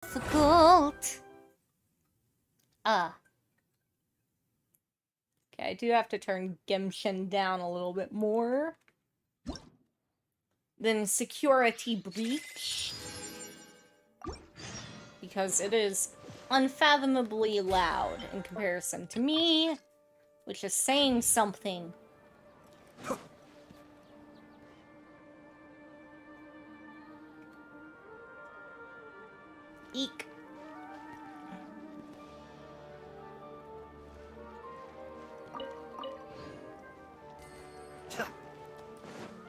Difficult. Okay, I do have to turn Genshin down a little bit more. Then security breach. Because it is unfathomably loud in comparison to me, which is saying something. Eek.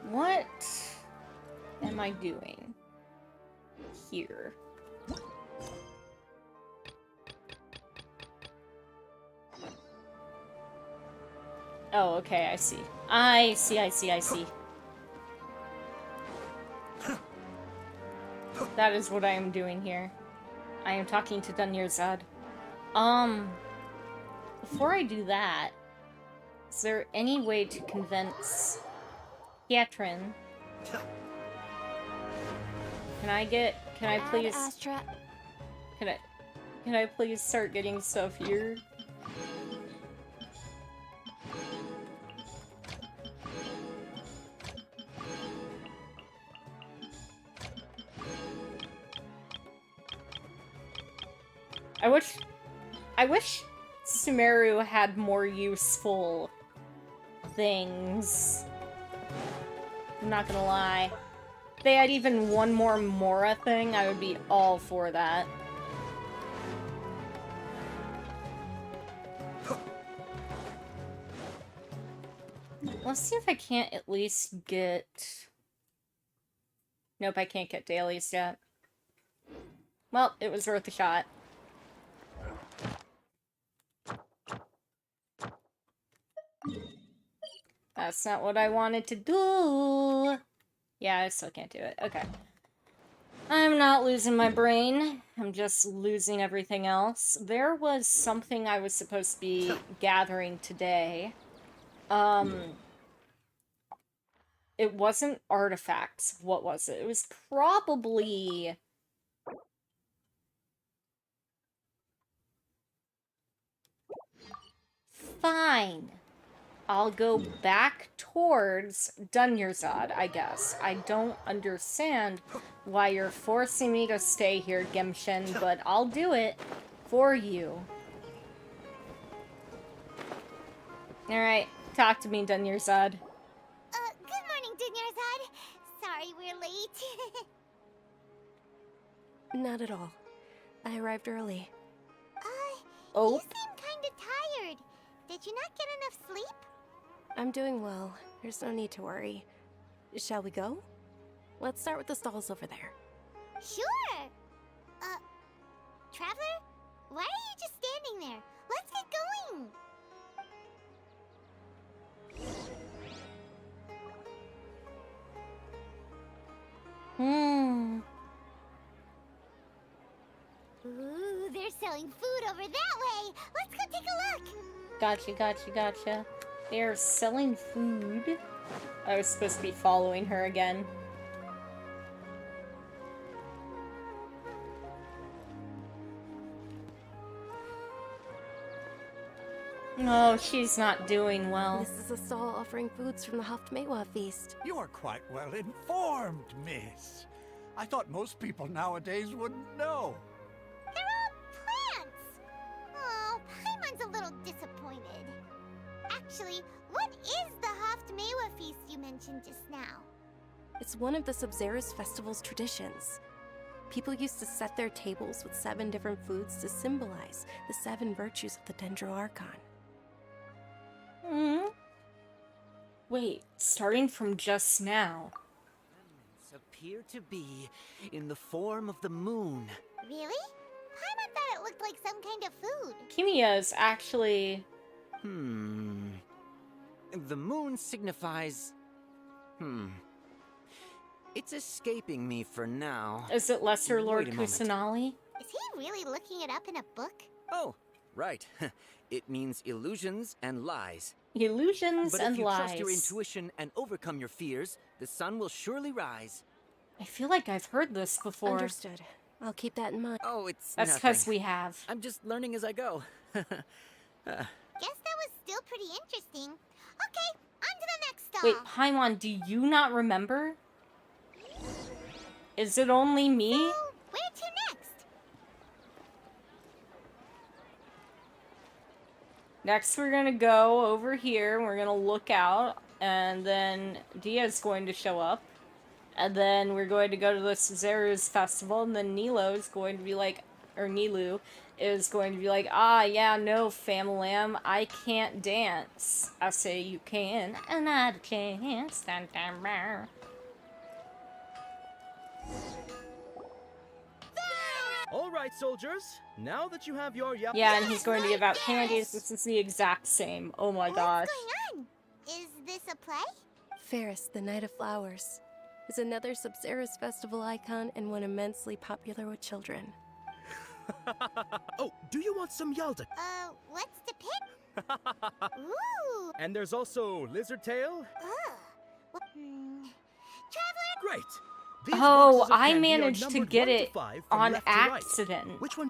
What am I doing here? Oh, okay, I see. I see. That is what I am doing here. I am talking to Dunyarzad. Before I do that, is there any way to convince Pietrin? Can I please... Can I please start getting stuff here? I wish Sumeru had more useful things. I'm not gonna lie. If they had even one more Mora thing, I would be all for that. Let's see if I can't at least get... Nope, I can't get dailies yet. Well, it was worth a shot. That's not what I wanted to do. Yeah, I still can't do it. Okay. I'm not losing my brain. I'm just losing everything else. There was something I was supposed to be gathering today. It wasn't artifacts. What was it? It was probably... Fine. I'll go back towards Dunyarzad, I guess. I don't understand why you're forcing me to stay here, Genshin, but I'll do it for you. Alright, talk to me, Dunyarzad. Good morning, Dunyarzad. Sorry we're late. Not at all. I arrived early. You seem kinda tired. Did you not get enough sleep? I'm doing well. There's no need to worry. Shall we go? Let's start with the stalls over there. Sure! Traveler? Why are you just standing there? Let's get going! Ooh, they're selling food over that way! Let's go take a look! Gotcha. They're selling food. I was supposed to be following her again. No, she's not doing well. This is a stall offering foods from the Haftmewa feast. You are quite well informed, miss. I thought most people nowadays wouldn't know. They're all plants! Oh, Paimon's a little disappointed. Actually, what is the Haftmewa feast you mentioned just now? It's one of the Sub-Zerus festival's traditions. People used to set their tables with 7 different foods to symbolize the 7 virtues of the Dendro Archon. Wait, starting from just now. Appear to be in the form of the moon. Really? Paimon thought it looked like some kind of food. Kimia is actually... The moon signifies... It's escaping me for now. Is it Lesser Lord Wait a moment. Kusanali? Is he really looking it up in a book? Oh, right. It means illusions and lies. Illusions But and if you lies. trust your intuition and overcome your fears, the sun will surely rise. I feel like I've heard this before. Understood. I'll keep that in mind. Oh, it's That's nothing. because we have. I'm just learning as I go. Guess that was still pretty interesting. Okay, on to the next stall. Wait, Paimon, do you not remember? Is it only me? So, where to next? Next, we're gonna go over here, and we're gonna look out, and then Dia's going to show up. And then we're going to go to the Sumeru's festival, and then Nilo's going to be like, or Nilu is going to be like, ah, yeah, no, fam-lam, I can't dance. I say you can, and I can't. All right, soldiers. Now that you have your Yeah, and he's going to give out candies. This is the exact same. Oh my gosh. What's going on? Is this a play? Ferris, the Night of Flowers, is another Sub-Zera's festival icon and one immensely popular with children. Oh, do you want some Yalda? What's the pit? Ooh. And there's also Lizard Tail. Traveler? Great. These Oh, boxes of I candy are managed to numbered get 1 to it 5 from on left to right. accident. Which one?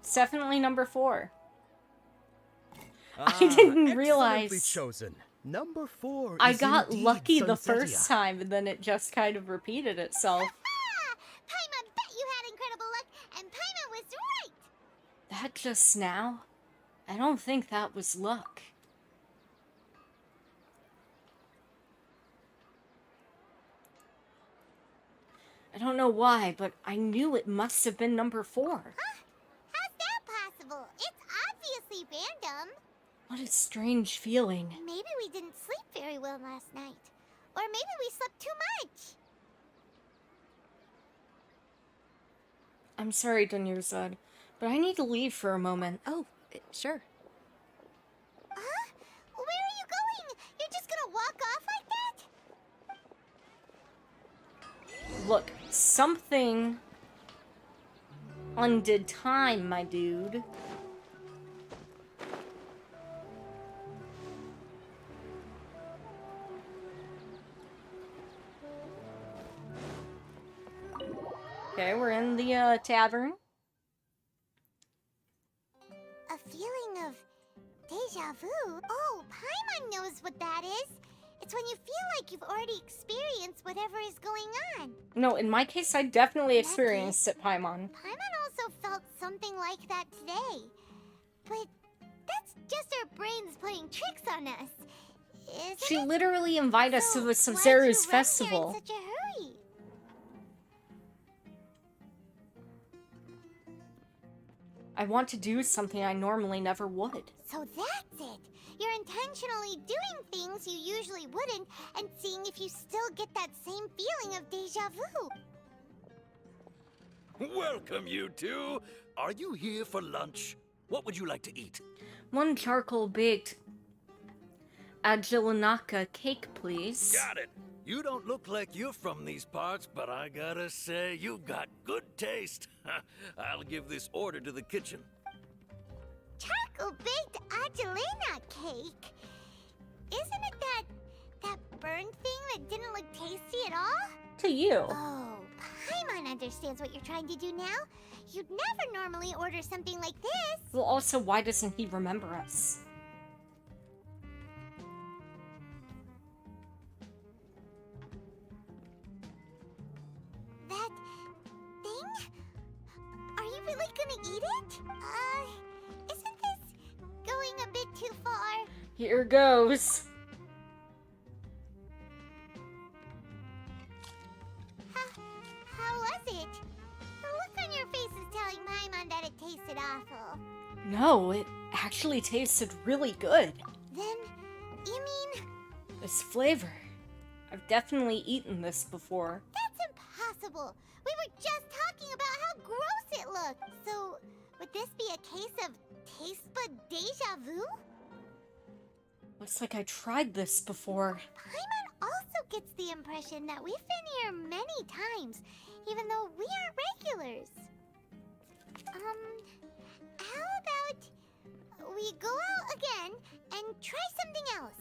It's definitely number 4. Ah, didn't excellently realize. chosen. Number 4 I is got indeed lucky the Sunsetia. first time, and then it just kind of repeated itself. Ah! Paimon bet you had incredible luck, and Paimon was right! That just now? I don't think that was luck. I don't know why, but I knew it must have been number 4. How's that possible? It's obviously random. What a strange feeling. Maybe we didn't sleep very well last night. Or maybe we slept too much. I'm sorry, Dunyarzad, but I need to leave for a moment. Oh, sure. Huh? Where are you going? You're just gonna walk off like that? Look, something undid time, my dude. Okay, we're in the tavern. A feeling of deja vu? Oh, Paimon knows what that is. It's when you feel like you've already experienced whatever is going on. No, in my case, I definitely In that experienced it, Paimon. Paimon also felt something like that today. But that's just our brains playing tricks on us. Isn't She it? literally invited us to So the why'd you Sumeru's run here in festival. such a hurry? I want to do something I normally never would. So that's it. You're intentionally doing things you usually wouldn't and seeing if you still get that same feeling of deja vu. Welcome, you two. Are you here for lunch? What would you like to eat? One charcoal baked Agilanaka cake, please. Got it. You don't look like you're from these parts, but I gotta say, you've got good taste. I'll give this order to the kitchen. Charcoal baked Angelina cake? Isn't it that burned thing that didn't look tasty at all? To you. Oh, Paimon understands what you're trying to do now. You'd never normally order something like this. Well, also, why doesn't he remember us? That thing? Are you really gonna eat it? Isn't this going a bit too far? Here goes. How was it? The look on your face is telling Paimon that it tasted awful. No, it actually tasted really good. Then, you mean This flavor. I've definitely eaten this before. that's impossible? We were just talking about how gross it looked. So, would this be a case of taste bud deja vu? Looks like I tried this before. Paimon also gets the impression that we've been here many times, even though we aren't regulars. How about we go out again and try something else?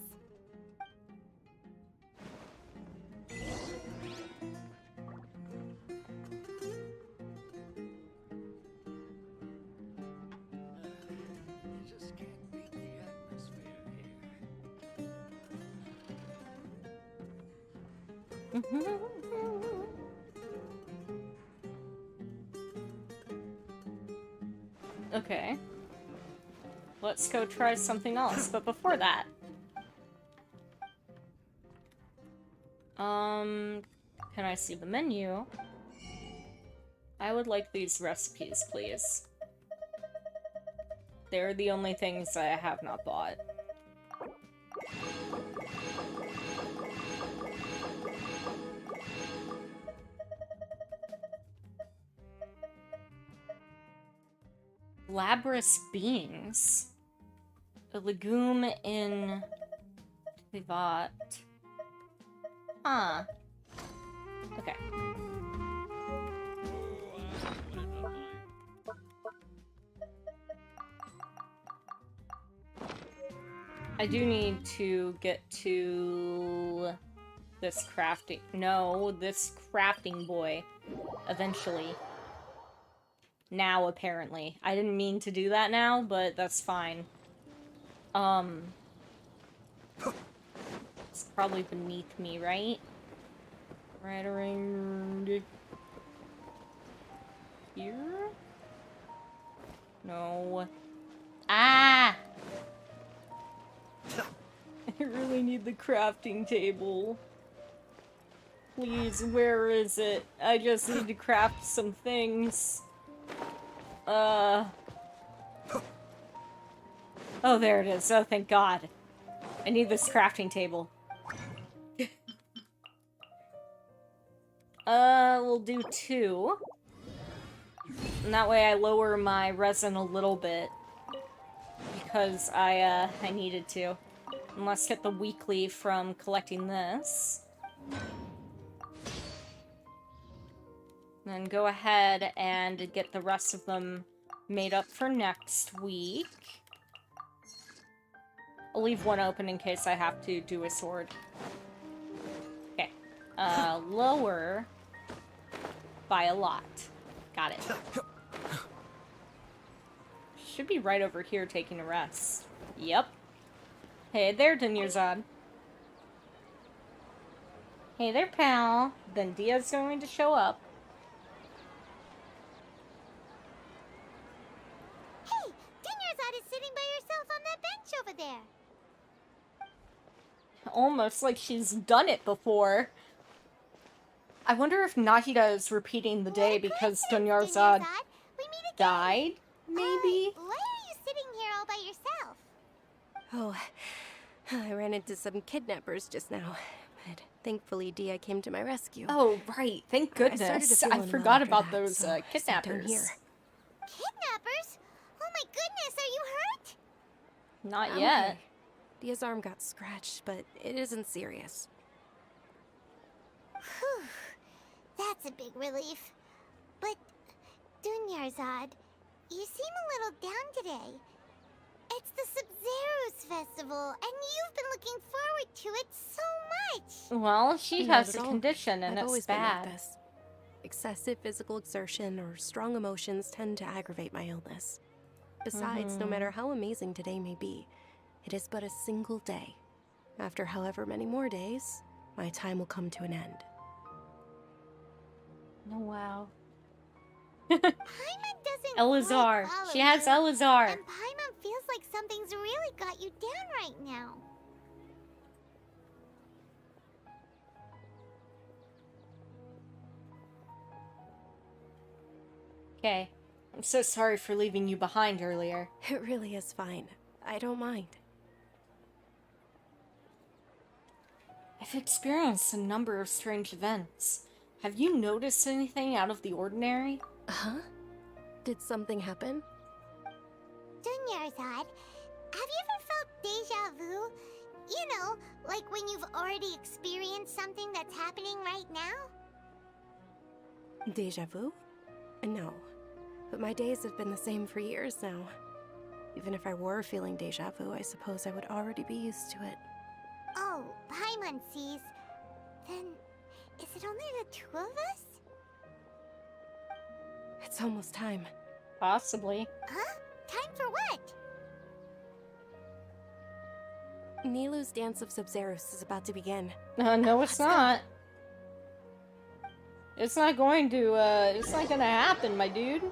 Okay. Let's go try something else, but before that... Can I see the menu? I would like these recipes, please. They're the only things I have not bought. Glabrous beans. A legume in Vivat. Huh. Okay. I do need to get to this crafting... No, this crafting boy. Eventually. Now, apparently. I didn't mean to do that now, but that's fine. It's probably beneath me, right? Right around... here? No. Ah! I really need the crafting table. Please, where is it? I just need to craft some things. Oh, there it is. Oh, thank God. I need this crafting table. We'll do 2. And that way I lower my resin a little bit. Because I needed to. And let's get the weekly from collecting this. Then go ahead and get the rest of them made up for next week. I'll leave one open in case I have to do a sword. Okay. Lower by a lot. Got it. Should be right over here taking a rest. Yep. Hey there, Dunyarzad. Hey there, pal. Then Dia's going to show up. Hey, Dunyarzad is sitting by herself on that bench over there. Almost like she's done it before. I wonder if Nahida is repeating the day because Dunyarzad We meet again. died, maybe? Why are you sitting here all by yourself? Oh, I ran into some kidnappers just now, but thankfully Dia came to my rescue. Oh, right. Thank goodness. I forgot about those kidnappers. Kidnappers? Oh my goodness, are you hurt? Not I'm yet. okay. Dia's arm got scratched, but it isn't serious. Whew, that's a big relief. But, Dunyarzad, you seem a little down today. It's the Sumeru's festival, and you've been looking forward to it so much. Well, she Not has at a all. condition and I've it's always been like bad. this. Excessive physical exertion or strong emotions tend to aggravate my illness. Besides, no matter how amazing today may be, it is but a single day. After however many more days, my time will come to an end. Oh, wow. Paimon doesn't Elazar. quite follow She has you, Elazar. And Paimon feels like something's really got you down right now. Okay. I'm so sorry for leaving you behind earlier. It really is fine. I don't mind. I've experienced a number of strange events. Have you noticed anything out of the ordinary? Huh? Did something happen? Dunyarzad, have you ever felt deja vu? You know, like when you've already experienced something that's happening right now? Deja vu? No. But my days have been the same for years now. Even if I were feeling deja vu, I suppose I would already be used to it. Oh, Paimon sees. Then, is it only the 2 of us? It's almost time. Possibly. Huh? Time for what? Nilu's Dance of Subzerus is about to begin. No, it's not. It's not going to, it's not gonna happen, my dude.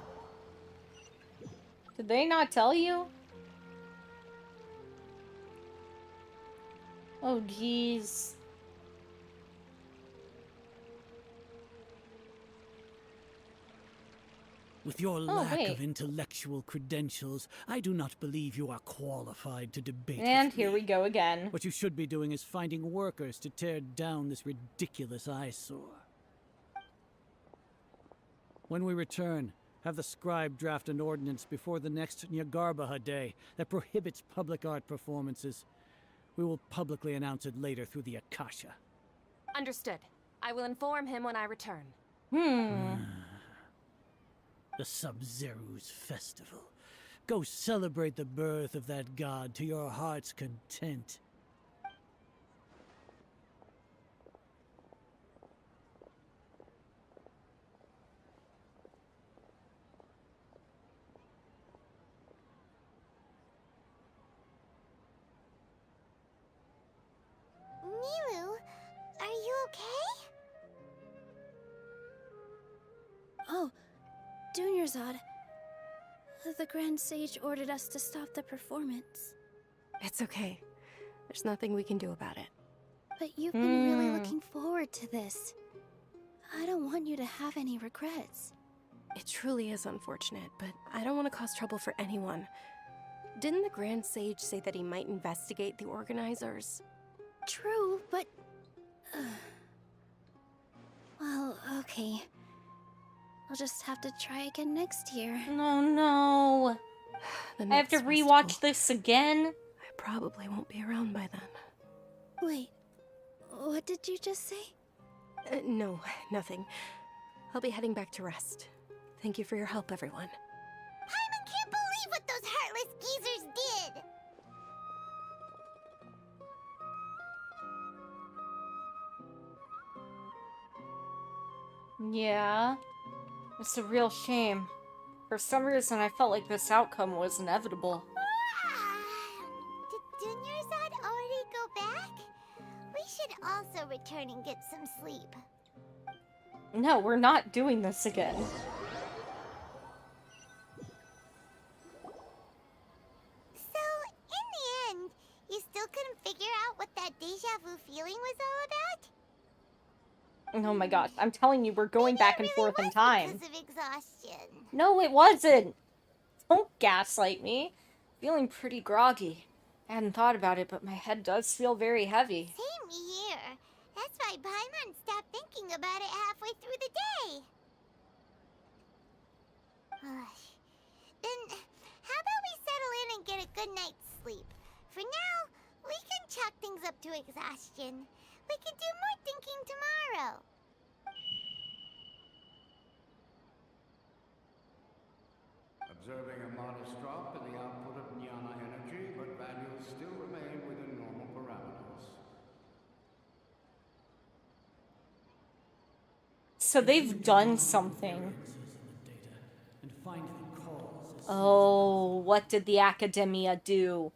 Did they not tell you? Oh, jeez. With your lack wait. of intellectual credentials, I do not believe you are qualified to debate And with here me. we go again. What you should be doing is finding workers to tear down this ridiculous eyesore. When we return, have the scribe draft an ordinance before the next Nyagarbaha Day that prohibits public art performances. We will publicly announce it later through the Akasha. Understood. I will inform him when I return. The Sub-Zeru's festival. Go celebrate the birth of that god to your heart's content. Milu, are you okay? Oh, Dunyarzad. The Grand Sage ordered us to stop the performance. It's okay. There's nothing we can do about it. But you've been really looking forward to this. I don't want you to have any regrets. It truly is unfortunate, but I don't want to cause trouble for anyone. Didn't the Grand Sage say that he might investigate the organizers? True, but... well, okay. I'll just have to try again next year. No, no. The I have to next rewatch festival. this again? I probably won't be around by then. Wait, what did you just say? No, nothing. I'll be heading back to rest. Thank you for your help, everyone. Paimon can't believe what those heartless geezers did! Yeah. It's a real shame. For some reason, I felt like this outcome was inevitable. Did Dunyarzad already go back? We should also return and get some sleep. No, we're not doing this again. So, in the end, you still couldn't figure out what that deja vu feeling was all about? Oh my god, I'm telling you, we're going Maybe back it and really forth in was time. because of exhaustion. No, it wasn't! Don't gaslight me. Feeling pretty groggy. I hadn't thought about it, but my head does feel very heavy. Same here. That's why Paimon stopped thinking about it halfway through the day. Then, how about we settle in and get a good night's sleep? For now, we can chalk things up to exhaustion. We can do more thinking tomorrow. Observing a modest drop in the output of Jnana energy, but values still remain within normal parameters. So they've done something. And find the cause. Oh, what did the Academia do?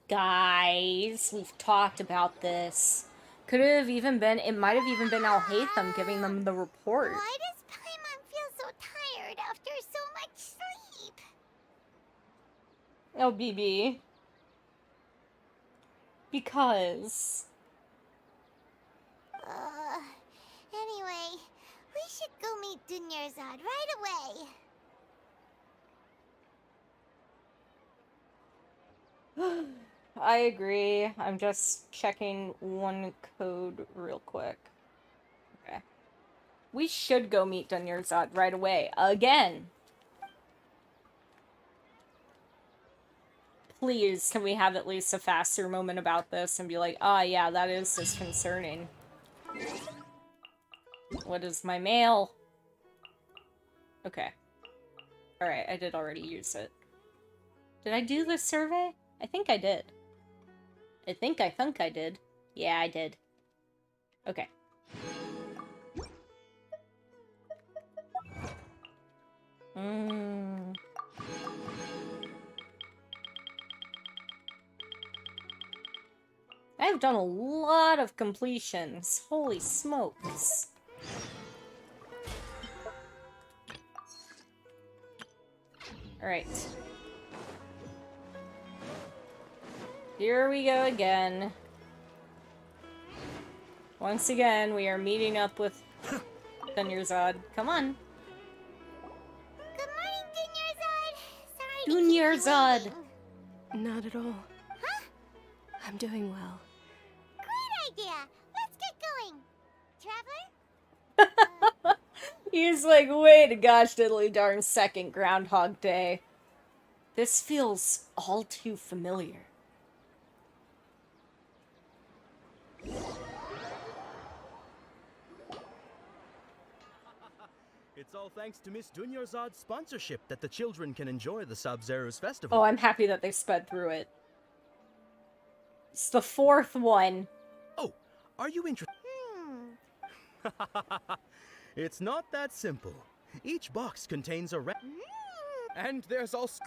Guys, we've talked about this. Could have even been, it might have even been Al-Haytham giving them the report. Why does Paimon feel so tired after so much sleep? Oh, BB. Because... Anyway, we should go meet Dunyarzad right away. I agree. I'm just checking one code real quick. Okay. We should go meet Dunyarzad right away. Again. Please, can we have at least a faster moment about this and be like, ah, yeah, that is disconcerting. What is my mail? Okay. Alright, I did already use it. Did I do this survey? I think I did. I think I did. Yeah, I did. Okay. I've done a lot of completions. Holy smokes. Alright. Here we go again. Once again, we are meeting up with Dunyarzad. Come on. Good morning, Dunyarzad. Sorry to keep you Dunyarzad. waiting. Not at all. Huh? I'm doing well. Great idea. Let's get going. Traveler? He's like, wait a gosh diddly darn second, Groundhog Day. This feels all too familiar. It's all thanks to Miss Dunyarzad's sponsorship that the children can enjoy the Sub-Zero's festival. Oh, I'm happy that they sped through it. It's the fourth one. Oh, are you interested? It's not that simple. Each box contains a and there's also...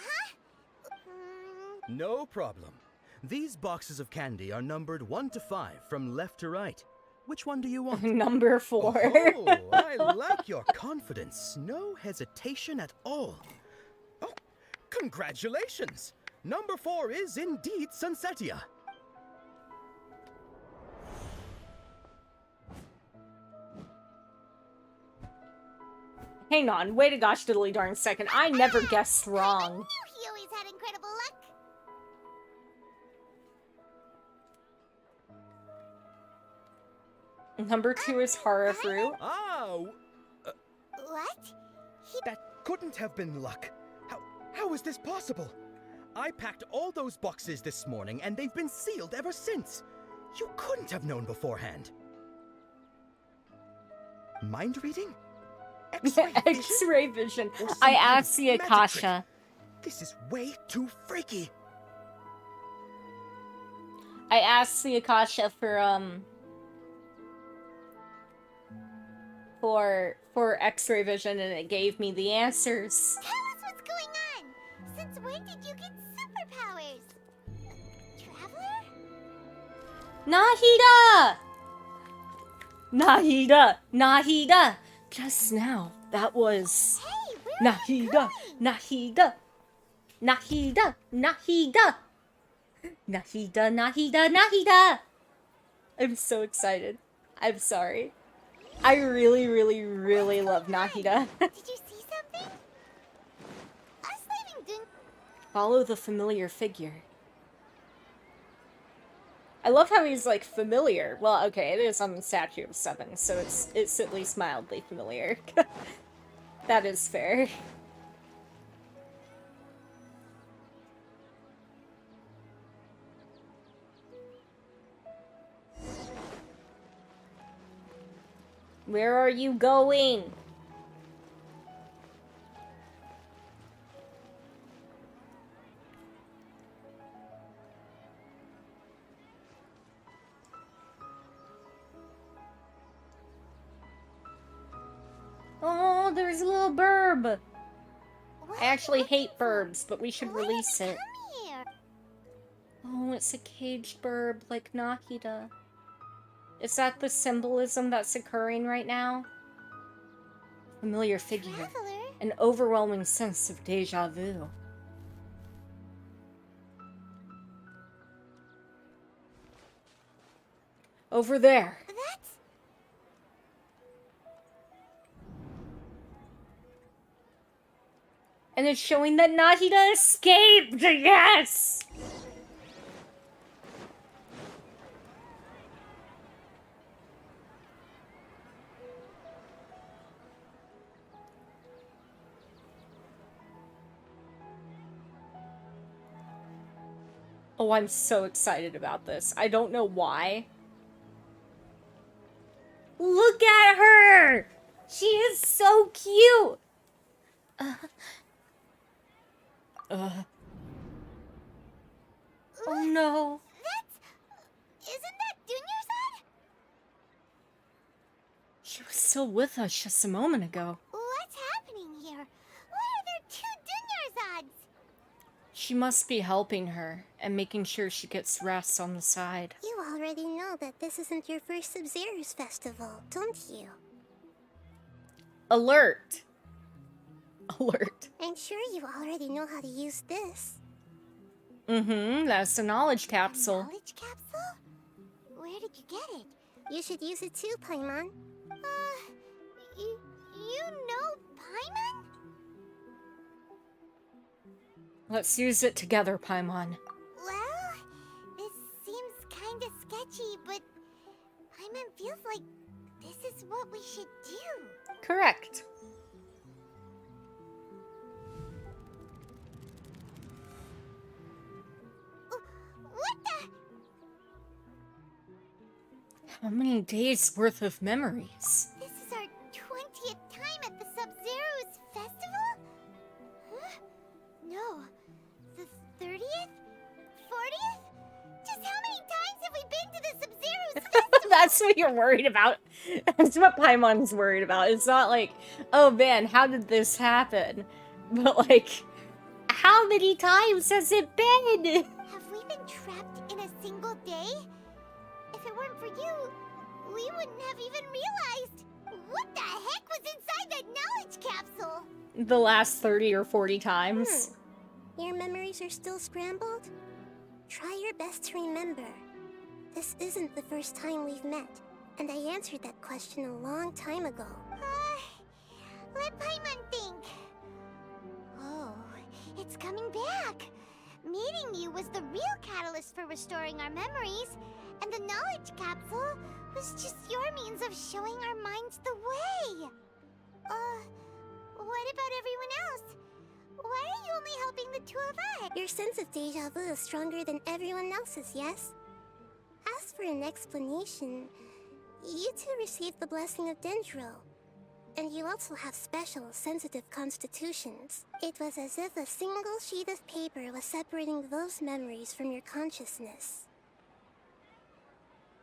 No problem. These boxes of candy are numbered 1 to 5 from left to right. Which one do you want? Number 4. Oh, I like your confidence. No hesitation at all. Oh, congratulations! Number 4 is indeed Sunsetia. Hang on, wait a gosh diddly darn second. I never guessed wrong. I knew he always had incredible luck. Number 2 is Harafru. Oh, What? that couldn't have been luck. How is this possible? I packed all those boxes this morning and they've been sealed ever since. You couldn't have known beforehand. Mind reading? X-ray vision? X-ray vision. Or some I kind of asked the magic Akasha. trick? This is way too freaky. I asked the Akasha for X-ray vision, and it gave me the answers. Tell us what's going on. Since when did you get superpowers? Traveler? Nahida! Nahida! Nahida! Just now, that was... Hey, where are you Nahida! going? Nahida! Nahida! Nahida! Nahida! Nahida! Nahida! I'm so excited. I'm sorry. I really, really, really love Nahida. Did you see something? Us leaving Dun... Follow the familiar figure. I love how he's, like, familiar. Well, okay, it is on the Statue of 7, so it's at least mildly familiar. That is fair. Where are you going? Oh, there's a little burb. I actually hate burbs, but we should release it. Come here. Oh, it's a caged burb like Nahida. Is that the symbolism that's occurring right now? Familiar figure. Traveler? An overwhelming sense of deja vu. Over there. That's... And it's showing that Nahida escaped! Yes! Oh, I'm so excited about this. I don't know why. Look at her! She is so cute! Oh no. Isn't that Dunyarzad? She was still with us just a moment ago. What's happening here? Why are there 2 Dunyarzad's? She must be helping her and making sure she gets rest on the side. You already know that this isn't your first Sub-Zero's festival, don't you? Alert! Alert. I'm sure you already know how to use this. That's the knowledge capsule. Knowledge capsule? Where did you get it? You should use it too, Paimon. You know Paimon? Let's use it together, Paimon. Well, this seems kinda sketchy, but Paimon feels like this is what we should do. Correct. What the? How many days worth of memories? This is our 20th time at the Sub-Zero's festival? Huh? No. The 30th? 40th? Just how many times have we been to the Sub-Zero's festival? That's what you're worried about. That's what Paimon's worried about. It's not like, oh man, how did this happen? But like, how many times has it been? Have we been trapped in a single day? If it weren't for you, we wouldn't have even realized. What the heck was inside that knowledge capsule? The last 30 or 40 times. Your memories are still scrambled? Try your best to remember. This isn't the first time we've met, and I answered that question a long time ago. Let Paimon think. Oh, it's coming back. Meeting you was the real catalyst for restoring our memories, and the knowledge capsule was just your means of showing our minds the way. What about everyone else? Why are you only helping the two of us? Your sense of deja vu is stronger than everyone else's, yes? As for an explanation, you two received the blessing of Dendro, and you also have special, sensitive constitutions. It was as if a single sheet of paper was separating those memories from your consciousness.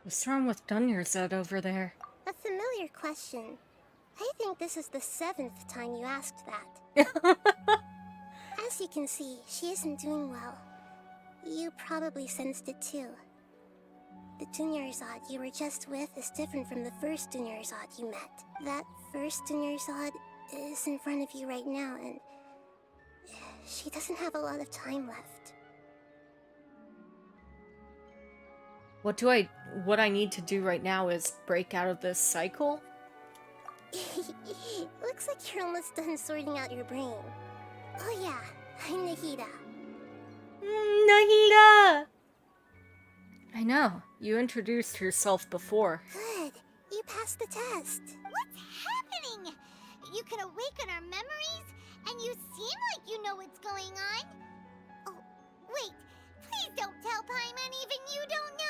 What's wrong with Dunyarzad over there? A familiar question. I think this is the 7th time you asked that. As you can see, she isn't doing well. You probably sensed it too. The Dunyarzad you were just with is different from the first Dunyarzad you met. That first Dunyarzad is in front of you right now, and she doesn't have a lot of time left. What I need to do right now is break out of this cycle? Looks like you're almost done sorting out your brain. Oh yeah, I'm Nahida. Nahida! I know. You introduced yourself before. Good. You passed the test. What's happening? You can awaken our memories, and you seem like you know what's going on. Oh, wait. Please don't tell Paimon even you don't know.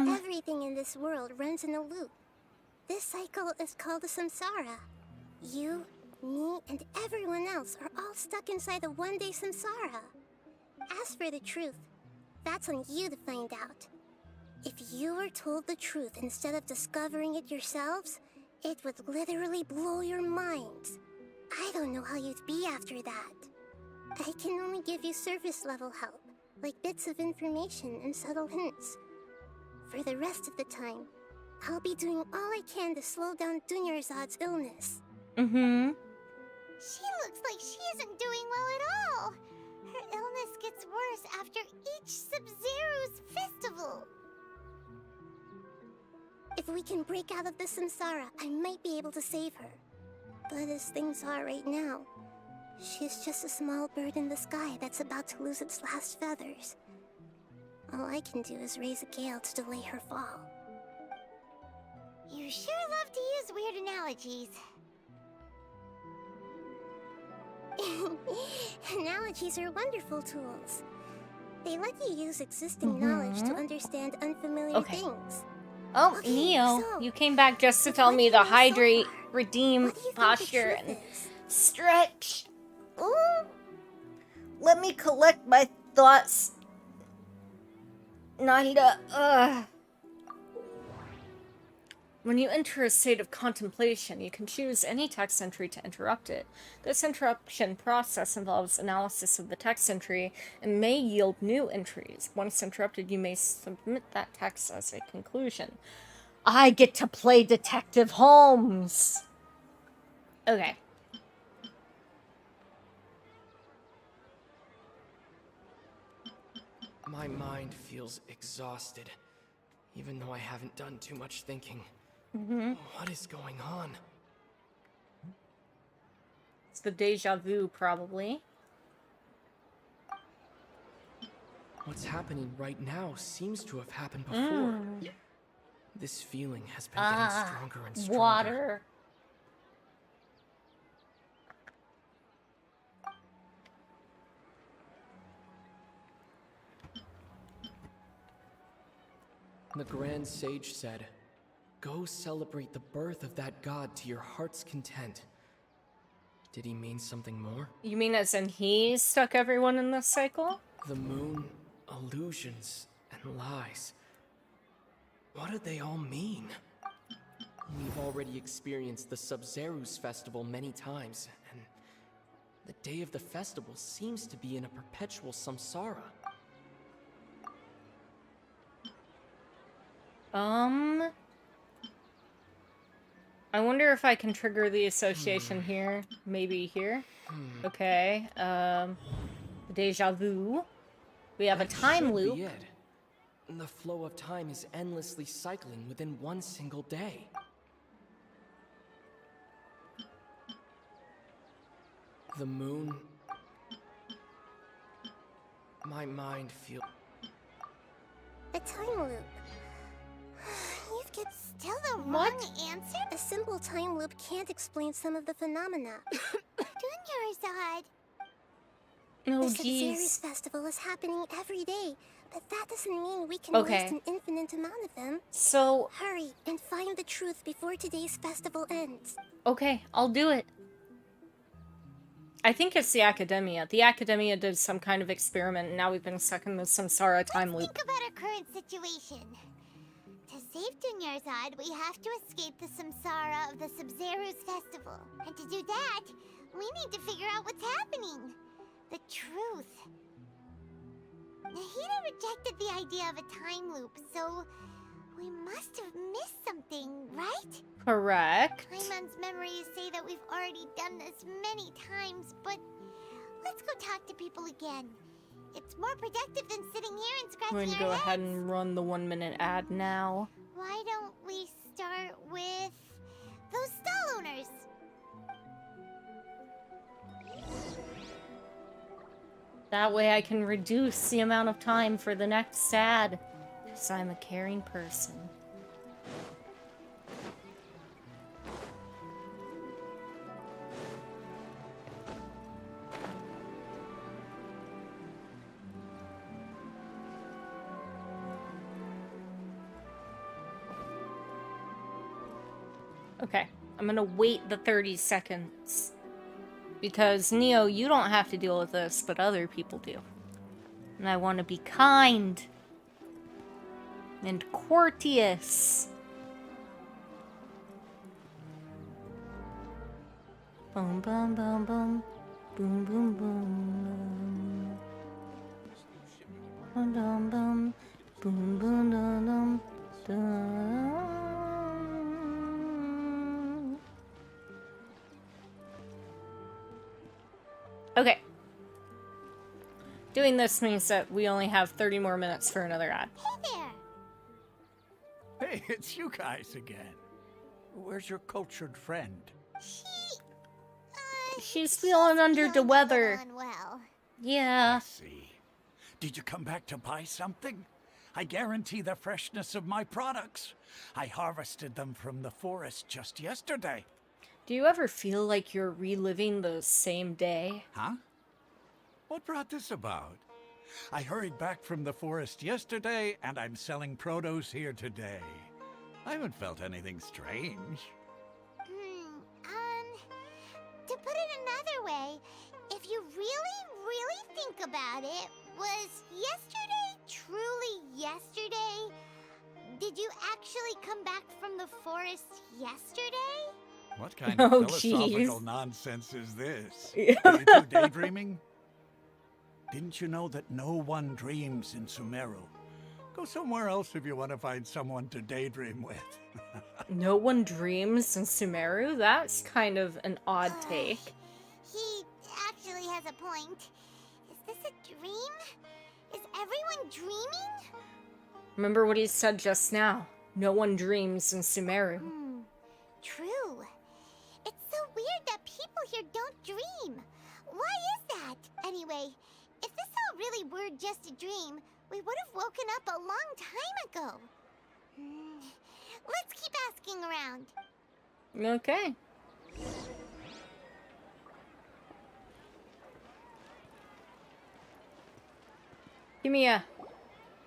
Everything in this world runs in a loop. This cycle is called a samsara. You, me, and everyone else are all stuck inside a one-day samsara. As for the truth, that's on you to find out. If you were told the truth instead of discovering it yourselves, it would literally blow your minds. I don't know how you'd be after that. I can only give you surface-level help, like bits of information and subtle hints. For the rest of the time, I'll be doing all I can to slow down Dunyarzad's illness. She looks like she isn't doing well at all. Her illness gets worse after each Sub-Zero's festival. If we can break out of the samsara, I might be able to save her. But as things are right now, she's just a small bird in the sky that's about to lose its last feathers. All I can do is raise a gale to delay her fall. You sure love to use weird analogies. Analogies are wonderful tools. They let you use existing knowledge to understand unfamiliar things. Oh, Okay, Neo, so, you came back just to tell me to hydrate, redeem, posture, and stretch. Ooh. Let me collect my thoughts Nahida, ugh. When you enter a state of contemplation, you can choose any text entry to interrupt it. This interruption process involves analysis of the text entry and may yield new entries. Once interrupted, you may submit that text as a conclusion. I get to play Detective Holmes! Okay. My mind feels exhausted, even though I haven't done too much thinking. What is going on? It's the deja vu, probably. What's happening right now seems to have happened before. This feeling has been getting stronger and stronger. Water. The Grand Sage said, "Go celebrate the birth of that god to your heart's content." Did he mean something more? You mean as in he stuck everyone in this cycle? The moon, illusions, and lies. What do they all mean? We've already experienced the Sub-Zerus festival many times, and the day of the festival seems to be in a perpetual samsara. I wonder if I can trigger the association here. Maybe here. Okay. Deja vu. We have a time Should loop. be it. The flow of time is endlessly cycling within one single day. The moon. My mind feels. A time loop. You've got still the wrong answer? A simple time loop can't explain some of the phenomena. Dunyarzad. Oh, The jeez. Sub-Zerus festival is happening every day, but that doesn't mean we can Okay. waste an infinite amount of them. So, Hurry and find the truth before today's festival ends. okay, I'll do it. I think it's the Academia. The Academia did some kind of experiment, and now we've been stuck in the Samsara time loop. Think about our current situation. To save Dunyarzad, we have to escape the samsara of the Sub-Zerus festival. And to do that, we need to figure out what's happening. The truth. Nahida rejected the idea of a time loop, so we must have missed something, right? Correct. Paimon's memories say that we've already done this many times, but let's go talk to people again. It's more productive than sitting here and I'm scratching going to our go heads. ahead and run the 1-minute ad now. Why don't we start with those stall owners? That way I can reduce the amount of time for the next ad. Because I'm a caring person. Okay, I'm gonna wait the 30 seconds. Because, Neo, you don't have to deal with this, but other people do. And I want to be kind. And courteous. Boom, boom, boom, boom. Boom, boom, boom. Boom, boom, boom. Boom, boom, boom, boom. Okay. Doing this means that we only have 30 more minutes for another ad. Hey there! Hey, it's you guys again. Where's your cultured friend? She's feeling under the weather. Unwell. Yeah. I see. Did you come back to buy something? I guarantee the freshness of my products. I harvested them from the forest just yesterday. Do you ever feel like you're reliving the same day? Huh? What brought this about? I hurried back from the forest yesterday, and I'm selling produce here today. I haven't felt anything strange. To put it another way, if you really think about it, was yesterday truly yesterday? actually come back from the forest yesterday? What kind of Oh, philosophical jeez. nonsense is this? Yeah. Are you two daydreaming? Didn't you know that no one dreams in Sumeru? Go somewhere else if you want to find someone to daydream with. No one dreams in Sumeru? That's kind of an odd take. He actually has a point. Is this a dream? Is everyone dreaming? Remember what he said just now. No one dreams in Sumeru. True. It's so weird that people here don't dream. Why is that? Anyway, if this all really were just a dream, we would have woken up a long time ago. Let's keep asking around. Okay. Give me a...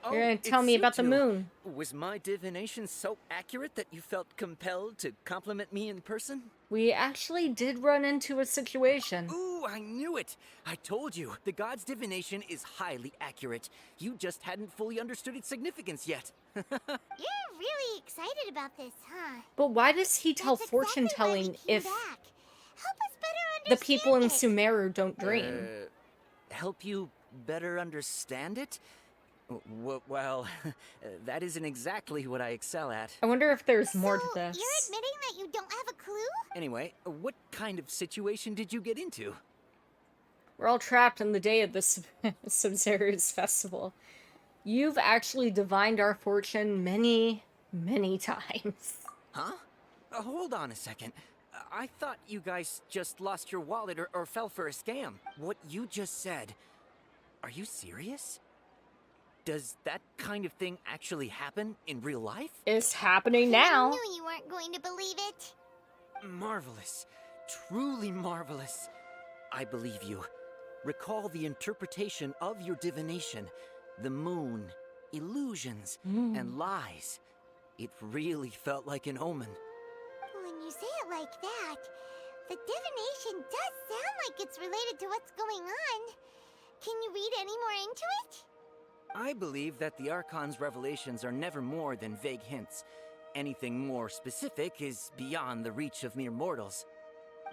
You're gonna tell me about the moon. Was my divination so accurate that you felt compelled to compliment me in person? We actually did run into a situation. Ooh, I knew it! I told you, the god's divination is highly accurate. You just hadn't fully understood its significance yet. You're really excited about this, huh? But why does he tell fortune telling if Help us better the people in Sumeru don't dream? Help you better understand it? Well, that isn't exactly what I excel at. I wonder if there's more to this. You're admitting that you don't have a clue? Anyway, what kind of situation did you get into? We're all trapped in the day of this Sumeru's festival. You've actually divined our fortune many, many times. Huh? Hold on a second. I thought you guys just lost your wallet or fell for a scam. What you just said, are you serious? Does that kind of thing actually happen in real life? It's happening now. I knew you weren't going to believe it. Marvelous. Truly marvelous. I believe you. Recall the interpretation of your divination. The moon, illusions, and lies. It really felt like an omen. When you say it like that, the divination does sound like it's related to what's going on. Can you read any more into it? I believe that the Archon's revelations are never more than vague hints. Anything more specific is beyond the reach of mere mortals.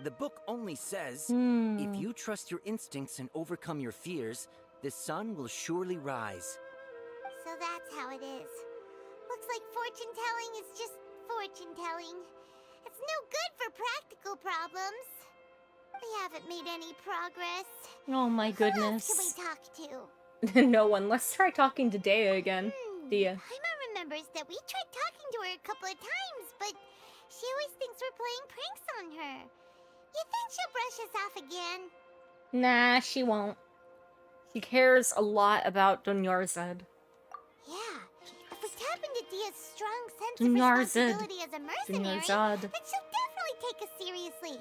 The book only says, if you trust your instincts and overcome your fears, the sun will surely rise. So that's how it is. Looks like fortune-telling is just fortune-telling. It's no good for practical problems. We haven't made any progress. Oh my goodness. Who else can we talk to? No one. Let's try talking to Dea again. Dea. Paimon remembers that we tried talking to her a couple of times, but she always thinks we're playing pranks on her. You think she'll brush us off again? Nah, she won't. She cares a lot about Dunyarzad. Yeah. If we tap into Dia's strong sense of responsibility as a mercenary, then she'll definitely take us seriously.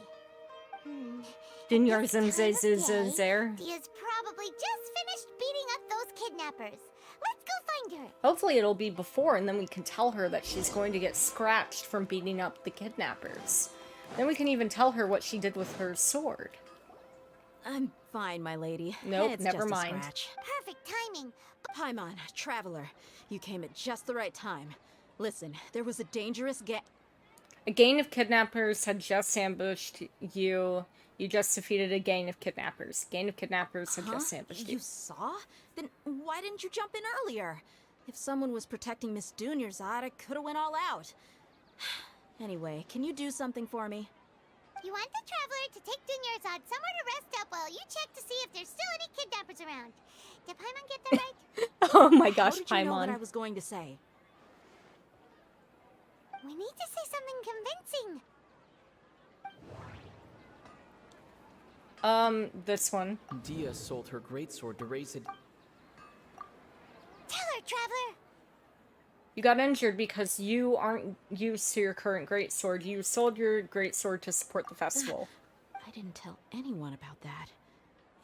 Dunyarzad there. Dia's probably just finished beating up those kidnappers. Let's go find her. Hopefully it'll be before, and then we can tell her that she's going to get scratched from beating up the kidnappers. Then we can even tell her what she did with her sword. I'm fine, my lady. Nope, It's never just a mind. scratch. Perfect timing. Paimon, Traveler, you came at just the right time. Listen, there was a dangerous A gang of kidnappers had just ambushed you. You just defeated a gang of kidnappers. Gang of kidnappers had just ambushed you. You saw? Then why didn't you jump in earlier? If someone was protecting Miss Dunyarzad, I could have went all out. Anyway, can you do something for me? You want the Traveler to take Dunyarzad somewhere to rest up while you check to see if there's still any kidnappers around. Did Paimon get that right? Oh my gosh, How did you know what Paimon. I was going to say? We need to say something convincing. This one. Dia sold her greatsword to raise it. Tell her, Traveler. You got injured because you aren't used to your current greatsword. You sold your greatsword to support the festival. I didn't tell anyone about that.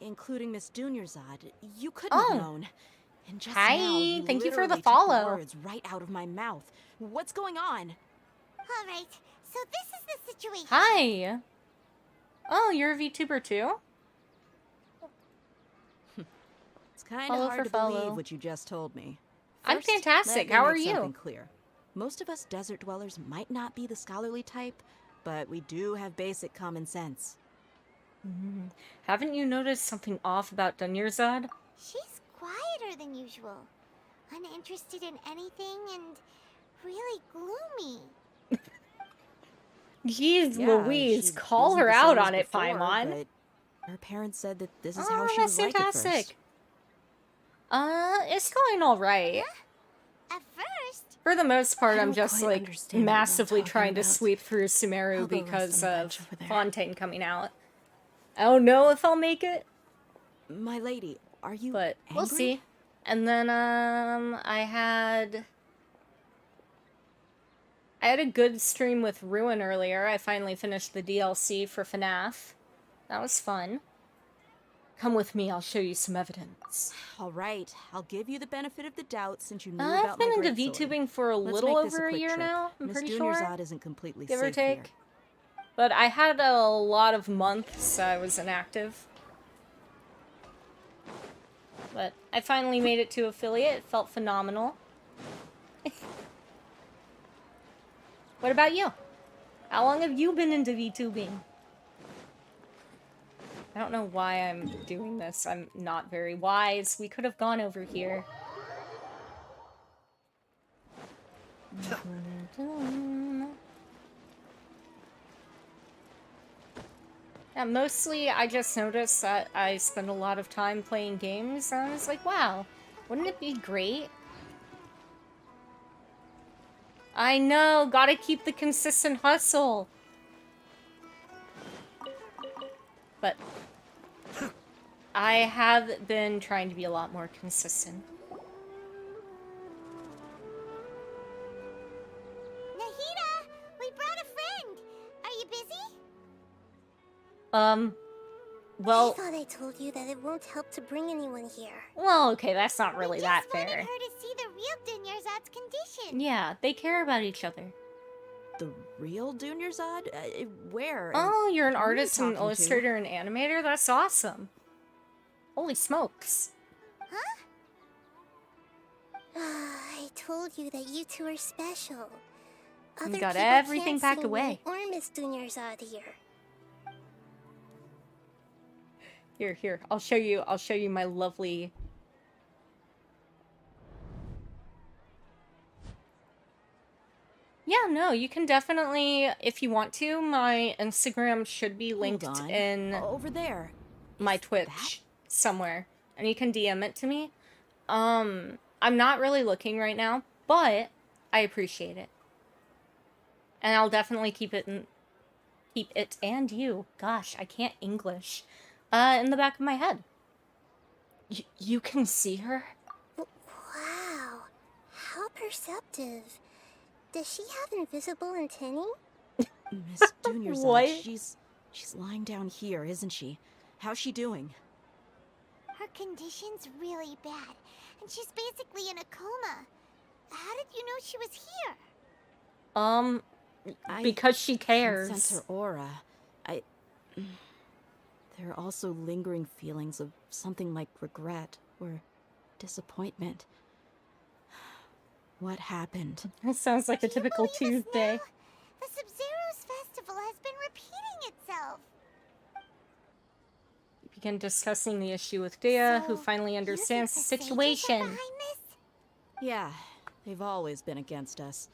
Including Miss Dunyarzad. You couldn't have known. And just Hi, now, you thank you for the literally took follow. words right out of my mouth. What's going on? All right, so this is the situation. Hi. Oh, you're a VTuber too? It's kind Follow of for hard to follow. believe what you just told me. I'm First, fantastic. let me How are make you? something clear. Most of us desert dwellers might not be the scholarly type, but we do have basic common sense. Haven't you noticed something off about Dunyarzad? She's quieter than usual, uninterested in anything, and really gloomy. Jeez Yeah, Louise, she call isn't her the out same as on it, before, Paimon. but her parents said that this is Oh, how she that's was like at first. fantastic. It's going alright. At first, For the most part, I I'm don't just quite like understand what you're all massively talking trying to about. sweep through Sumeru I'll go rest because on the of bench over there. Fontaine coming out. I don't know if I'll make it, My lady, are you but we'll angry? see. And then I had a good stream with Ruin earlier. I finally finished the DLC for FNAF. That was fun. Come with me, I'll show you some evidence. All right, I'll give you the benefit of the doubt since you knew I've about been my into greatsword. VTubing for a Let's little make this over a quick year trip. now, I'm Miss pretty Dunyarzad sure. isn't completely Give or safe here. take. But I had a lot of months I was inactive. But I finally made it to affiliate. It felt phenomenal. What about you? How long have you been into VTubing? I don't know why I'm doing this. I'm not very wise. We could have gone over here. Yeah, mostly I just noticed that I spend a lot of time playing games, and I was like, wow, wouldn't it be great? I know, gotta keep the consistent hustle. But I have been trying to be a lot more consistent. Nahida, we brought a friend. Are you busy? Well, I thought I told you that it won't help to bring anyone here. well, okay, that's not really that Just wanted fair. her to see the real Dunyarzad's condition. Yeah, they care about each other. The real Dunyarzad? Where? Oh, you're an who are you artist and talking to? illustrator and animator? That's awesome. Holy smokes. Huh? I told you that you two are special. Other got people everything can't packed see away. me or Miss Dunyarzad here. Here, I'll show you my lovely... Yeah, no, you can definitely, if you want to, my Instagram should be linked Hold on. in Over there. my Twitch somewhere, and you can DM it to me. I'm not really looking right now, but I appreciate it. And I'll definitely keep it and you. Gosh, I can't English. In the back of my head. You can see her? Wow, how perceptive. Does she have invisible antennae? Miss Dunyarzad, What? she's lying down here, isn't she? How's she doing? Her condition's really bad, and she's basically in a coma. How did you know she was here? Because she Can cares. sense her aura. There are also lingering feelings of something like regret or disappointment. What happened? That sounds like a typical Tuesday. The Sumeru's festival has been repeating itself. Begin discussing the issue with Dea, who So, finally you understands the think the sages are situation. behind this? Yeah, they've always been against us.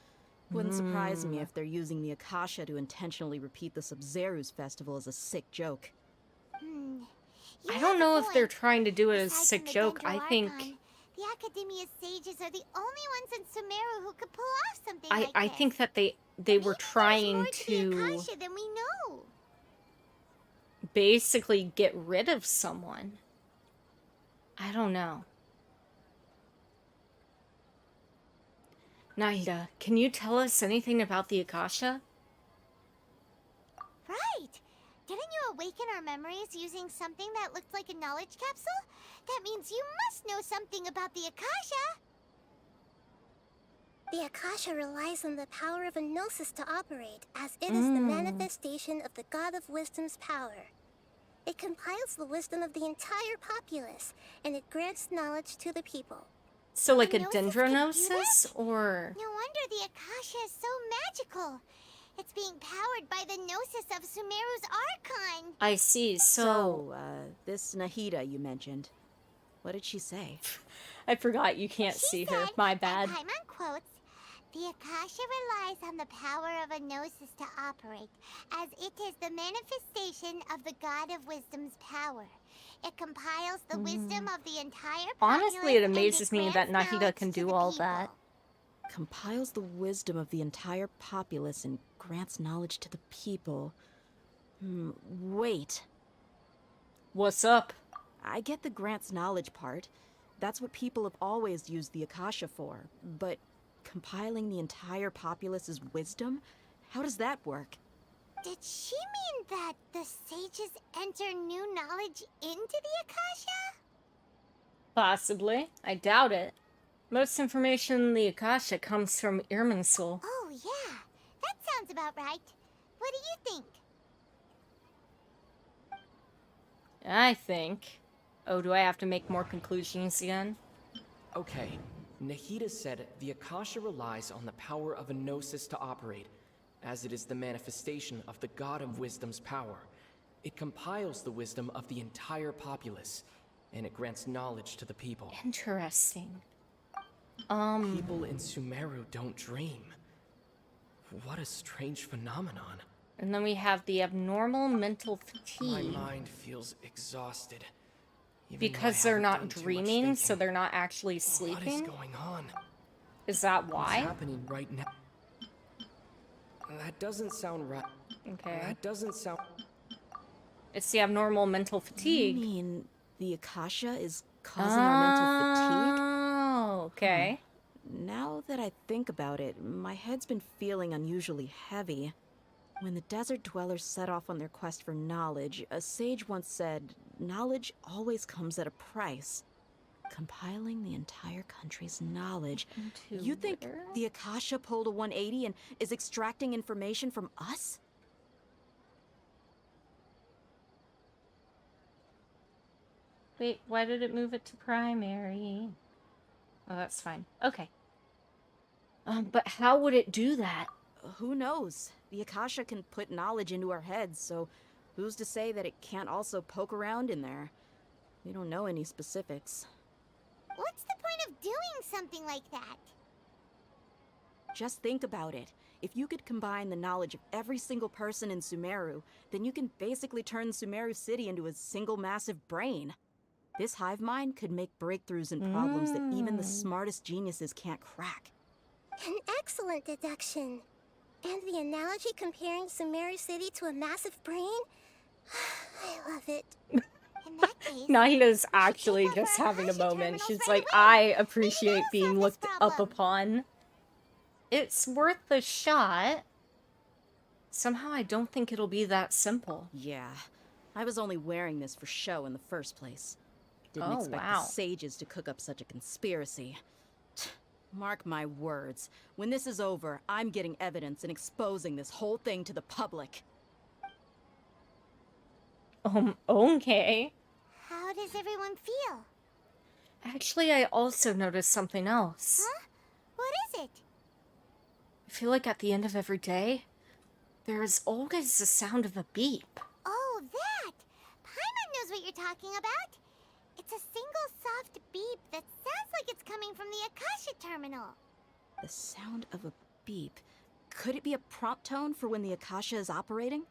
Wouldn't surprise me if they're using the Akasha to intentionally repeat the Sumeru's festival as a sick joke. You I have don't a know if they're point. trying to do it as a Aside sick from the joke. I Dendro think Archon, the Academia's sages are the only ones in Sumeru who could pull off something I like this. think that they were Maybe trying there's more to the to Akasha than we know. basically get rid of someone. I don't know. Naida, can you tell us anything about the Akasha? Right. Didn't you awaken our memories using something that looked like a knowledge capsule? That means you must know something about the Akasha. The Akasha relies on the power of a gnosis to operate, as it is the manifestation of the God of Wisdom's power. It compiles the wisdom of the entire populace, and it grants knowledge to the people. So like a Gnosis could do dendronosis, that? or... No wonder the Akasha is so magical. It's being powered by the Gnosis of Sumeru's Archon. I see, so... This Nahida you mentioned. What did she say? I forgot you can't see her. My bad. Paimon quotes, "The Akasha relies on the power of a Gnosis to operate, as it is the manifestation of the God of Wisdom's power. It compiles the wisdom of the entire populace. Honestly, it and amazes me that grants Nahida knowledge can to do the all people." that. Compiles the wisdom of the entire populace and grants knowledge to the people. Wait. What's up? I get the grants knowledge part. That's what people have always used the Akasha for. But compiling the entire populace's wisdom? How does that work? Did she mean that the sages enter new knowledge into the Akasha? Possibly. I doubt it. Most information in the Akasha comes from Irminsul. Oh, yeah. That sounds about right. What do you think? I think... Oh, do I have to make more conclusions again? Okay, Nahida said the Akasha relies on the power of a Gnosis to operate, as it is the manifestation of the God of Wisdom's power. It compiles the wisdom of the entire populace, and it grants knowledge to the people. Interesting. People in Sumeru don't dream. What a strange phenomenon. And then we have the abnormal mental fatigue. My mind feels exhausted. Because they're not dreaming, so they're not actually sleeping? What is going on? Is that why? What's happening right now? That doesn't sound right. Okay. That doesn't sound... It's the abnormal mental fatigue. You mean the Akasha is causing our mental fatigue? Oh, okay. Now that I think about it, my head's been feeling unusually heavy. When the desert dwellers set off on their quest for knowledge, a sage once said, knowledge always comes at a price. Compiling the entire country's knowledge. You think the Akasha pulled a 180 and is extracting information from us? Wait, why did it move it to primary? Oh, that's fine. Okay. But how would it do that? Who knows? The Akasha can put knowledge into our heads, so who's to say that it can't also poke around in there? We don't know any specifics. What's the point of doing something like that? Just think about it. If you could combine the knowledge of every single person in Sumeru, then you can basically turn Sumeru City into a single massive brain. This hive mind could make breakthroughs in problems that even the smartest geniuses can't crack. An excellent deduction. And the analogy comparing Sumeru City to a massive brain? I love it. In that case, Nahida's actually just having a moment. She's like, I appreciate being looked up upon. It's worth a shot. Somehow I don't think it'll be that simple. Yeah, I was only wearing this for show in the first place. Didn't expect wow. the sages to cook up such a conspiracy. Mark my words. When this is over, I'm getting evidence and exposing this whole thing to the public. Okay. how does everyone feel? Actually, I also noticed something else. Huh? What is it? I feel like at the end of every day, there is always the sound of a beep. Oh, that! Paimon knows what you're talking about. It's a single soft beep that sounds like it's coming from the Akasha terminal. The sound of a beep. Could it be a prompt tone for when the Akasha is operating?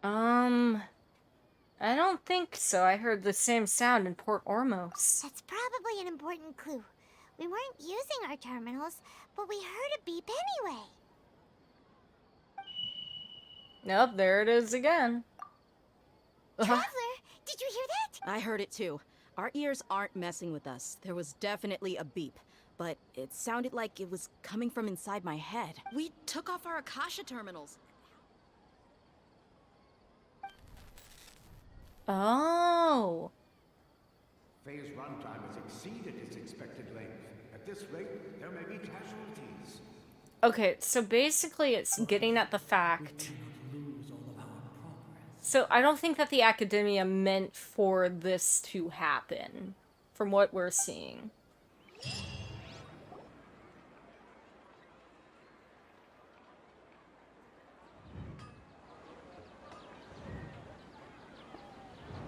I don't think so. I heard the same sound in Port Ormos. That's probably an important clue. We weren't using our terminals, but we heard a beep anyway. Nope, there it is again. Traveler, did you hear that? I heard it too. Our ears aren't messing with us. There was definitely a beep, but it sounded like it was coming from inside my head. We took off our Akasha terminals. Oh. Phase runtime has exceeded its expected length. At this rate, there may be casualties. Okay, so basically it's getting at the fact... So I don't think that the academia meant for this to happen, from what we're seeing.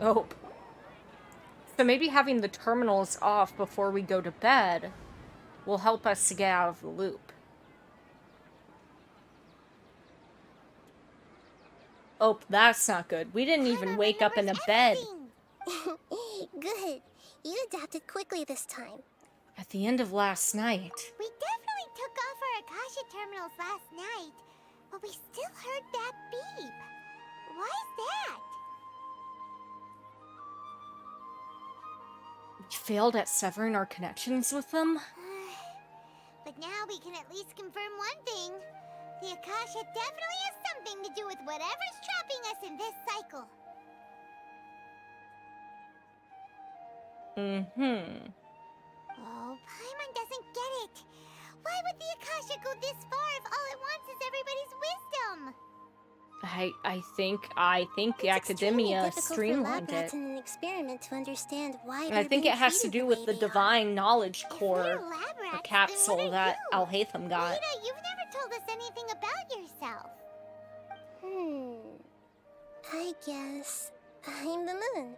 Oh. So maybe having the terminals off before we go to bed will help us to get out of the loop. Oh, that's not good. We didn't even wake up in a bed. Good. You adapted quickly this time. At the end of last night. We definitely took off our Akasha terminals last night, but we still heard that beep. Why is that? We failed at severing our connections with them? But now we can at least confirm one thing. The Akasha definitely has something to do with whatever's trapping us in this cycle. Oh, Paimon doesn't get it. Why would the Akasha go this far if all it wants is everybody's wisdom? I think the academia streamlined it. In an experiment to understand why And I think it has to do with the divine knowledge core or capsule that Alhaitham got. Rita, you've never told us anything about yourself. I guess I'm the moon.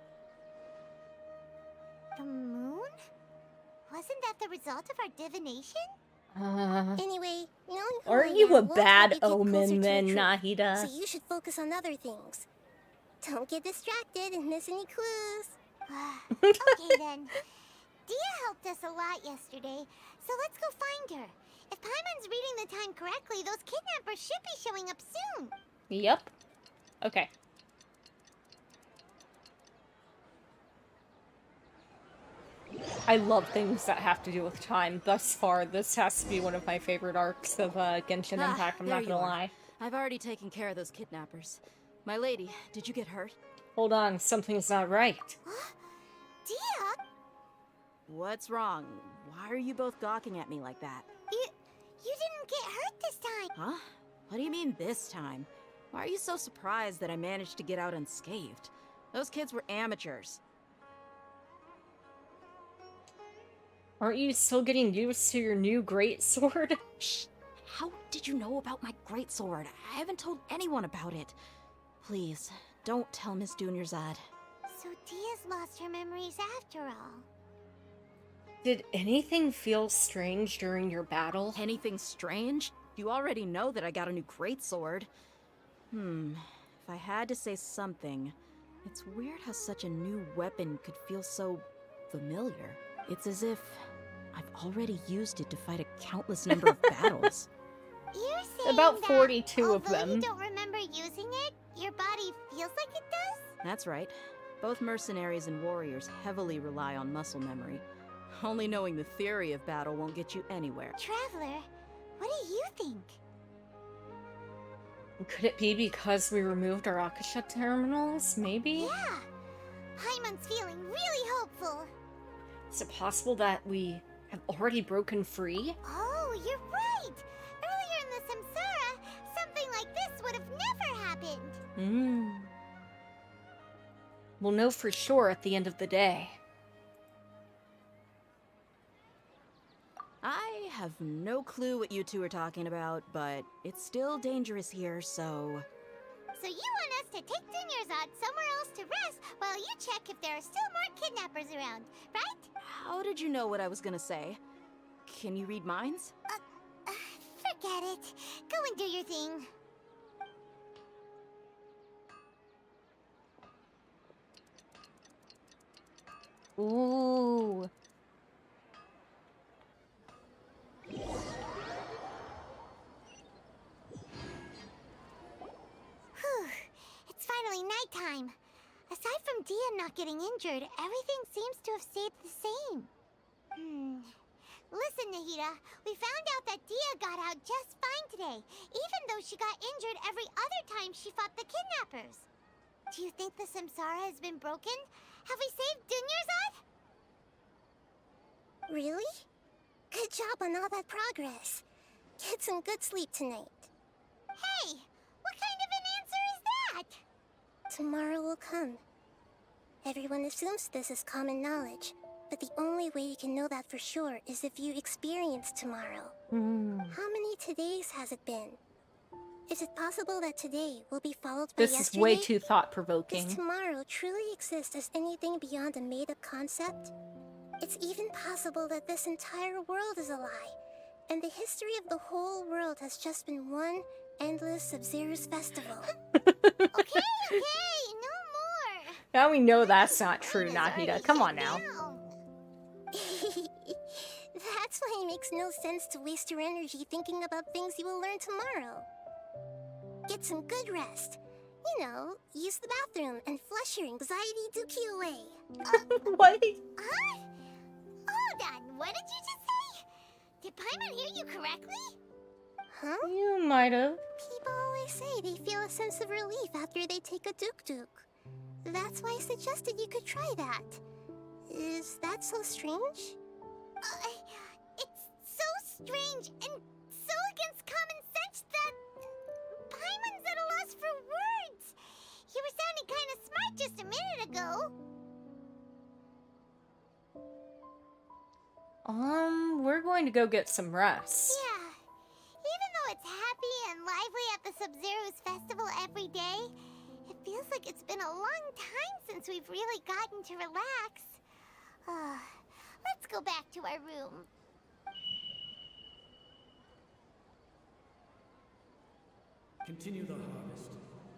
The moon? Wasn't that the result of our divination? Anyway, Are you a bad omen then, Nahida? So you should focus on other things. Don't get distracted and miss any clues. Okay then. Dia helped us a lot yesterday, so let's go find her. If Paimon's reading the time correctly, those kidnappers should be showing up soon. Yep. Okay. I love things that have to do with time. Thus far, this has to be one of my favorite arcs of Genshin Impact, I'm not gonna lie. I've already taken care of those kidnappers. My lady, did you get hurt? Hold on, something's not right. Dia? What's wrong? Why are you both gawking at me like that? You didn't get hurt this time. Huh? What do you mean this time? Why are you so surprised that I managed to get out unscathed? Those kids were amateurs. Aren't you still getting used to your new greatsword? Shh! How did you know about my greatsword? I haven't told anyone about it. Please, don't tell Miss Dunyarzad. So Dia's lost her memories after all. Did anything feel strange during your battle? Anything strange? You already know that I got a new greatsword. If I had to say something, it's weird how such a new weapon could feel so familiar. It's as if I've already used it to fight a countless number of battles. You're saying about that 42 of although them. You don't remember using it, your body feels like it does? That's right. Both mercenaries and warriors heavily rely on muscle memory. Only knowing the theory of battle won't get you anywhere. Traveler, what do you think? Could it be because we removed our Akasha terminals? Maybe? Yeah! Paimon's feeling really hopeful. Is it possible that we have already broken free? Oh, you're right! Earlier in the Samsara, something like this would have never happened. We'll know for sure at the end of the day. I have no clue what you two are talking about, but it's still dangerous here, so... So you want us to take Dunyarzad somewhere else to rest while you check if there are still more kidnappers around, right? How did you know what I was gonna say? Can you read minds? Forget it. Go and do your thing. Ooh. Whew. It's finally nighttime. Aside from Dia not getting injured, everything seems to have stayed the same. Listen, Nahida, we found out that Dia got out just fine today, even though she got injured every other time she fought the kidnappers. Do you think the Samsara has been broken? Have we saved Dunyarzad? Really? Good job on all that progress. Get some good sleep tonight. Hey, what kind of an answer is that? tomorrow will come. Everyone assumes this is common knowledge, but the only way you can know that for sure is if you experience tomorrow. How many todays has it been? Is it possible that today will be followed by This yesterday? is way too thought-provoking. Does tomorrow truly exist as anything beyond a made-up concept? It's even possible that this entire world is a lie, and the history of the whole world has just been one endless Sub-Zero's festival. Okay, no more! Now we know that's not true, Nahida. Come on now. That's why it makes no sense to waste your energy thinking about things you will learn tomorrow. Get some good rest. You know, use the bathroom and flush your anxiety dookie away. What? Huh? Hold on, what did you just say? Did Paimon hear you correctly? Huh? You might have. People always say they feel a sense of relief after they take a duk-duk. That's why I suggested you could try that. Is that so strange? It's so strange and so against common sense that Paimon's at a loss for words. You were sounding kind of smart just a minute ago. We're going to go get some rest. Yeah. Even though it's happy and lively at the Sub-Zero's festival every day, it feels like it's been a long time since we've really gotten to relax. Let's go back to our room. Continue the harvest.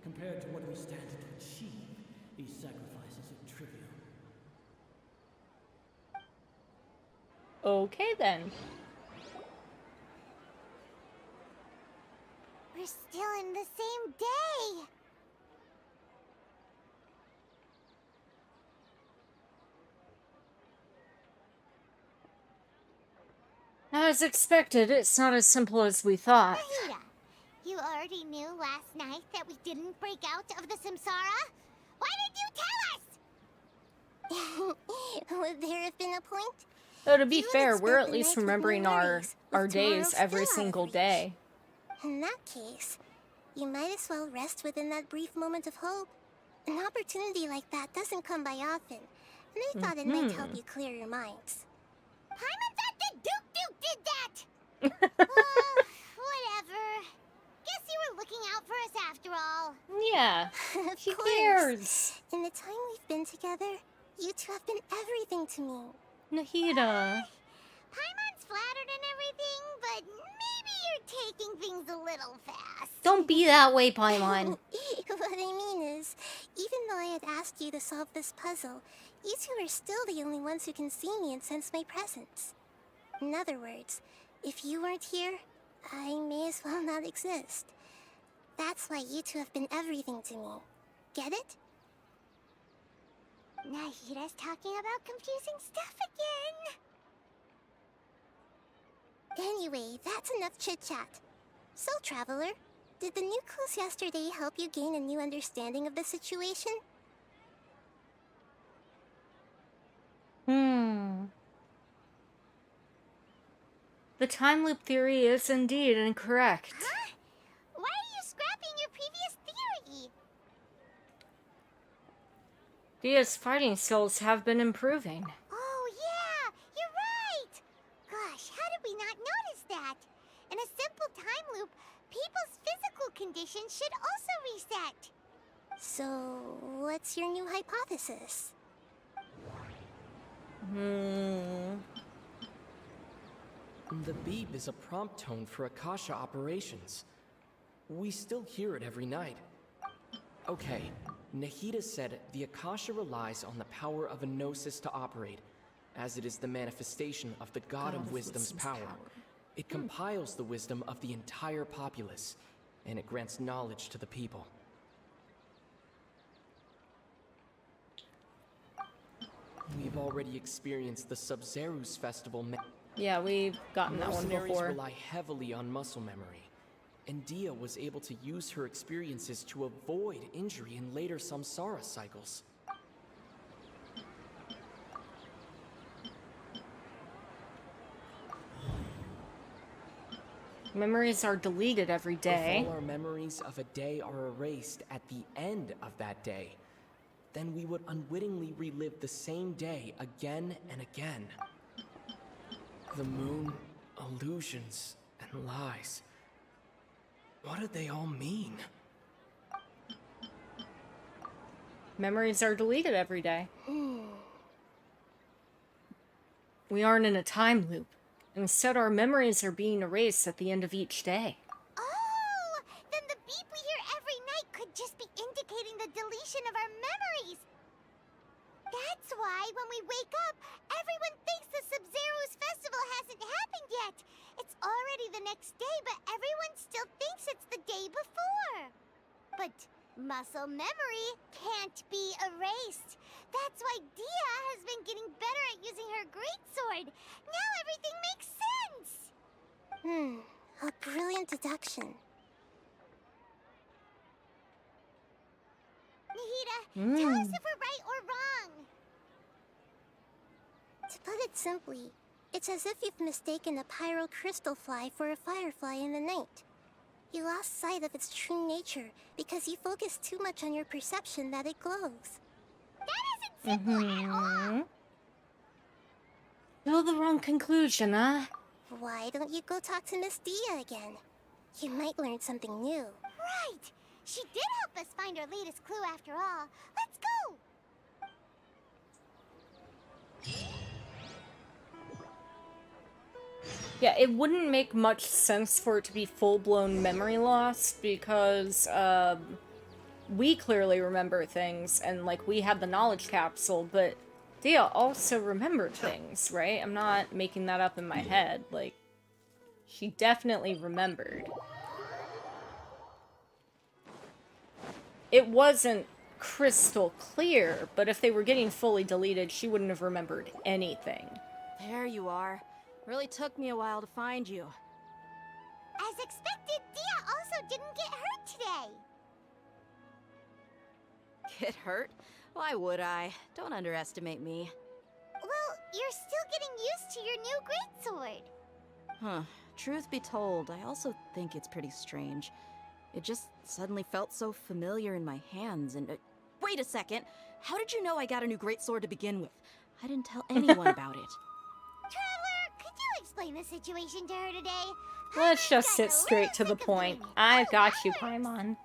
Compared to what we stand to achieve, these sacrifices are trivial. Okay then. We're still in the same day. As expected, it's not as simple as we thought. Nahida, you already knew last night that we didn't break out of the Samsara? Why did you tell us? Would there have been a point? Though to be You would fair, have we're spent at the least night with remembering no our worries, with days tomorrow every still out of single reach. day. In that case, you might as well rest within that brief moment of hope. An opportunity like that doesn't come by often, and I thought it might help you clear your minds. Paimon thought that Duke did that! Whatever. Guess you were looking out for us after all. Yeah. Of Who course. cares? In the time we've been together, you two have been everything to me. Nahida. Paimon's flattered and everything, but maybe you're taking things a little fast. Don't be that way, Paimon. What I mean is, even though I had asked you to solve this puzzle, you two are still the only ones who can see me and sense my presence. In other words, if you weren't here, I may as well not exist. That's why you two have been everything to me. Get it? Nahida's talking about confusing stuff again. Anyway, that's enough chit-chat. So, Traveler, did the new clues yesterday help you gain a new understanding of the situation? The time loop theory is indeed incorrect. Huh? Why are you scrapping your previous theory? Dia's fighting skills have been improving. Oh, yeah! You're right! Gosh, how did we not notice that? In a simple time loop, people's physical conditions should also reset. So, what's your new hypothesis? The beep is a prompt tone for Akasha operations. We still hear it every night. Okay, Nahida said the Akasha relies on the power of a gnosis to operate, as it is the manifestation of the God of Wisdom's power. It compiles the wisdom of the entire populace, and it grants knowledge to the people. We've already experienced the Sub-Zeru's festival. Yeah, we've gotten that one Mercenaries before. rely heavily on muscle memory, and Dia was able to use her experiences to avoid injury in later samsara cycles. Memories are deleted every day. If all our memories of a day are erased at the end of that day, then we would unwittingly relive the same day again and again. The moon, illusions, and lies. What do they all mean? Memories are deleted every day. We aren't in a time loop. Instead, our memories are being erased at the end of each day. Oh, then the beep we hear every night could just be indicating the deletion of our memories. That's why when we wake up, everyone thinks the Sumeru's festival hasn't happened yet. It's already the next day, but everyone still thinks it's the day before. But muscle memory can't be erased. That's why Dia has been getting better at using her greatsword. Now everything makes sense. A brilliant deduction. Nahida, tell us if we're right or wrong. To put it simply, it's as if you've mistaken a pyro crystal fly for a firefly in the night. You lost sight of its true nature because you focused too much on your perception that it glows. That isn't simple at all. Still the wrong conclusion, huh? Why don't you go talk to Miss Dia again? You might learn something new. Right. She did help us find our latest clue after all. Let's go. Yeah, it wouldn't make much sense for it to be full-blown memory loss because, we clearly remember things, and, like, we had the knowledge capsule, but Dia also remembered things, right? I'm not making that up in my head. Like, she definitely remembered. It wasn't crystal clear, but if they were getting fully deleted, she wouldn't have remembered anything. There you are. Really took me a while to find you. As expected, Dia also didn't get hurt today. Get hurt? Why would I? Don't underestimate me. Well, you're still getting used to your new greatsword. Huh. Truth be told, I also think it's pretty strange. It just suddenly felt so familiar in my hands and... wait a second! How did you know I got a new greatsword to begin with? I didn't tell anyone about it. Traveler, could you explain the situation to her today? Let's just sit straight to the point. I've got you, Paimon.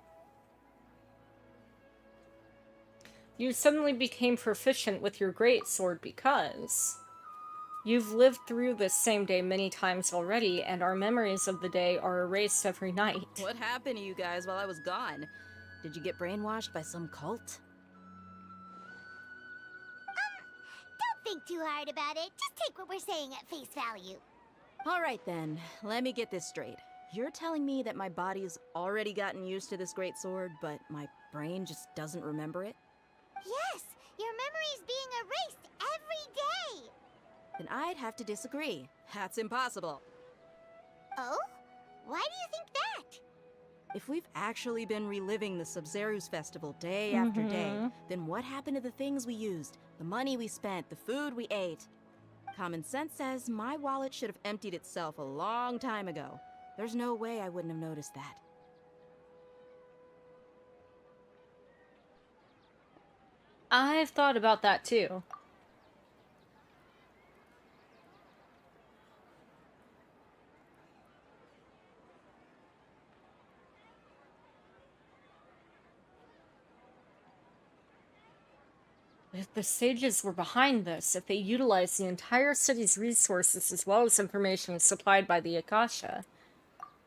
You suddenly became proficient with your greatsword because you've lived through this same day many times already, and our memories of the day are erased every night. What happened to you guys while I was gone? Did you get brainwashed by some cult? Don't think too hard about it. Just take what we're saying at face value. Alright then, let me get this straight. You're telling me that my body's already gotten used to this greatsword, but my brain just doesn't remember it? Yes, your memory's being erased every day. Then I'd have to disagree. That's impossible. Oh? Why do you think that? If we've actually been reliving the Sumeru's festival day after day, then what happened to the things we used, the money we spent, the food we ate? Common sense says my wallet should have emptied itself a long time ago. There's no way I wouldn't have noticed that. I've thought about that too. If the sages were behind this, if they utilized the entire city's resources as well as information supplied by the Akasha.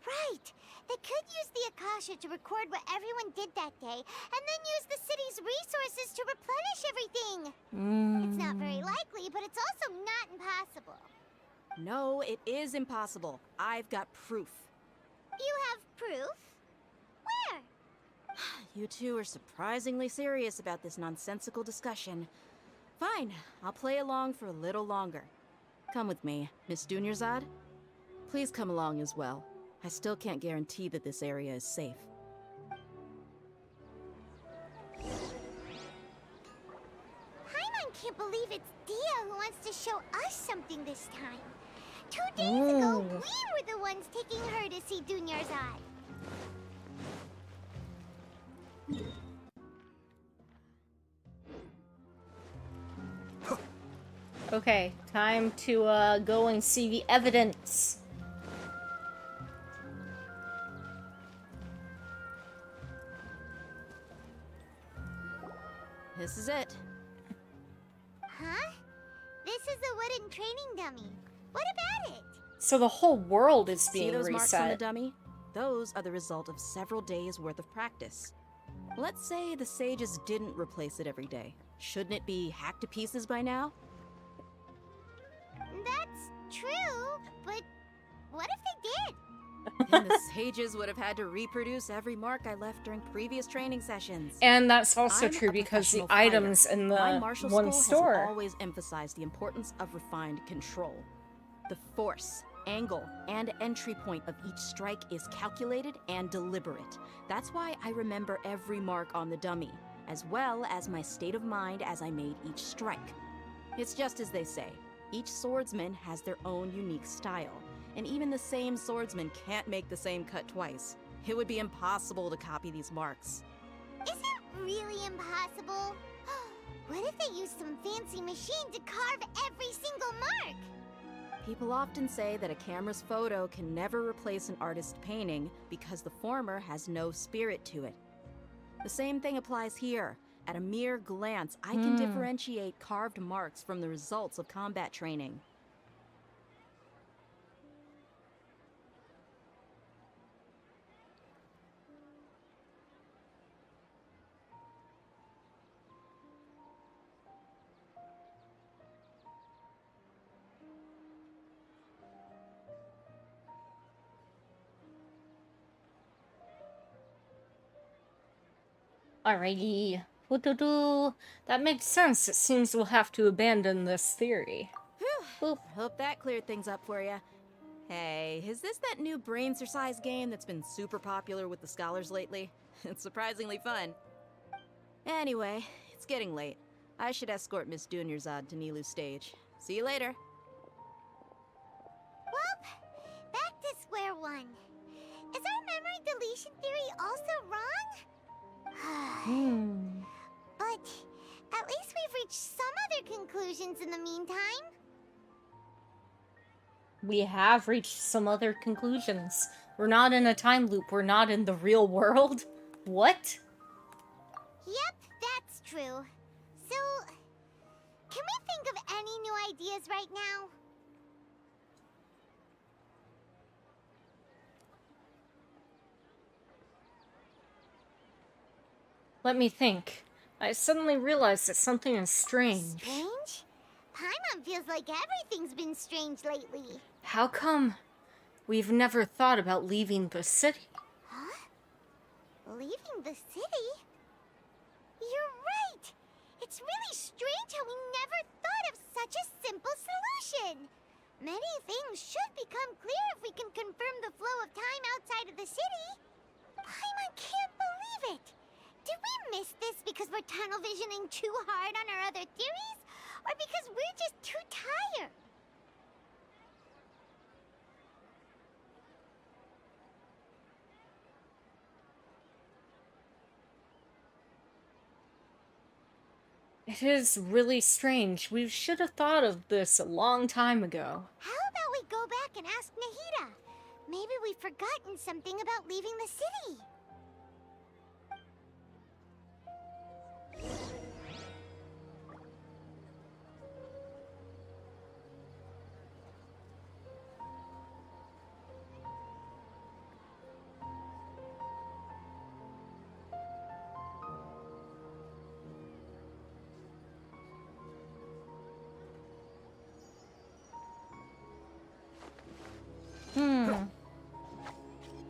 Right. They could use the Akasha to record what everyone did that day, and then use the city's resources to replenish everything. It's not very likely, but it's also not impossible. No, it is impossible. I've got proof. You have proof? Where? You two are surprisingly serious about this nonsensical discussion. Fine, I'll play along for a little longer. Come with me, Miss Dunyarzad. Please come along as well. I still can't guarantee that this area is safe. Paimon can't believe it's Dia who wants to show us something this time. 2 days ago, we were the ones taking her to see Dunyarzad. Okay, time to go and see the evidence. This is it. Huh? This is a wooden training dummy. What about it? So the whole world is See being those marks on the reset. dummy? Those are the result of several days' worth of practice. Let's say the sages didn't replace it every day. Shouldn't it be hacked to pieces by now? That's true, but what if they did? Then the sages would have had to reproduce every mark I left during previous training sessions. And that's also I'm true a because the professional fighter. items in My the martial one school store. has always emphasized the importance of refined control. The force, angle, and entry point of each strike is calculated and deliberate. That's why I remember every mark on the dummy, as well as my state of mind as I made each strike. It's just as they say, each swordsman has their own unique style, and even the same swordsman can't make the same cut twice. It would be impossible to copy these marks. Is it really impossible? What if they used some fancy machine to carve every single mark? People often say that a camera's photo can never replace an artist's painting because the former has no spirit to it. The same thing applies here. At a mere glance, I can differentiate carved marks from the results of combat training. Alrighty. Woo-doo-doo. That makes sense. It seems we'll have to abandon this theory. Whew. Hope that cleared things up for you. Hey, is this that new brain exercise game that's been super popular with the scholars lately? It's surprisingly fun. Anyway, it's getting late. I should escort Miss Dunyarzad to Nilu's stage. See you later. Well, back to square one. Is our memory deletion theory also wrong? But at least we've reached some other conclusions in the meantime. We have reached some other conclusions. We're not in a time loop. We're not in the real world. What? Yep, that's true. So, can we think of any new ideas right now? Let me think. I suddenly realized that something is strange. Strange? Paimon feels like everything's been strange lately. How come we've never thought about leaving the city? Huh? Leaving the city? You're right! It's really strange how we never thought of such a simple solution! Many things should become clear if we can confirm the flow of time outside of the city. Paimon can't believe it! Did we miss this because we're tunnel visioning too hard on our other theories? Or because we're just too tired? It is really strange. We should have thought of this a long time ago. How about we go back and ask Nahida? Maybe we've forgotten something about leaving the city.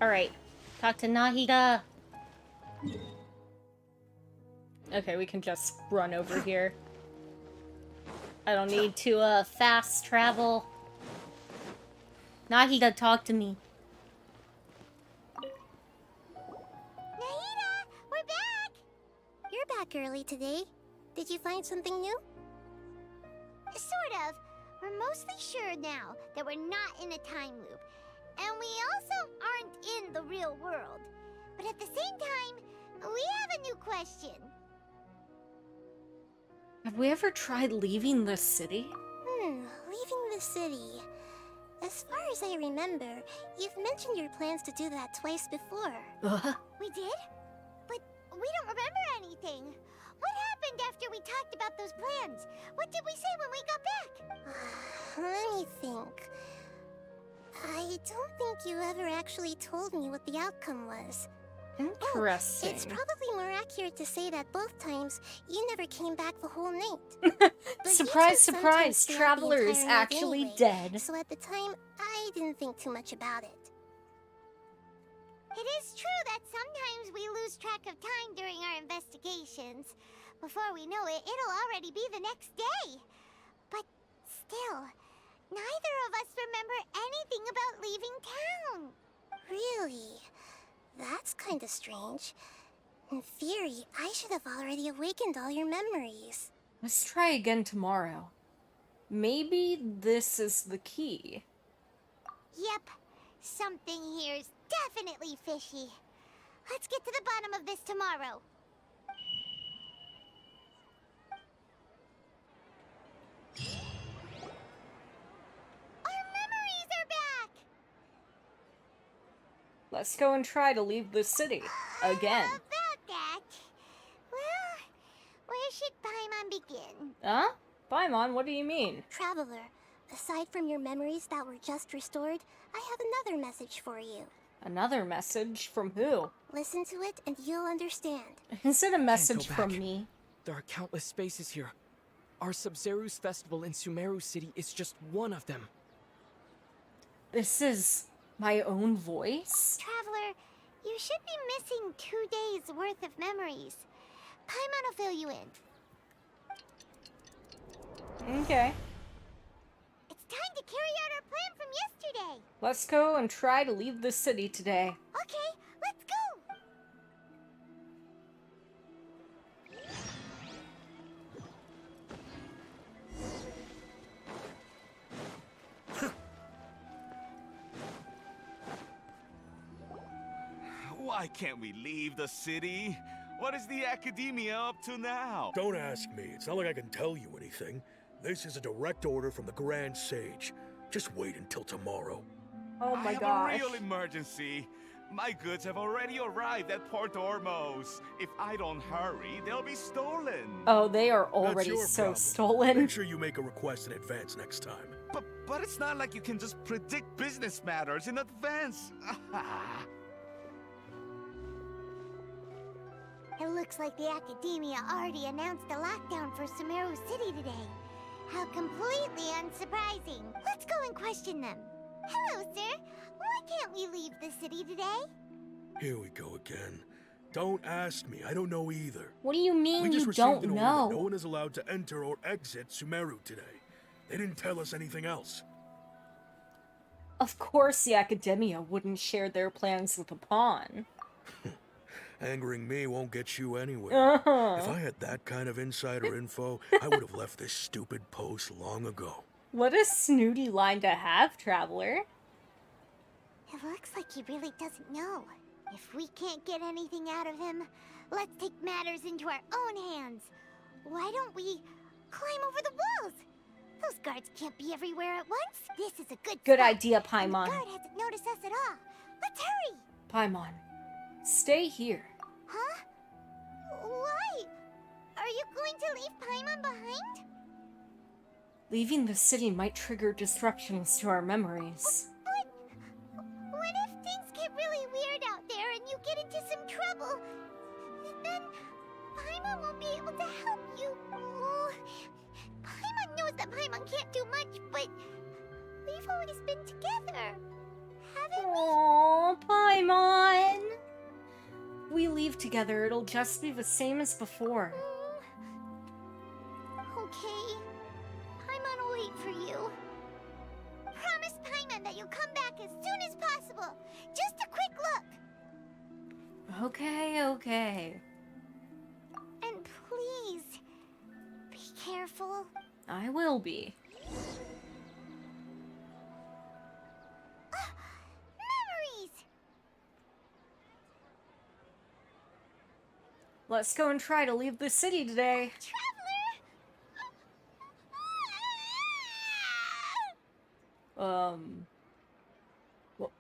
Alright. Talk to Nahida. Okay, we can just run over here. I don't need to, fast travel. Nahida, talk to me. Nahida, we're back! You're back early today. Did you find something new? Sort of. We're mostly sure now that we're not in a time loop. And we also aren't in the real world. But at the same time, we have a new question. Have we ever tried leaving the city? Leaving the city. As far as I remember, you've mentioned your plans to do that twice before. We did? But we don't remember anything. What happened after we talked about those plans? What did we say when we got back? Let me think. I don't think you ever actually told me what the outcome was. Interesting. It's probably more accurate to say that both times you never came back the whole night. But Surprise, you two sometimes surprise, stay out the Traveler is entire night actually anyway, dead. So at the time, I didn't think too much about it. It is true that sometimes we lose track of time during our investigations. Before we know it, it'll already be the next day. But still, neither of us remember anything about leaving town. Really? That's kinda strange. In theory, I should have already awakened all your memories. Let's try again tomorrow. Maybe this is the key. Yep, something here's definitely fishy. Let's get to the bottom of this tomorrow. Our memories are back! Let's go and try to leave the city. Again. About that. Well, where should Paimon begin? Huh? Paimon, what do you mean? Traveler, aside from your memories that were just restored, I have another message for you. Another message? From who? Listen to it and you'll understand. Is it a message Can't go from back. me? There are countless spaces here. Our Sub-Zeru's festival in Sumeru City is just one of them. This is my own voice? Traveler, you should be missing 2 days worth of memories. Paimon will fill you in. Okay. It's time to carry out our plan from yesterday. Let's go and try to leave the city today. Okay, let's go. Why can't we leave the city? What is the academia up to now? Don't ask me. It's not like I can tell you anything. This is a direct order from the Grand Sage. Just wait until tomorrow. Oh my I gosh. have a real emergency. My goods have already arrived at Port Ormos. If I don't hurry, they'll be stolen. Oh, they are That's already your so problem. stolen. Make sure you make a request in advance next time. But it's not like you can just predict business matters in advance. It looks like the Academia already announced a lockdown for Sumeru City today. How completely unsurprising. Let's go and question them. Hello, sir. Why can't we leave the city today? Here we go again. Don't ask me. I don't know either. What do you mean We just you received don't an order know? that no one is allowed to enter or exit Sumeru today. They didn't tell us anything else. Of course the Academia wouldn't share their plans with a pawn. Angering me won't get you anywhere. Uh-huh. If I had that kind of insider info, I would have left this stupid post long ago. What a snooty line to have, Traveler. It looks like he really doesn't know. If we can't get anything out of him, let's take matters into our own hands. Why don't we climb over the walls? Those guards can't be everywhere at once. This is a good Good spot. idea, And the Paimon. guard hasn't noticed us at all. Let's hurry. Paimon, stay here. Huh? Why? Are you going to leave Paimon behind? Leaving the city might trigger disruptions to our memories. But what if things get really weird out there and you get into some trouble? Then Paimon won't be able to help you. Oh, Paimon knows that Paimon can't do much, but we've always been together, haven't we? Aww, Paimon! We leave together, it'll just be the same as before. Okay. Paimon will wait for you. Promise Paimon that you'll come back as soon as possible. Just a quick look. Okay. And please, be careful. I will be. let's go and try to leave the city today.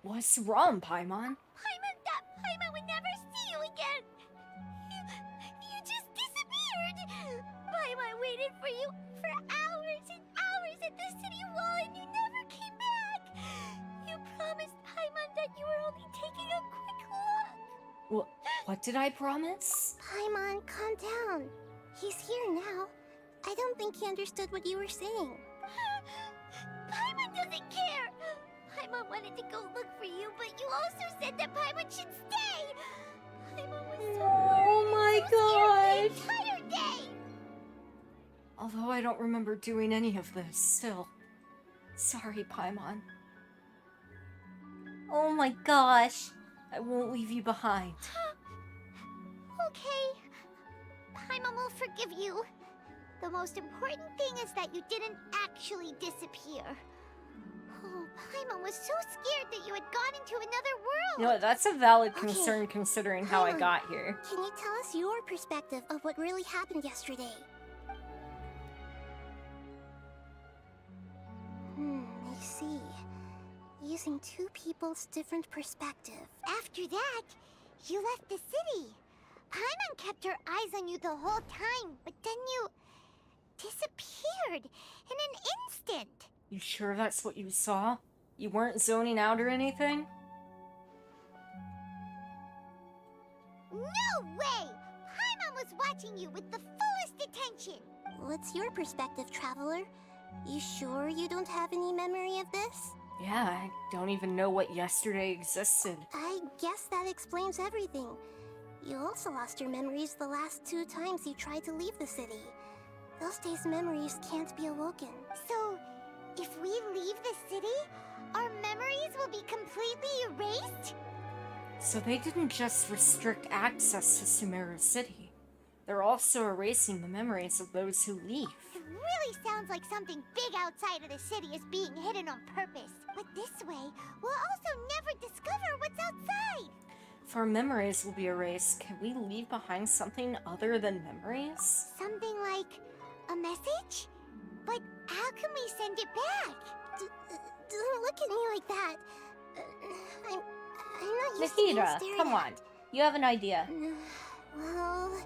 What's wrong, Paimon? Paimon would never see you again. You just disappeared. Paimon waited for you for hours and hours at the city wall and you never came back. You promised Paimon that you were only taking a quick look. What did I promise? Paimon, calm down. He's here now. I don't think he understood what you were saying. Paimon doesn't care. Paimon wanted to go look for you, but you also said that Paimon should stay. Paimon was so worried my and so scared the entire day. Although I don't remember doing any of this, still. Sorry, Paimon. Oh my gosh. I won't leave you behind. Okay. Paimon will forgive you. The most important thing is that you didn't actually disappear. Oh, Paimon was so scared that you had gone into another world. You know what, that's a valid concern considering how I Paimon, got here. Can you tell us your perspective of what really happened yesterday? I see. Using two people's different perspective. After that, you left the city. Paimon kept her eyes on you the whole time, but then you disappeared in an instant. You sure that's what you saw? You weren't zoning out or anything? No way! Paimon was watching you with the fullest attention. What's your perspective, Traveler? You sure you don't have any memory of this? Yeah, I don't even know what yesterday existed. I guess that explains everything. You also lost your memories the last 2 times you tried to leave the city. Those days' memories can't be awoken. So, if we leave the city, our memories will be completely erased? So they didn't just restrict access to Sumeru City. They're also erasing the memories of those who leave. It really sounds like something big outside of the city is being hidden on purpose. But this way, we'll also never discover what's outside. If our memories will be erased, can we leave behind something other than memories? Something like a message? But how can we send it back? Don't look at me like that. I'm not used to being Nahida, stared come at. on. You have an idea. Well...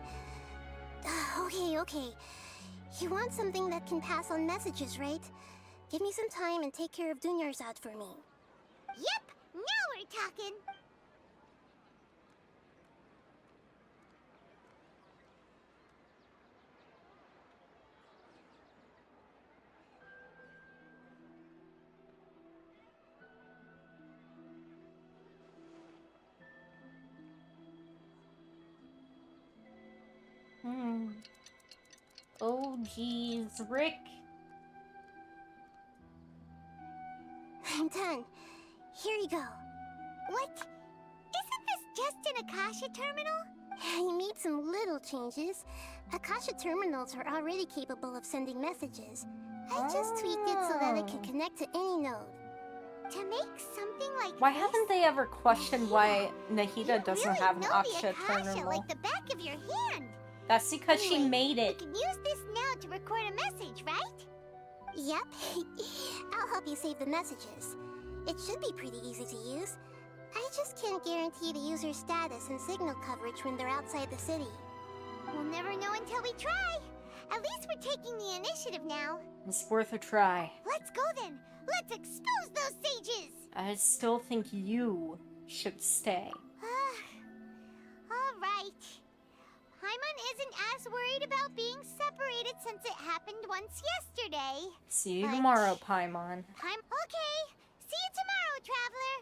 Okay. You want something that can pass on messages, right? Give me some time and take care of Dunyarzad for me. Yep, now we're talking. Oh, geez, Rick. I'm done. Here you go. What? Isn't this just an Akasha terminal? I made some little changes. Akasha terminals are already capable of sending messages. I just tweaked it so that it can connect to any node. To make something like Why this? haven't they ever questioned why Nahida doesn't really have an know the Akasha Akasha terminal? like the back of your hand. That's because she Anyway, made We it. can use this now to record a message, right? Yep. I'll help you save the messages. It should be pretty easy to use. I just can't guarantee the user's status and signal coverage when they're outside the city. We'll never know until we try. At least we're taking the initiative now. It's worth a try. Let's go then. Let's expose those sages. I still think you should stay. All right. Paimon isn't as worried about being separated since it happened once yesterday. See you But- tomorrow, Paimon. Okay. See you tomorrow, Traveler.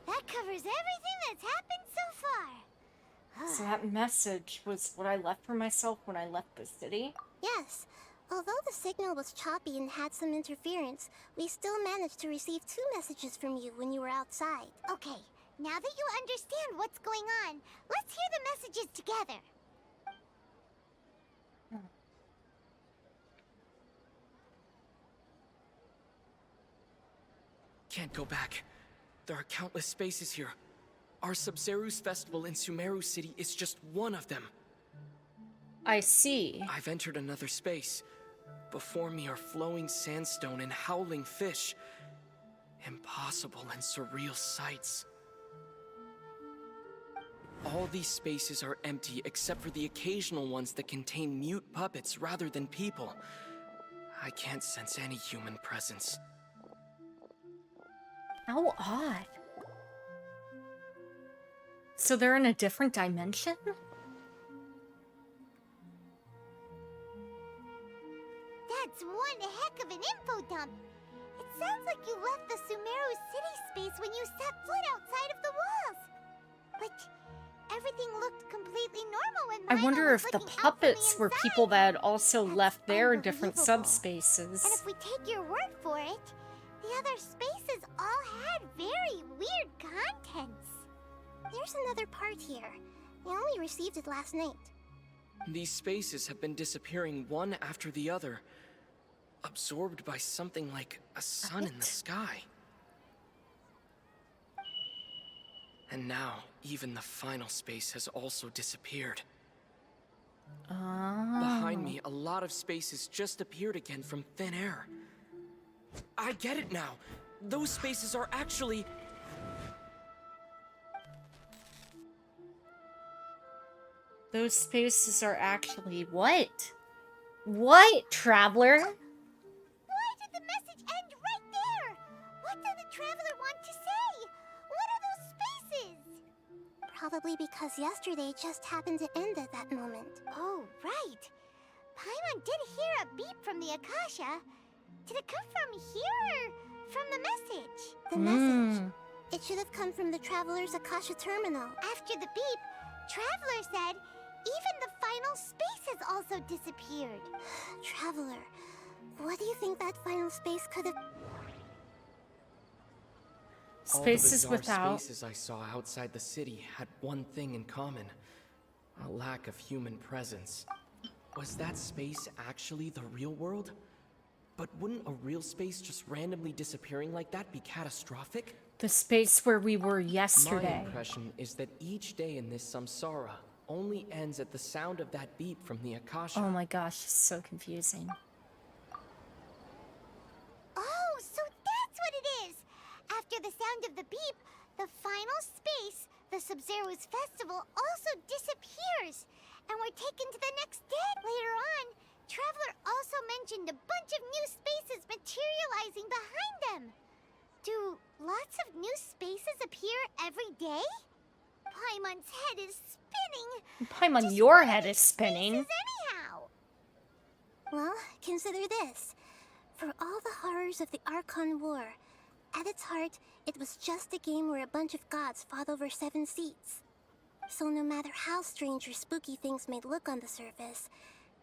That covers everything that's happened so far. So that message was what I left for myself when I left the city? Yes. Although the signal was choppy and had some interference, we still managed to receive 2 messages from you when you were outside. Okay, now that you understand what's going on, let's hear the messages together. Can't go back. There are countless spaces here. Our Sumeru's festival in Sumeru City is just one of them. I see. I've entered another space. Before me are flowing sandstone and howling fish. Impossible and surreal sights. All these spaces are empty except for the occasional ones that contain mute puppets rather than people. I can't sense any human presence. How odd. So they're in a different dimension? That's one heck of an info dump. It sounds like you left the Sumeru city space when you set foot outside of the walls. But everything looked completely normal when I Paimon wonder was if the looking out from puppets the were inside. people that also left their different Unbelievable. subspaces. And if we take your word for it, the other spaces all had very weird contents. There's another part here. We only received it last night. These spaces have been disappearing one after the other, absorbed by something like a sun in the sky. And now, even the final space has also disappeared. Behind me, a lot of spaces just appeared again from thin air. I get it now. Those spaces are actually... Those spaces are actually what? What, Traveler? Why did the message end right there? What did the traveler want to say? What are those spaces? Probably because yesterday just happened to end at that moment. Oh, right. Paimon did hear a beep from the Akasha. Did it come from here or from the message? The message. It should have come from the Traveler's Akasha terminal. After the beep, Traveler said even the final space has also disappeared. Traveler, what do you think that final space could have... Spaces All the bizarre without... spaces I saw outside the city had one thing in common. A lack of human presence. Was that space actually the real world? But wouldn't a real space just randomly disappearing like that be catastrophic? The space where we were My yesterday. impression is that each day in this samsara only ends at the sound of that beep from the Akasha. Oh my gosh, it's so confusing. Oh, so that's what it is! After the sound of the beep, the final space, the Sub-Zero's festival, also disappears! And we're taken to the next day. Later on, Traveler also mentioned a bunch of new spaces materializing behind them. Do lots of new spaces appear every day? Paimon's head is spinning. Paimon, your head is spinning. Anyhow. Well, consider this. For all the horrors of the Archon War, at its heart, it was just a game where a bunch of gods fought over 7 seats. So no matter how strange or spooky things may look on the surface,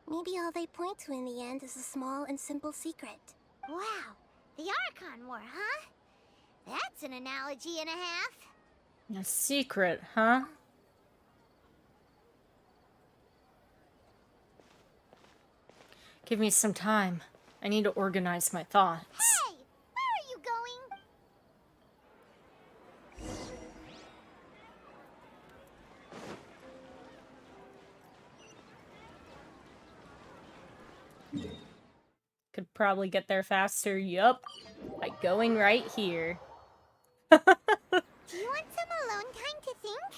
maybe all they point to in the end is a small and simple secret. Wow, the Archon War, huh? That's an analogy and a half. A secret, huh? Give me some time. I need to organize my thoughts. Hey, where are you going? Could probably get there faster, yup. By going right here. Do you want some alone time to think?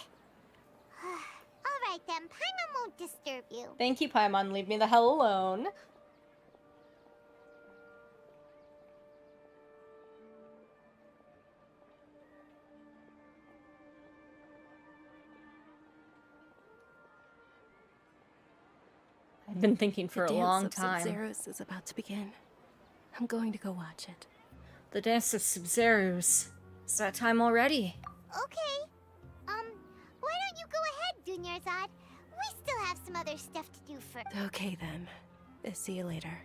Alright then, Paimon won't disturb you. Thank you, Paimon. Leave me the hell alone. I've been thinking for a long time. The dance of Sub-Zeros is about to begin. I'm going to go watch it. The dance of Sub-Zeros. It's that time already. Okay. Why don't you go ahead, Dunyarzad? We still have some other stuff to do first. Okay then. See you later.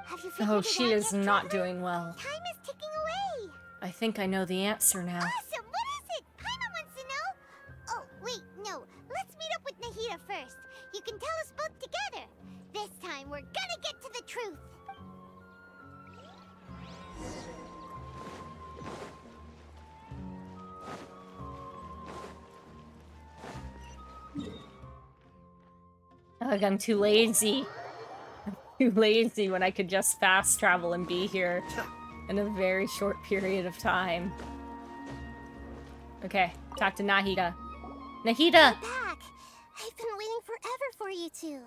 Have you figured Oh, it she out is yet, not Traveler? doing well. Time is ticking away. I think I know the answer now. Awesome! What is it? Paimon wants to know. Oh, wait, no. Let's meet up with Nahida first. You can tell us both together. This time, we're gonna get to the truth. Ugh, I'm too lazy. I'm too lazy when I could just fast travel and be here in a very short period of time. Okay, talk to Nahida. Nahida! You're back! I've been waiting forever for you two.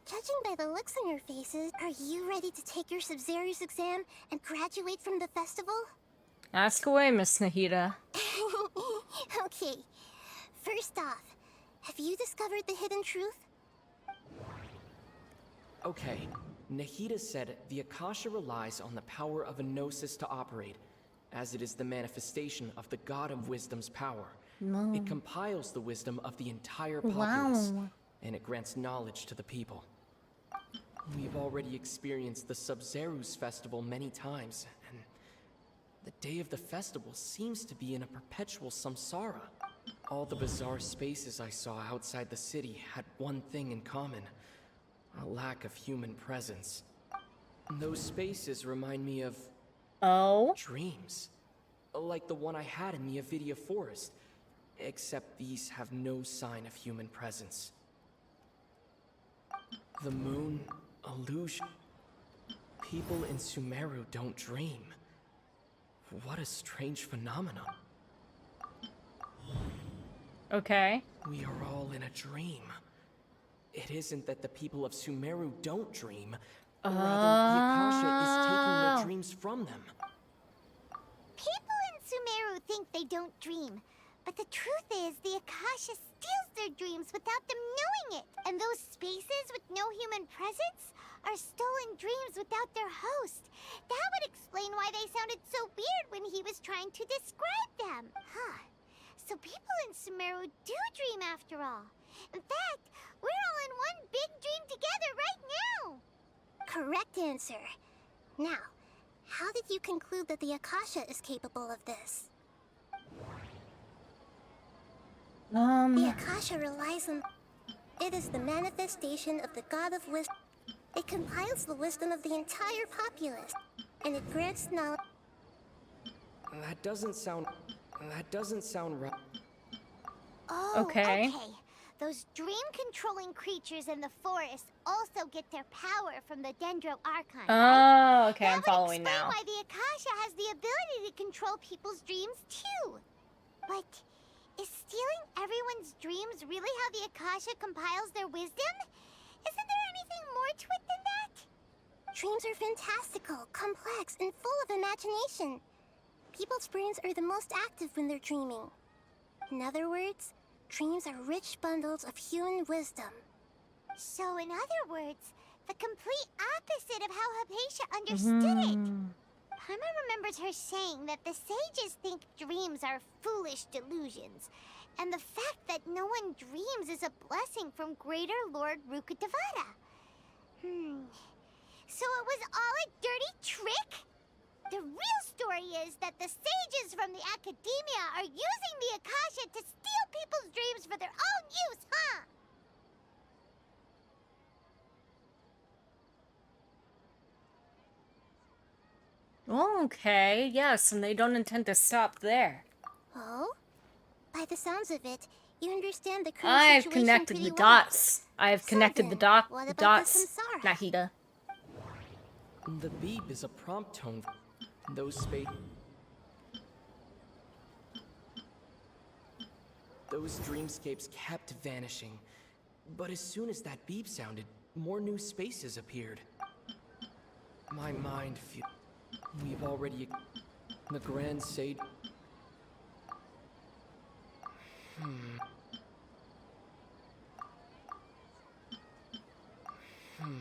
Judging by the looks on your faces, are you ready to take your Sub-Zero's exam and graduate from the festival? Ask away, Miss Nahida. Okay. First off, have you discovered the hidden truth? Okay, Nahida said the Akasha relies on the power of a gnosis to operate, as it is the manifestation of the God of Wisdom's power. No. It compiles the wisdom of the entire populace, Wow. and it grants knowledge to the people. We've already experienced the Sub-Zeru's festival many times, and the day of the festival seems to be in a perpetual samsara. All the bizarre spaces I saw outside the city had one thing in common: a lack of human presence. Those spaces remind me of... dreams. Like the one I had in the Avidia Forest. Except these have no sign of human presence. The moon, illusion. People in Sumeru don't dream. What a strange phenomenon. Okay. We are all in a dream. It isn't that the people of Sumeru don't dream. Rather, the Akasha is taking their dreams from them. People in Sumeru think they don't dream. But the truth is, the Akasha steals their dreams without them knowing it. And those spaces with no human presence are stolen dreams without their host. That would explain why they sounded so weird when he was trying to describe them. Huh. So people in Sumeru do dream after all. In fact, we're all in one big dream together right now. Correct answer. Now, how did you conclude that the Akasha is capable of this? The Akasha relies on... It is the manifestation of the God of Wisdom. It compiles the wisdom of the entire populace, and it grants knowledge... That doesn't sound right. Oh, okay. Those dream-controlling creatures in the forest also get their power from the Dendro Archon, right? Oh, okay, I'm following now. That would explain why the Akasha has the ability to control people's dreams, too. But... is stealing everyone's dreams really how the Akasha compiles their wisdom? Isn't there anything more to it than that? Dreams are fantastical, complex, and full of imagination. People's brains are the most active when they're dreaming. In other words, dreams are rich bundles of human wisdom. So in other words, the complete opposite of how Hypatia understood it. Paimon remembers her saying that the sages think dreams are foolish delusions, and the fact that no one dreams is a blessing from Greater Lord Rukkhadevata. So it was all a dirty trick? The real story is that the sages from the Academia are using the Akasha to steal people's dreams for their own use, huh? Okay, yes, and they don't intend to stop there. Oh? By the sounds of it, you understand the current I've situation connected pretty the well. dots. I have So connected then, the what about dots, the samsara? Nahida. The beep is a prompt tone. Those dreamscapes kept vanishing. But as soon as that beep sounded, more new spaces appeared. My mind feels... We've already... The Grand Sage...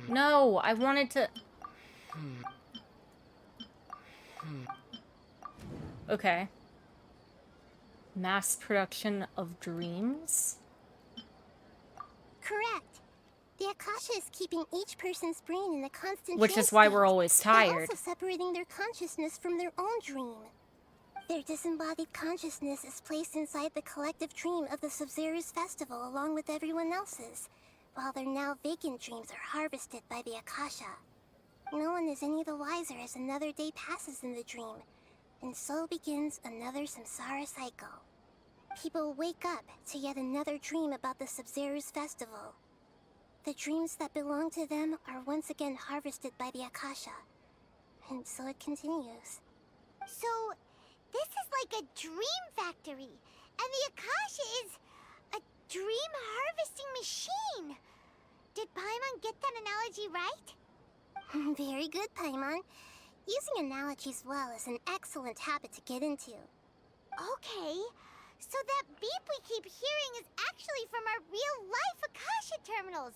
No, I wanted to... Okay. Mass production of dreams? Correct. The Akasha is keeping each person's brain in a constant Which is why we're always They're tired. also separating their consciousness from their own dream. Their disembodied consciousness is placed inside the collective dream of the Sub-Zero's festival along with everyone else's, while their now vacant dreams are harvested by the Akasha. No one is any the wiser as another day passes in the dream, and so begins another samsara cycle. People wake up to yet another dream about the Sub-Zero's festival. The dreams that belong to them are once again harvested by the Akasha. And so it continues. So, this is like a dream factory, and the Akasha is a dream harvesting machine. Did Paimon get that analogy right? Very good, Paimon. Using analogies well is an excellent habit to get into. Okay, so that beep we keep hearing is actually from our real-life Akasha terminals.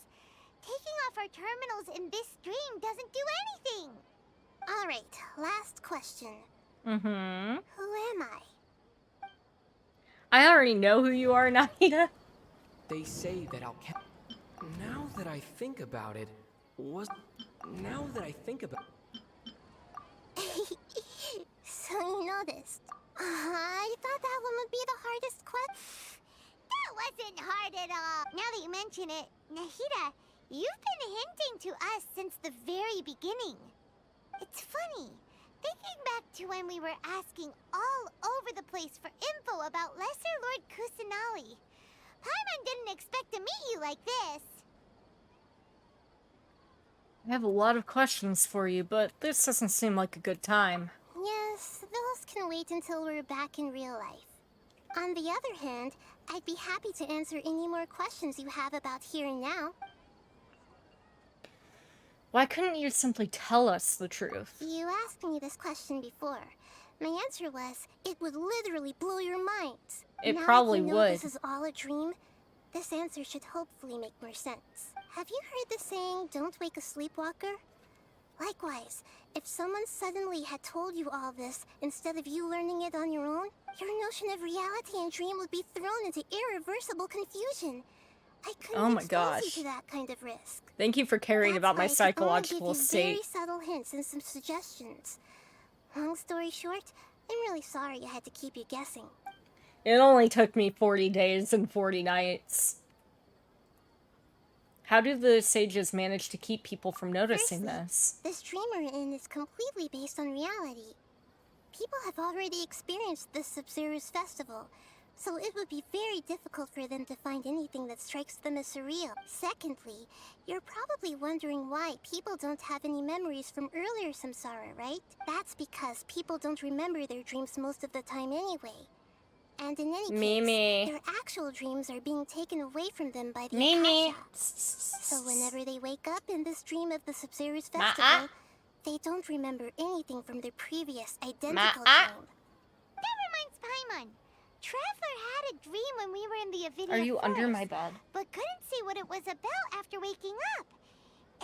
Taking off our terminals in this dream doesn't do anything. Alright, last question. Mm-hmm. Who am I? I already know who you are, Nahida. They say that Now that I think about it, Now that I think about... So you noticed. I thought that one would be the hardest question. That wasn't hard at all. Now that you mention it, Nahida, you've been hinting to us since the very beginning. It's funny, thinking back to when we were asking all over the place for info about Lesser Lord Kusanali. Paimon didn't expect to meet you like this. I have a lot of questions for you, but this doesn't seem like a good time. Yes, those can wait until we're back in real life. On the other hand, I'd be happy to answer any more questions you have about here and now. Why couldn't you simply tell us the truth? You asked me this question before. My answer was, it would literally blow your minds. It now probably that you know would. This is all a dream. This answer should hopefully make more sense. Have you heard the saying, don't wake a sleepwalker? Likewise, if someone suddenly had told you all this instead of you learning it on your own, your notion of reality and dream would be thrown into irreversible confusion. I couldn't Oh my expose you gosh. to that kind of risk. Thank you for caring about my That's why I could only psychological give you state. very subtle hints and some suggestions. Long story short, I'm really sorry I had to keep you guessing. It only took me 40 days and 40 nights. How do the sages manage to keep people from noticing this? This dream we're in is completely based on reality. People have already experienced this Sumeru's festival, so it would be very difficult for them to find anything that strikes them as surreal. Secondly, you're probably wondering why people don't have any memories from earlier samsara, right? That's because people don't remember their dreams most of the time anyway. And in any case, their actual dreams are being taken away from them by the Akasha. So whenever they wake up in this dream of the Sumeru's festival, they don't remember anything from their previous identical dream. That reminds Paimon. Traveler had a dream when we were in the Avidia Are you forest, under my bed? but couldn't see what it was about after waking up.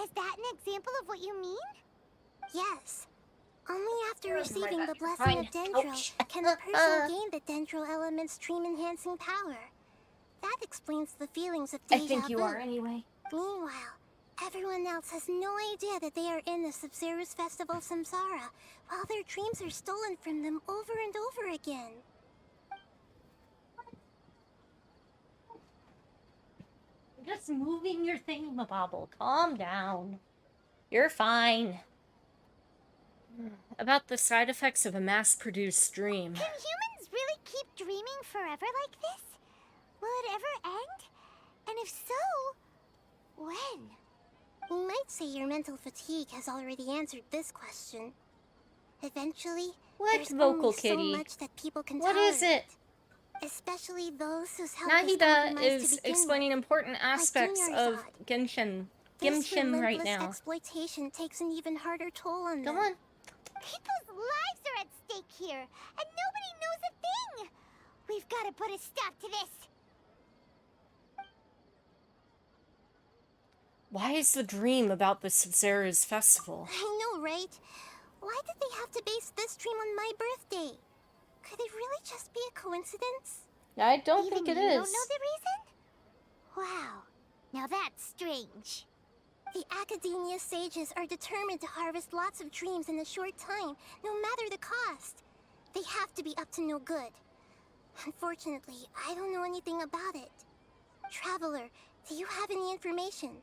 Is that an example of what you mean? Yes. Only after You're under my receiving bed. the blessing Fine. of Dendro Ouch. can a person gain the Dendro element's dream-enhancing power. That explains the feelings of deja I think you vu. are anyway. Meanwhile, everyone else has no idea that they are in the Sumeru's festival samsara, while their dreams are stolen from them over and over again. You're just moving your thingamabobble. Calm down. You're fine. About the side effects of a mass-produced dream. Can humans really keep dreaming forever like this? Will it ever end? And if so, when? You might say your mental fatigue has already answered this question. Eventually, What, there's vocal only kitty? so much that people can What tolerate. is it? Especially those whose health is Nahida compromised is to begin explaining with. important aspects Junior of Zod. Genshin. This Genshin right relentless now. exploitation takes an even harder toll on them. Come on. People's lives are at stake here, and nobody knows a thing! We've got to put a stop to this! Why is the dream about the Sumeru's festival? I know, right? Why did they have to base this dream on my birthday? Could it really just be a coincidence? I don't Even think it you is. don't know the reason? Wow, now that's strange. The Academia sages are determined to harvest lots of dreams in a short time, no matter the cost. They have to be up to no good. Unfortunately, I don't know anything about it. Traveler, do you have any information?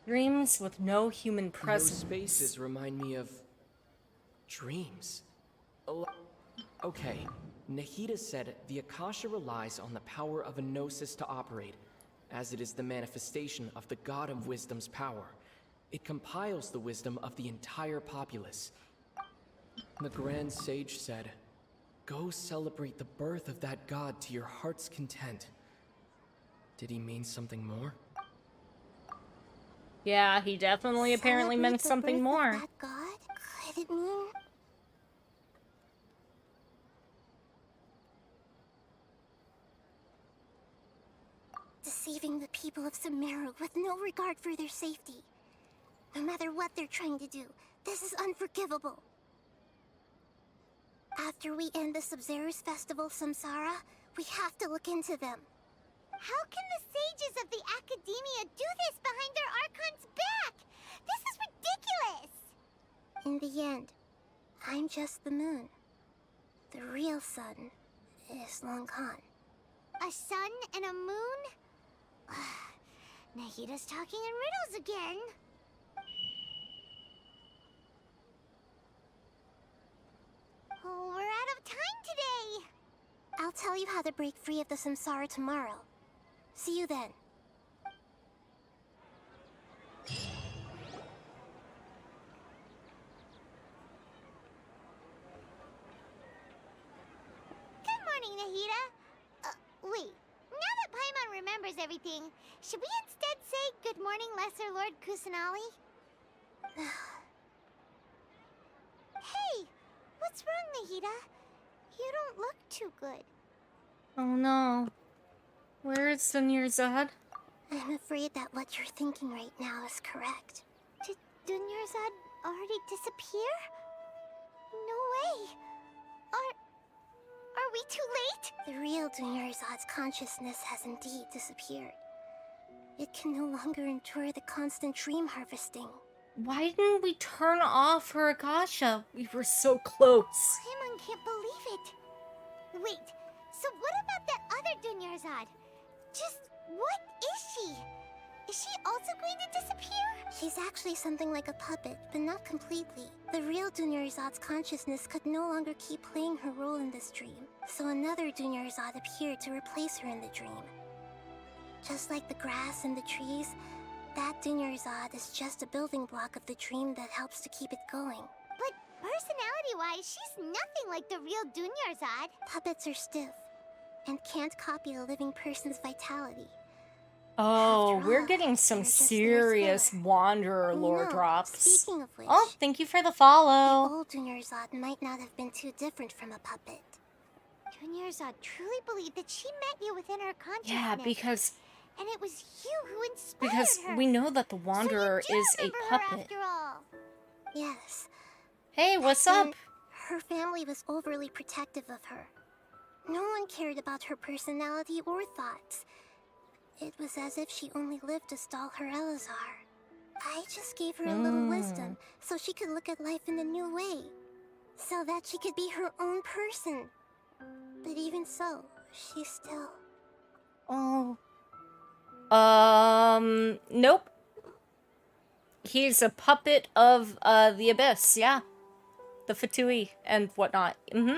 Dreams with no human Those presence. spaces remind me of dreams. Okay, Nahida said the Akasha relies on the power of a gnosis to operate, as it is the manifestation of the God of Wisdom's power. It compiles the wisdom of the entire populace. The Grand Sage said, "Go celebrate the birth of that God to your heart's content." Did he mean something more? Yeah, he definitely apparently meant something more. That god? Could it mean... deceiving the people of Sumeru with no regard for their safety. No matter what they're trying to do, this is unforgivable. After we end the Sub-Zero's festival, Samsara, we have to look into them. How can the sages of the Academia do this behind their Archon's back? This is ridiculous! In the end, I'm just the moon. The real sun is long gone. A sun and a moon? Nahida's talking in riddles again. Oh, we're out of time today! I'll tell you how to break free of the Samsara tomorrow. See you then. Good morning, Nahida. Wait. Now that Paimon remembers everything, should we instead say good morning, Lesser Lord Kusanali? Hey! What's wrong, Nahida? You don't look too good. Oh no. Where is Dunyarzad? I'm afraid that what you're thinking right now is correct. Did Dunyarzad already disappear? No way! Are we too late? The real Dunyarzad's consciousness has indeed disappeared. It can no longer endure the constant dream harvesting. Why didn't we turn off her Akasha? We were so close. Paimon can't believe it. Wait, so what about that other Dunyarzad? Just what is she? Is she also going to disappear? She's actually something like a puppet, but not completely. The real Dunyarzad's consciousness could no longer keep playing her role in this dream, so another Dunyarzad appeared to replace her in the dream. Just like the grass and the trees, that Dunyarzad is just a building block of the dream that helps to keep it going. But personality-wise, she's nothing like the real Dunyarzad. Puppets are stiff, and can't copy a living person's vitality. Oh, we're getting some serious Wanderer lore drops. Speaking of which, Oh, thank you for the follow. the old Dunyarzad might not have been too different from a puppet. Dunyarzad truly believed that she met you within her consciousness. Yeah, because and it was you who inspired her. we know that the Wanderer so you do is a remember her puppet. after all. Yes. Hey, what's Back up? then, her family was overly protective of her. No one cared about her personality or thoughts. It was as if she only lived to stall her Elazar. I just gave her a little wisdom so she could look at life in a new way. So that she could be her own person. But even so, she still... Oh. Nope. He's a puppet of, the Abyss, yeah. The Fatui and whatnot. Mm-hmm.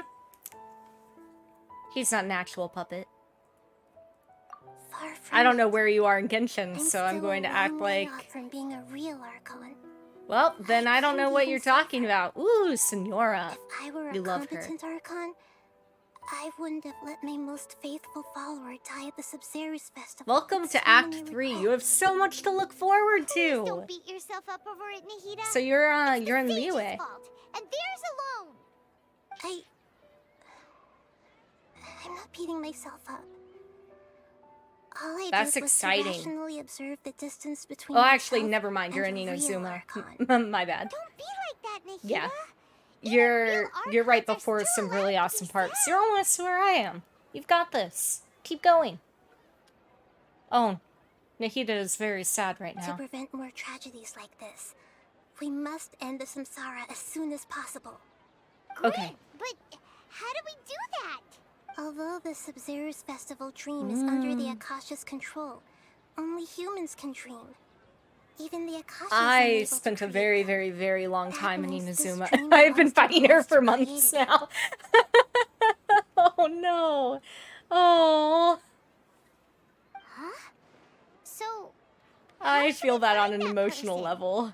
He's not an actual puppet. Far from I don't know it. where you are in Genshin, so I'm still going to a act long way like... off from being a real Archon. Well, then I don't know what you're talking about. Ooh, Senora. If I were a We love her. competent Archon, I wouldn't have let my most faithful follower die at the Sub-Zero's festival. Welcome with to so Act many 3. regrets. You have so much to look forward Please to. don't beat yourself up over it, Nahida. So you're It's in the sage's Liyue. fault, and theirs alone. I'm not beating myself up. All I That's did was exciting. to rationally observe the distance between Oh, actually, myself never mind. You're and in a real Inazuma. Archon. My bad. Don't be like that, Nahida. Yeah. You're right before some really awesome parts. You're almost where I am. You've got this. Keep going. Oh, Nahida is very sad right To now. prevent more tragedies like this, we must end the Samsara as soon as possible. Okay. But how do we do that? Although the Sub-Zero's festival dream is under the Akasha's control, only humans can dream. Even the Akashi's I unable to spent a create very, them. very, very long That time in means this Inazuma. dream I've been belongs to the fighting her host for who months created it. now. Oh no. Oh. Huh? So, I feel that on an that emotional person? level.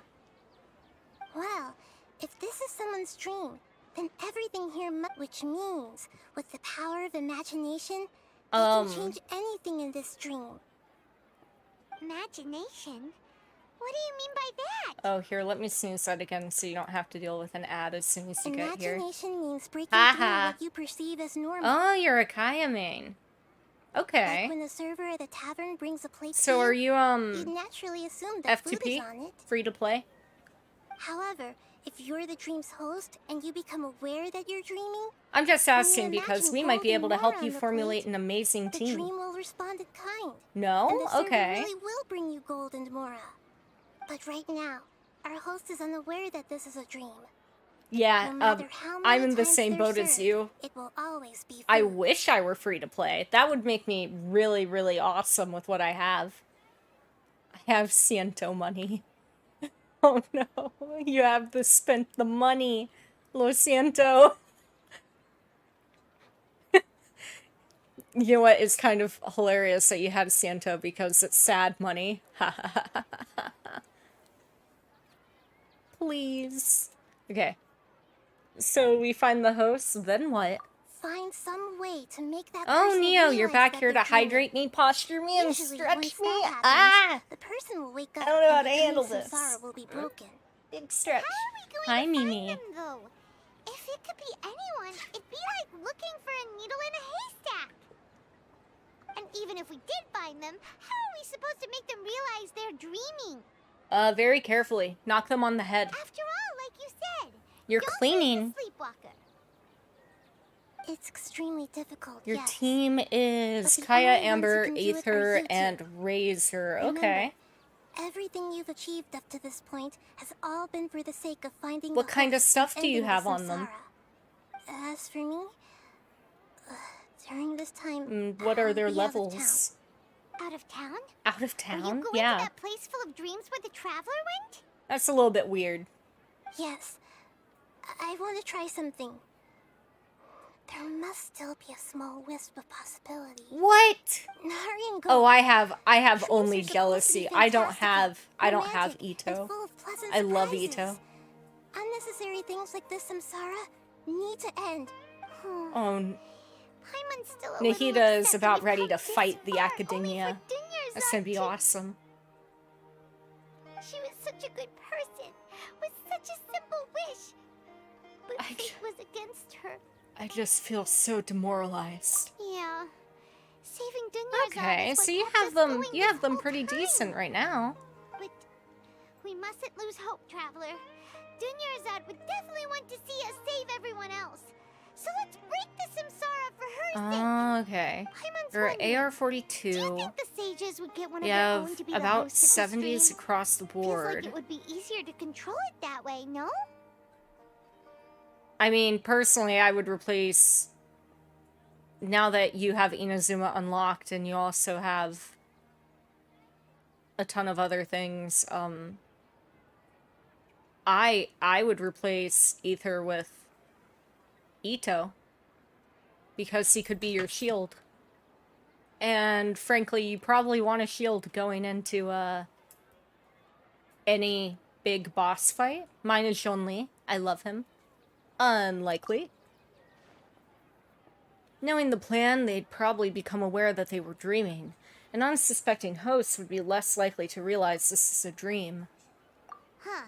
Well, if this is someone's dream, then everything here which means, with the power of imagination, they can change anything in this dream. Imagination? What do you mean by that? Oh, here, let me snooze that again so you don't have to deal with an ad as soon as you get here. Imagination means breaking through Haha. what you perceive as normal. Oh, you're a Kaya main. Okay. Like when the server at the tavern brings a plate So to are you, you, you'd naturally assume that food is F2P? on it. Free to play? However, if you're the dream's host and you become aware that you're dreaming, I'm just when you asking because imagine we might be gold able to and help more you on the formulate plate, an amazing the team. dream will respond in kind. No? And the server Okay. really will bring you gold and mora. But right now, our host is unaware that this is a dream. Yeah, No matter how many I'm in the times same they're boat as served, you. it will always be food. I wish I were free to play. That would make me really, really awesome with what I have. I have Ciento money. Oh no, you have spent the money. Lo siento. You know what? It's kind of hilarious that you had Ciento because it's sad money. Please. Okay. So we find the host, then what? Find some way to make that Oh, person Neo, you're realize back that here to they're dreaming. hydrate me, posture me, and Usually, stretch once me. that happens, Ah! the person will wake up I don't know how and to the handle dream's this. samsara will be broken. Big stretch. How are we going Hi, to Mimi. find them, though? If it could be anyone, it'd be like looking for a needle in a haystack. And even if we did find them, how are we supposed to make them realize they're dreaming? Very carefully. Knock them on the head. After all, like you said, You're don't cleaning. be a sleepwalker. It's extremely difficult, Your yes. team is But the Kaya, only ones who Amber, can do it are Aether, you two. and Razor. Remember, Okay. everything you've achieved up to this point has all been for the sake of finding What the kind of host stuff and do you ending the have on them? samsara. As for me, during this time, What are their I'll be out of levels? Out of town? Out of Are you town? going Yeah. to that place full of dreams where the traveler went? That's a little bit weird. Yes, I want to try something. There must still be a small wisp of possibility. What? Nari and Oh, Gold. I have Dreams are only supposed to be jealousy. I don't have romantic, Ito. and full of pleasant I love surprises. Ito. Unnecessary things like this samsara need to end. Oh, Paimon's still a little Nahida is upset about we've ready come to this fight the far, academia. only for Dunyarzad That's gonna be to- awesome. She was such a good person, with such a simple wish. But fate was against her. I just feel so demoralized. Yeah. Saving Dunyarzad Okay, is what so you kept have us them going you this have them whole pretty time. decent right now. But we mustn't lose hope, Traveler. Dunyarzad would definitely want to see us save everyone else. So let's break the samsara for her sake. Okay. Paimon's You're wondering, AR-42. do you think the sages would get one of You their have own to be the about host of the 70s stream? across the Feels like board. it would be easier to control it that way, no? I mean, personally, I would replace... Now that you have Inazuma unlocked and you also have a ton of other things, I would replace Aether with Ito. Because he could be your shield. And frankly, you probably want a shield going into any big boss fight. Mine is Zhonli. I love him. Unlikely. Knowing the plan, they'd probably become aware that they were dreaming. An unsuspecting host would be less likely to realize this is a dream. Huh.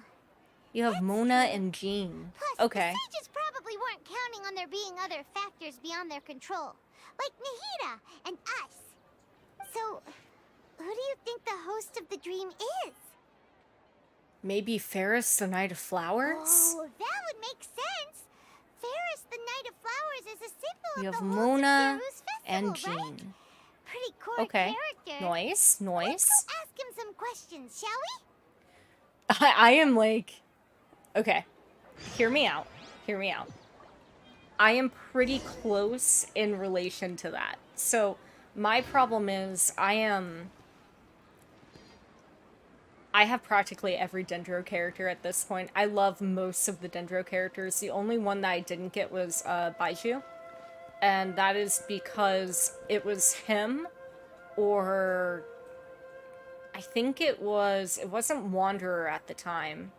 You have Mona and Jean. Okay. The sages probably weren't counting on there being other factors beyond their control. Like Nahida and us. So, who do you think the host of the dream is? Maybe Ferris, the Knight of Flowers? Oh, that would make sense. Ferris, the Knight of Flowers, is a symbol You of have the whole Mona Sumeru's and festival, right? Jean. Pretty core Okay. character. Nice, nice. Let's go ask him some questions, shall we? I am like... Okay. Hear me out. Hear me out. I am pretty close in relation to that. So, my problem is, I I have practically every Dendro character at this point. I love most of the Dendro characters. The only one that I didn't get was Baiju. And that is because it was him, or I think it wasn't Wanderer at the time.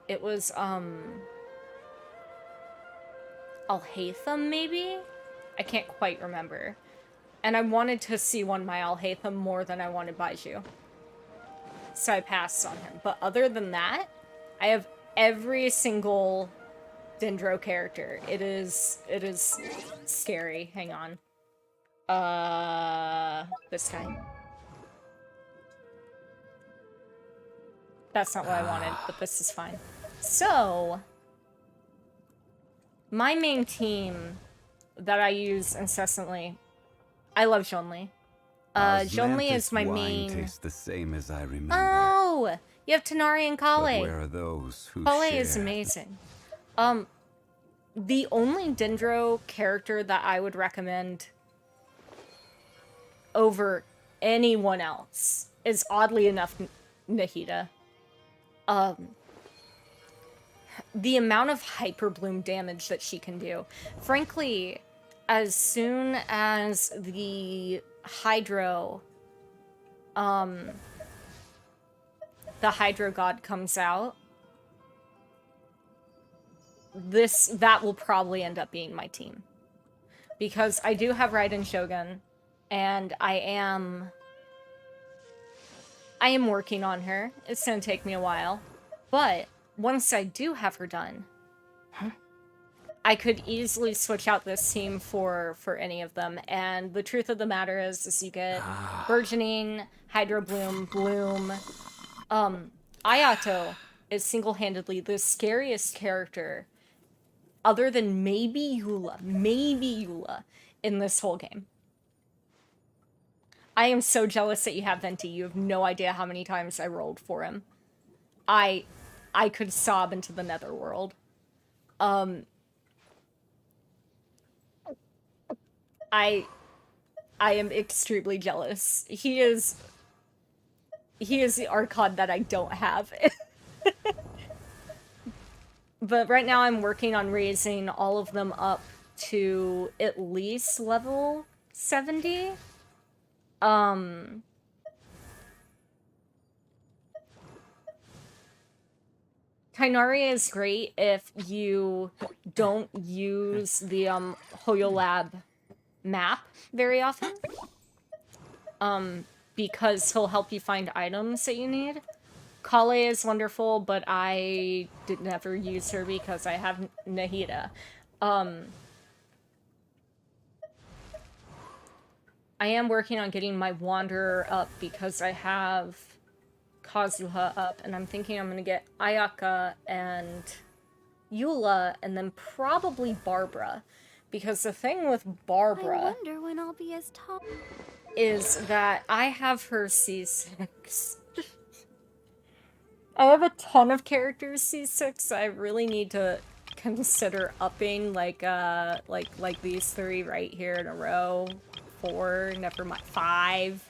It was, Alhaitham, maybe? I can't quite remember. And I wanted to see one my Alhaitham more than I wanted Baiju. So I passed on him. But other than that, I have every single Dendro character. It is scary. Hang on. This guy. That's not what I wanted, but this is fine. So, my main team that I use incessantly, I love Zhonli. Zhonli is my main... tastes the same as I remember. Oh! You have Tanari and But Kale. where are those who Kale share? is amazing. The only Dendro character that I would recommend over anyone else is, oddly enough, Nahida. The amount of Hyper Bloom damage that she can do. Frankly, as soon as the Hydro God comes out, that will probably end up being my team. Because I do have Raiden Shogun, and I am working on her. It's gonna take me a while. But once I do have her done, I could easily switch out this team for any of them. And the truth of the matter is you get Burgeoning, Hydro Bloom, Bloom. Ayato is single-handedly the scariest character, other than maybe Eula, in this whole game. I am so jealous that you have Venti. You have no idea how many times I rolled for him. I could sob into the netherworld. I am extremely jealous. He is the Archon that I don't have. But right now I'm working on raising all of them up to at least level 70. Kainari is great if you don't use the HoYoLab map very often. Because he'll help you find items that you need. Kale is wonderful, but I did never use her because I have Nahida. I am working on getting my Wanderer up because I have Kazuha up, and I'm thinking I'm gonna get Ayaka and Eula, and then probably Barbara. Because the thing with Barbara... I wonder when I'll be as tall... is that I have her C6. I have a ton of characters C6, I really need to consider upping, like these 3 right here in a row. 4, never mind, 5.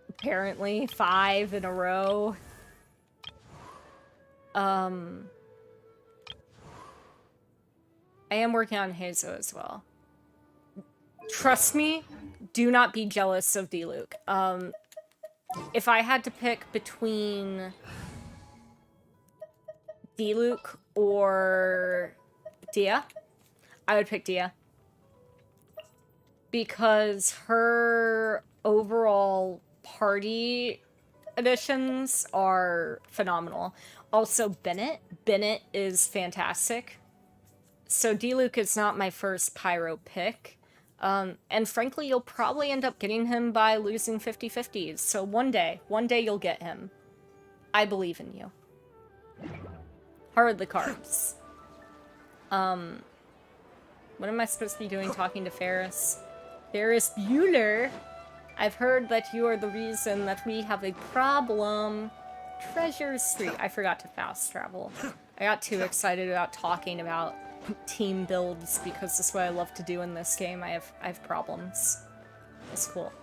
Apparently, 5 in a row. I am working on Heizo as well. Trust me, do not be jealous of Diluc. If I had to pick between Diluc or Dia, I would pick Dia. Because her overall party additions are phenomenal. Also, Bennett. Bennett is fantastic. So Diluc is not my first Pyro pick. And frankly, you'll probably end up getting him by losing 50-50s. So one day you'll get him. I believe in you. Hard the carbs. What am I supposed to be doing talking to Ferris? Ferris Bueller? I've heard that you are the reason that we have a problem. Treasure Street. I forgot to fast travel. I got too excited about talking about team builds because that's what I love to do in this game. I have problems. It's cool.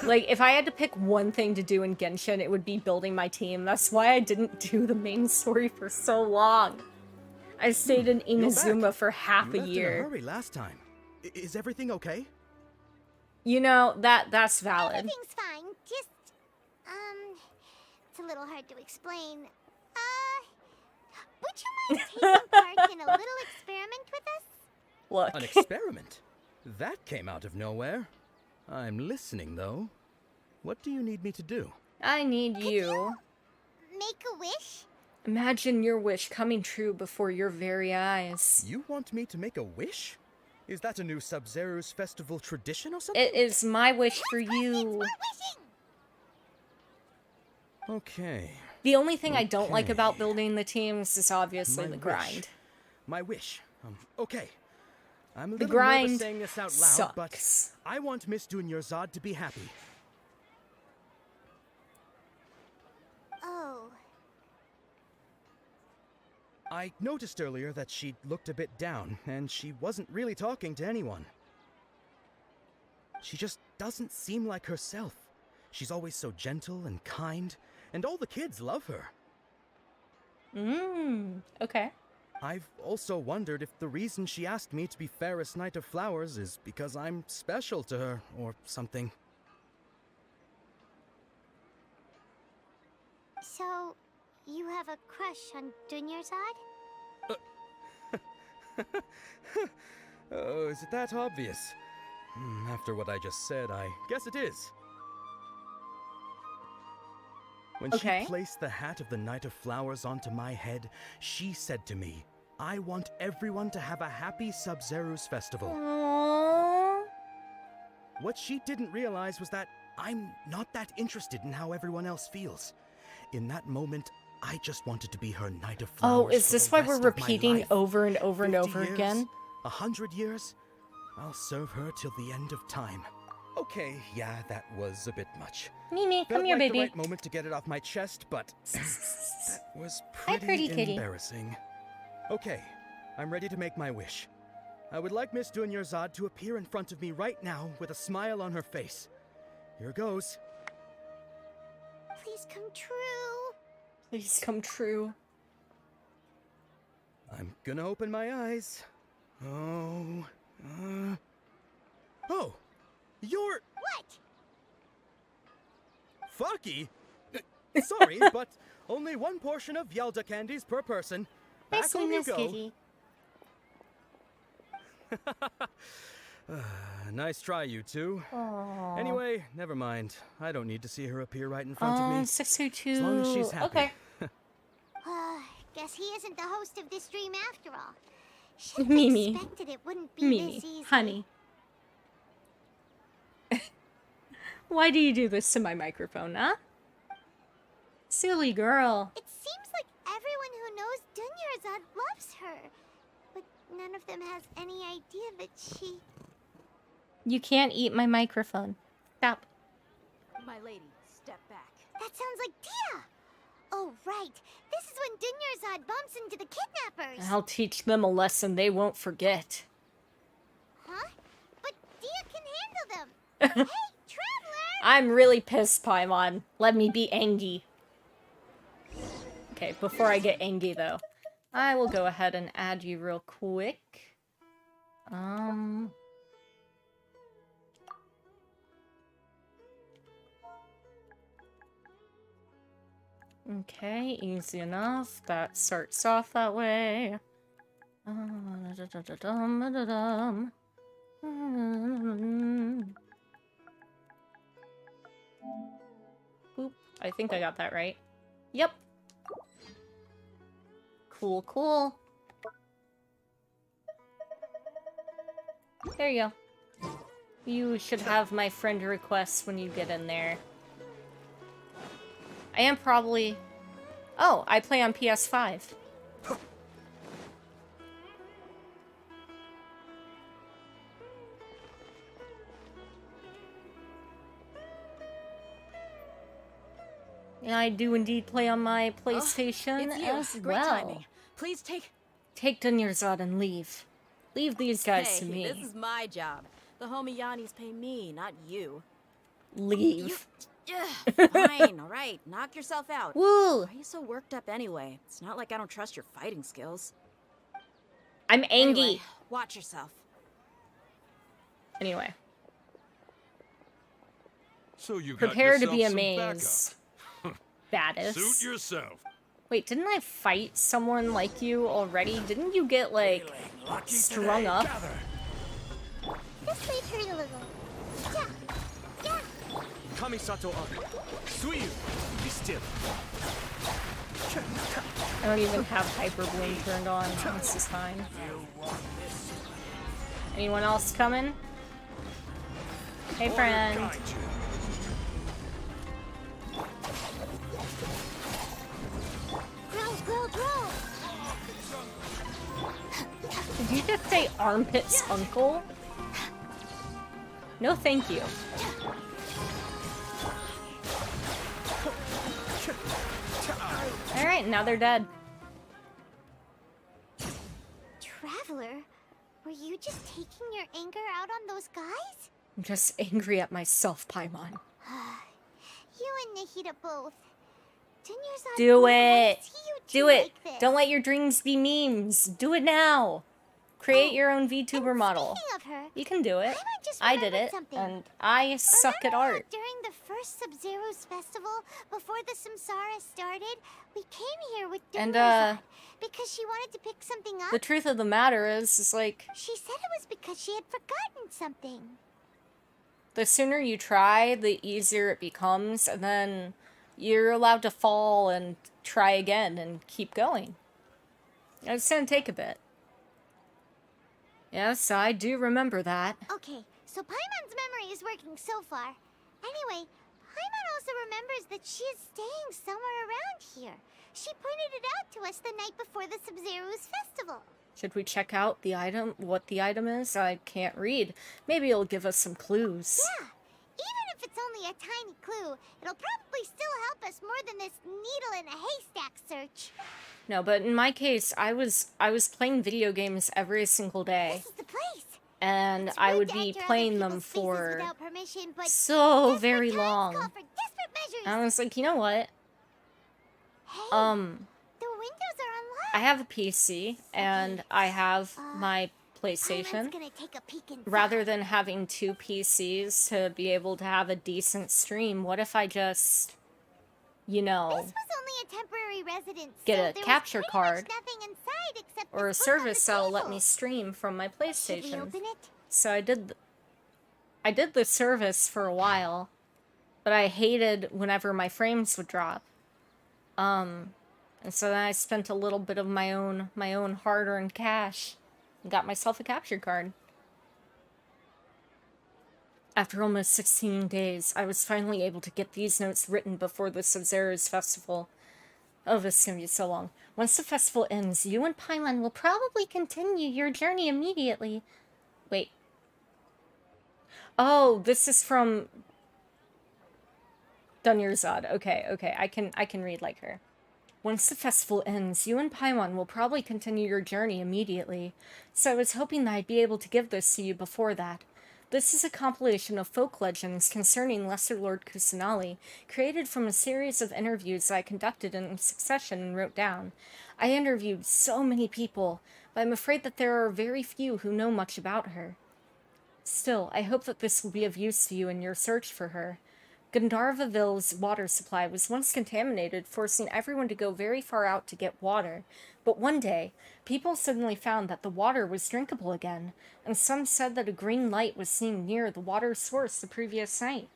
Like, if I had to pick one thing to do in Genshin, it would be building my team. That's why I didn't do the main story for so long. I stayed in You're back. Inazuma for half You a left year. in a hurry last time. Is everything okay? You know, that's valid. Everything's fine. Just, it's a little hard to explain. Would you mind taking part in a little experiment with us? Look. An experiment? That came out of nowhere. I'm listening, though. What do you need me to do? I need you. Make a wish? Imagine your wish coming true before your very eyes. You want me to make a wish? Is that a new Sub-Zero's festival tradition or something? It is my wish for you. Okay. The only thing I don't like about building the teams is obviously the grind. My wish. Okay. I'm a The little nervous grind saying this out loud, but I want Miss Dunyarzad to be happy. Oh. I noticed earlier that she looked a bit down, and she wasn't really talking to anyone. She just doesn't seem like herself. She's always so gentle and kind, and all the kids love her. Okay. I've also wondered if the reason she asked me to be Fairest Knight of Flowers is because I'm special to her, or something. So, you have a crush on Dunyarzad? Oh, is it that obvious? After what I just said, I guess it is. When she placed the hat of the Knight of Flowers onto my head, she said to me, I want everyone to have a happy Sub-Zero's festival. Aww. What she didn't realize was that I'm not that interested in how everyone else feels. In that moment, I just wanted to be her Knight of Flowers. Oh, is this why we're repeating over and over and over again? 100 years? I'll serve her till the end of time. Okay, yeah, that was a bit much. Mimi, Felt come here, like baby. the right moment to get it off my chest, but that was Hi, pretty pretty kitty. embarrassing. Okay, I'm ready to make my wish. I would like Miss Dunyarzad to appear in front of me right now with a smile on her face. Here goes. Please come true. Please come true. I'm gonna open my eyes. Oh, you're... What? Fucky? Sorry, but only one portion of Yelda candies per person. Back home you go. Kitty. Nice try, you two. Aww. Anyway, never mind. I don't need to see her appear right in front of me. 602. As long as she's happy. Okay. Guess he isn't the host of this dream after all. Should've Mimi. expected it wouldn't be Mimi, this easy. honey. Why do you do this to my microphone, huh? Silly girl. It seems like everyone who knows Dunyarzad loves her, but none of them has any idea that she... You can't eat my microphone. Stop. My lady, step back. That sounds like Dia! Oh, right. This is when Dunyarzad bumps into the kidnappers. I'll teach them a lesson they won't forget. Huh? But Dia can handle them. Hey, Traveler! I'm really pissed, Paimon. Let me be angry. Okay, before I get angry, though, I will go ahead and add you real quick. Okay, easy enough. That starts off that way. Boop. I think I got that right. Yep. Cool, cool. There you go. You should have my friend requests when you get in there. I am probably... Oh, I play on PS5. Yeah, I do indeed play on my PlayStation it's you. as Great well. timing. Please take Dunyarzad and leave. Leave these guys to Hey, me. this is my job. The homie Yanni's pay me, not you. leave. Fine, alright. Knock yourself out. Woo! Why are you so worked up anyway? It's not like I don't trust your fighting skills. I'm angry. Anyway, watch yourself. Anyway. So you Prepare got to be yourself some amazed. Baddest. Suit yourself. Wait, didn't I fight someone like you already? Didn't you get, like, strung up? This may hurt a little. Yeah. Yeah. Kamisato Abi. Suyu. Be still. I don't even have Hyper Bloom turned on. This is fine. Anyone else coming? Hey, friend. Grow. Did you just say armpits uncle? No, thank you. Alright, now they're dead. Traveler, were you just taking your anger out on those guys? I'm just angry at myself, Paimon. You and Nahida both. Junior's Do it! Do it! Don't let your dreams be memes. Do it now! Create your own VTuber model. Of her, You can do it. I did it, and I suck at art. During the first Sub-Zero's festival, before the Samsara started, we came here with And, Dunyazad because she wanted to pick something up. The truth of the matter is like, She said it was because she had forgotten something. the sooner you try, the easier it becomes, and then you're allowed to fall and try again and keep going. It's gonna take a bit. Yes, I do remember that. Okay, so Paimon's memory is working so far. Anyway, Paimon also remembers that she is staying somewhere around here. She pointed it out to us the night before the Sub-Zero's festival. Should we check out the item, what the item is? I can't read. Maybe it'll give us some clues. Yeah, even if it's only a tiny clue, it'll probably still help us more than this needle in a haystack search. No, but in my case, I was playing video games every single day. This is the place. And It's I rude would to be enter other playing them people's spaces for without permission, but so desperate very times long. call for desperate measures. And I was like, you know what? Hey, the windows are unlocked. I have a PC and I have my Paimon's PlayStation. gonna take a peek inside. Rather than having two PCs to be able to have a decent stream, what if I just, you know, This was only a temporary residence. get so a there capture was pretty card much nothing inside except or a this book on the service that'll let table. me stream from my Should we PlayStation? open it? So I did the service for a while, but I hated whenever my frames would drop. And so then I spent a little bit of my own hard-earned cash and got myself a capture card. After almost 16 days, I was finally able to get these notes written before the Sub-Zero's festival. Oh, this is gonna be so long. Once the festival ends, you and Paimon will probably continue your journey immediately. Wait. Oh, this is from Dunyazad. Okay, I can read like her. Once the festival ends, you and Paimon will probably continue your journey immediately, so I was hoping that I'd be able to give this to you before that. This is a compilation of folk legends concerning Lesser Lord Kusanali, created from a series of interviews that I conducted in succession and wrote down. I interviewed so many people, but I'm afraid that there are very few who know much about her. Still, I hope that this will be of use to you in your search for her. Gandharvaville's water supply was once contaminated, forcing everyone to go very far out to get water. But one day, people suddenly found that the water was drinkable again, and some said that a green light was seen near the water source the previous night.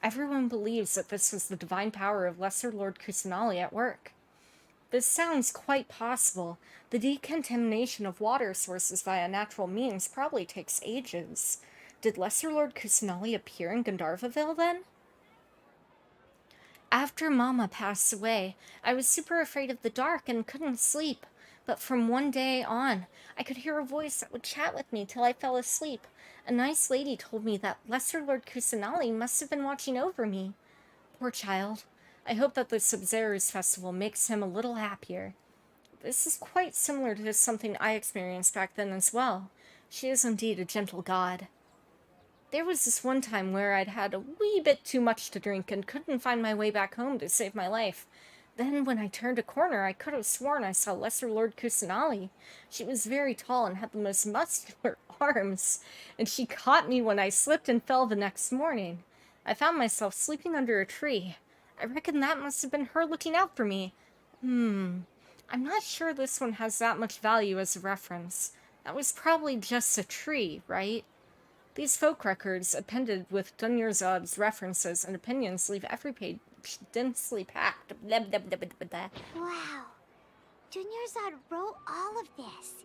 Everyone believes that this was the divine power of Lesser Lord Kusanali at work. This sounds quite possible. The decontamination of water sources via natural means probably takes ages. Did Lesser Lord Kusanali appear in Gandharvaville then? After Mama passed away, I was super afraid of the dark and couldn't sleep. But from one day on, I could hear a voice that would chat with me till I fell asleep. A nice lady told me that Lesser Lord Kusanali must have been watching over me. Poor child. I hope that the Sub-Zero's festival makes him a little happier. This is quite similar to something I experienced back then as well. She is indeed a gentle god. There was this one time where I'd had a wee bit too much to drink and couldn't find my way back home to save my life. Then, when I turned a corner, I could have sworn I saw Lesser Lord Kusanali. She was very tall and had the most muscular arms, and she caught me when I slipped and fell the next morning. I found myself sleeping under a tree. I reckon that must have been her looking out for me. I'm not sure this one has that much value as a reference. That was probably just a tree, right? These folk records, appended with Dunyarzad's references and opinions, leave every page densely packed. Blah, blah, blah, blah, blah. Wow. Dunyarzad wrote all of this.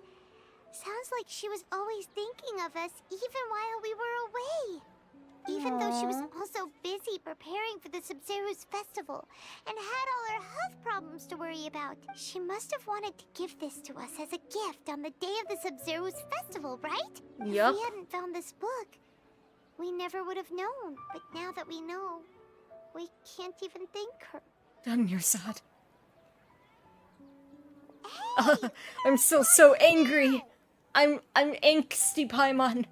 Sounds like she was always thinking of us even while we were away. Even though she was also busy preparing for the Sumeru's festival and had all her health problems to worry about. She must have wanted to give this to us as a gift on the day of the Sumeru's festival, right? Yup. If we hadn't found this book, we never would have known. But now that we know, we can't even thank her. Dunyarzad. I'm still so angry. I'm angsty, Paimon.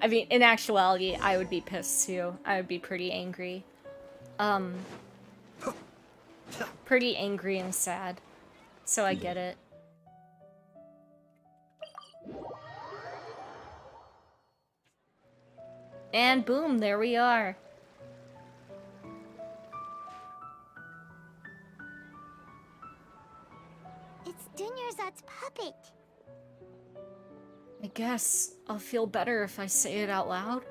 I mean, in actuality, I would be pissed too. I would be pretty angry. Pretty angry and sad. So I get it. And boom, there we are. It's Dunyarzad's puppet. I guess I'll feel better if I say it out loud.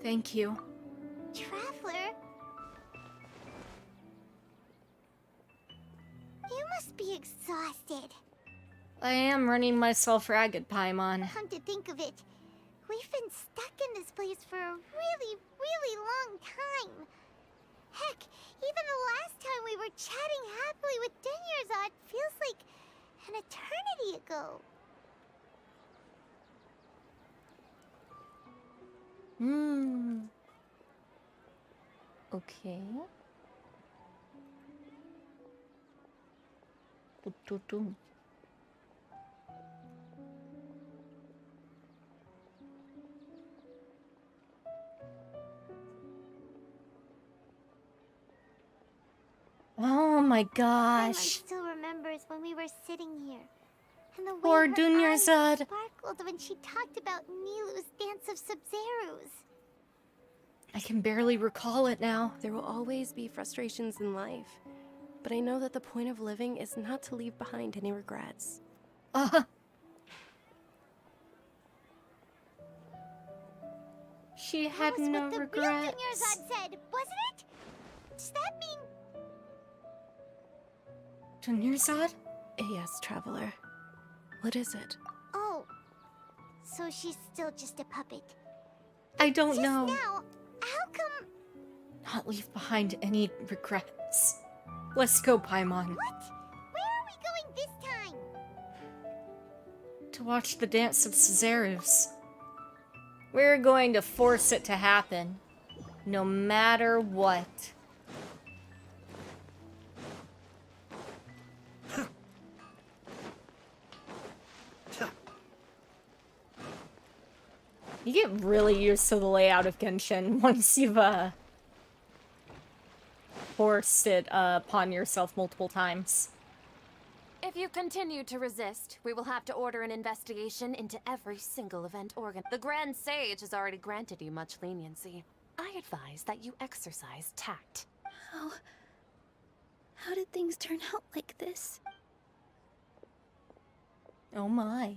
Thank you. Traveler? You must be exhausted. I am running myself ragged, Paimon. Come to think of it, we've been stuck in this place for a really, really long time. Heck, even the last time we were chatting happily with Dunyarzad feels like an eternity ago. Okay. Oh my Paimon gosh. still remembers when we were sitting here. And the way Poor her eyes Dunyarzad. sparkled when she talked about Nilu's dance of Sub-Zerus. I can barely recall it now. There will always be frustrations in life, but I know that the point of living is not to leave behind any regrets. She had That was no what the real regrets. Dunyarzad said, wasn't it? Does that mean... Dunyarzad? Yes, Traveler. What is it? Oh, so she's still just a puppet. I don't Just know. now, how come... Not leave behind any regrets. Let's go, Paimon. What? Where are we going this time? To watch the dance of Sub-Zerus. We're going to force it to happen. No matter what. You get really used to the layout of Genshin once you've, forced it upon yourself multiple times. If you continue to resist, we will have to order an investigation into every single event organ. The Grand Sage has already granted you much leniency. I advise that you exercise tact. How did things turn out like this? Oh my.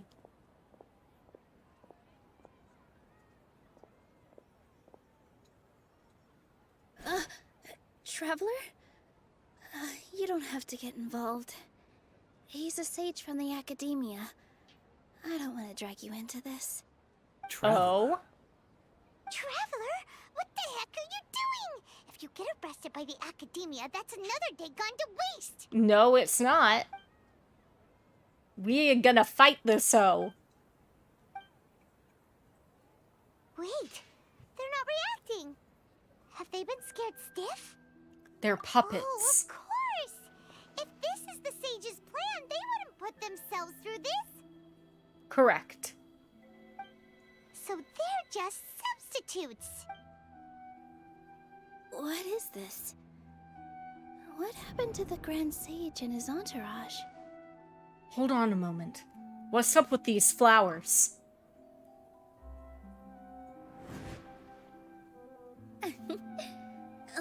Traveler? You don't have to get involved. He's a sage from the academia. I don't want to drag you into this. Oh? Traveler, what the heck are you doing? If you get arrested by the academia, that's another day gone to waste. No, it's not. We're gonna fight this hoe. Wait, they're not reacting. Have they been scared stiff? They're puppets. Oh, of course. If this is the sage's plan, they wouldn't put themselves through this? Correct. So they're just substitutes. What is this? What happened to the Grand Sage and his entourage? Hold on a moment. What's up with these flowers?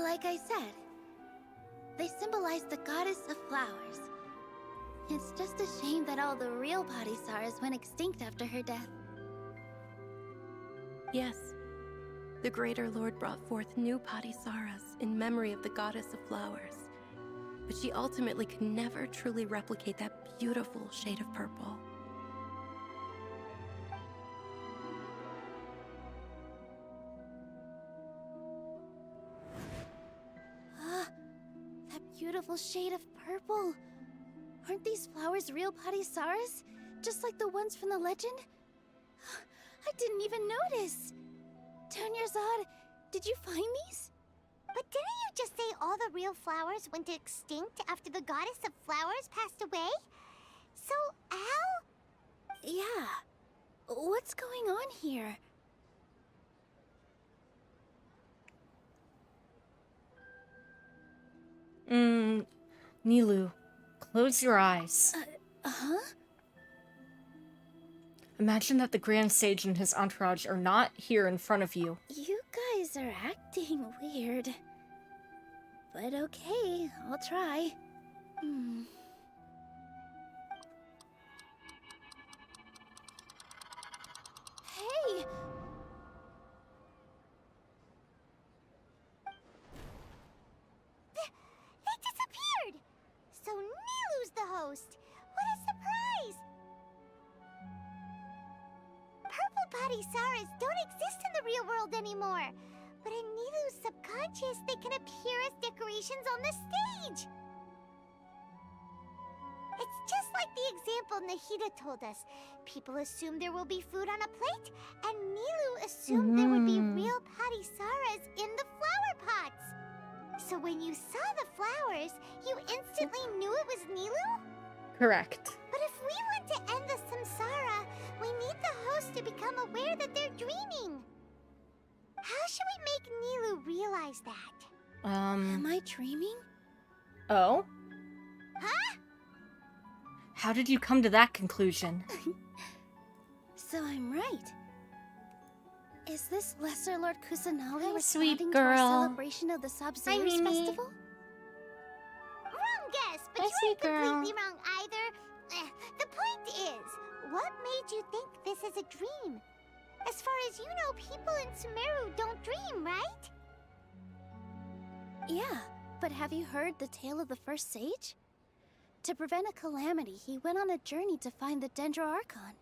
Like I said, they symbolize the goddess of flowers. It's just a shame that all the real Padisaras went extinct after her death. Yes. The Greater Lord brought forth new Padisaras in memory of the goddess of flowers. But she ultimately could never truly replicate that beautiful shade of purple. That beautiful shade of purple. Aren't these flowers real Padisaras? Just like the ones from the legend? I didn't even notice. Dunyarzad, did you find these? But didn't you just say all the real flowers went extinct after the goddess of flowers passed away? So, how? Yeah. What's going on here? Nilou, close your eyes. Huh? Imagine that the Grand Sage and his entourage are not here in front of you. You guys are acting weird. But okay, I'll try. Hey! They disappeared! So Nilou's the host! What a surprise! Purple Padisaras don't exist in the real world anymore. But in Nilou's subconscious, they can appear as decorations on the stage. It's just like the example Nahida told us. People assume there will be food on a plate, and Nilou assumed there would be real Padisaras in the flower pots. So when you saw the flowers, you instantly knew it was Nilou? Correct. But if we want to end the samsara, we need the host to become aware that they're dreaming. How should we make Nilou realize that? Am I dreaming? Oh? Huh? How did you come to that conclusion? So I'm right. Is this Lesser Lord Kusanali Hi, responding sweet to our girl. celebration of the Sub-Zero's Mimi. festival? Wrong guess, but Hi, you sweet ain't girl. completely wrong either. The point is, what made you think this is a dream? As far as you know, people in Sumeru don't dream, right? Yeah, but have you heard the tale of the first sage? To prevent a calamity, he went on a journey to find the Dendro Archon.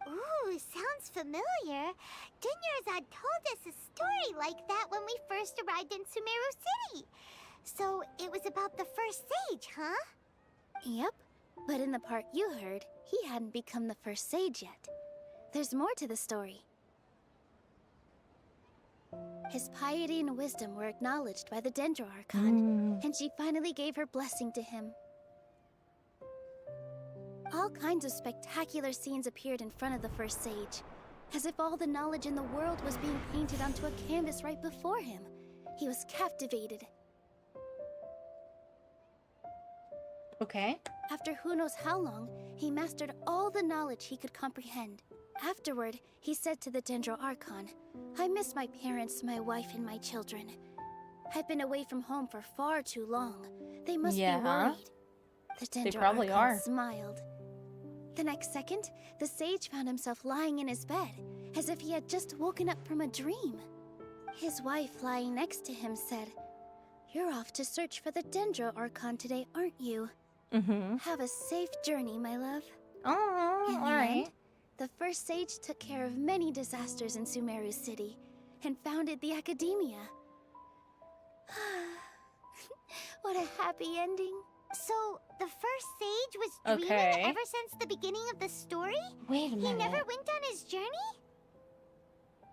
Ooh, sounds familiar. Dunyarzad told us a story like that when we first arrived in Sumeru City. So it was about the first sage, huh? Yep, but in the part you heard, he hadn't become the first sage yet. There's more to the story. His piety and wisdom were acknowledged by the Dendro Archon, and she finally gave her blessing to him. All kinds of spectacular scenes appeared in front of the first sage, as if all the knowledge in the world was being painted onto a canvas right before him. He was captivated. Okay. After who knows how long, he mastered all the knowledge he could comprehend. Afterward, he said to the Dendro Archon, "I miss my parents, my wife, and my children. I've been away from home for far too long. They must be worried." The Dendro probably Archon are. smiled. The next second, the sage found himself lying in his bed, as if he had just woken up from a dream. His wife, lying next to him, said, "You're off to search for the Dendro Archon today, aren't you? Have a safe journey, my love." Oh, In the alright. end, the first sage took care of many disasters in Sumeru City and founded the Academia. What a happy ending. So, the first sage was dreaming Okay. ever since the beginning of the story? Wait a He minute. never went on his journey?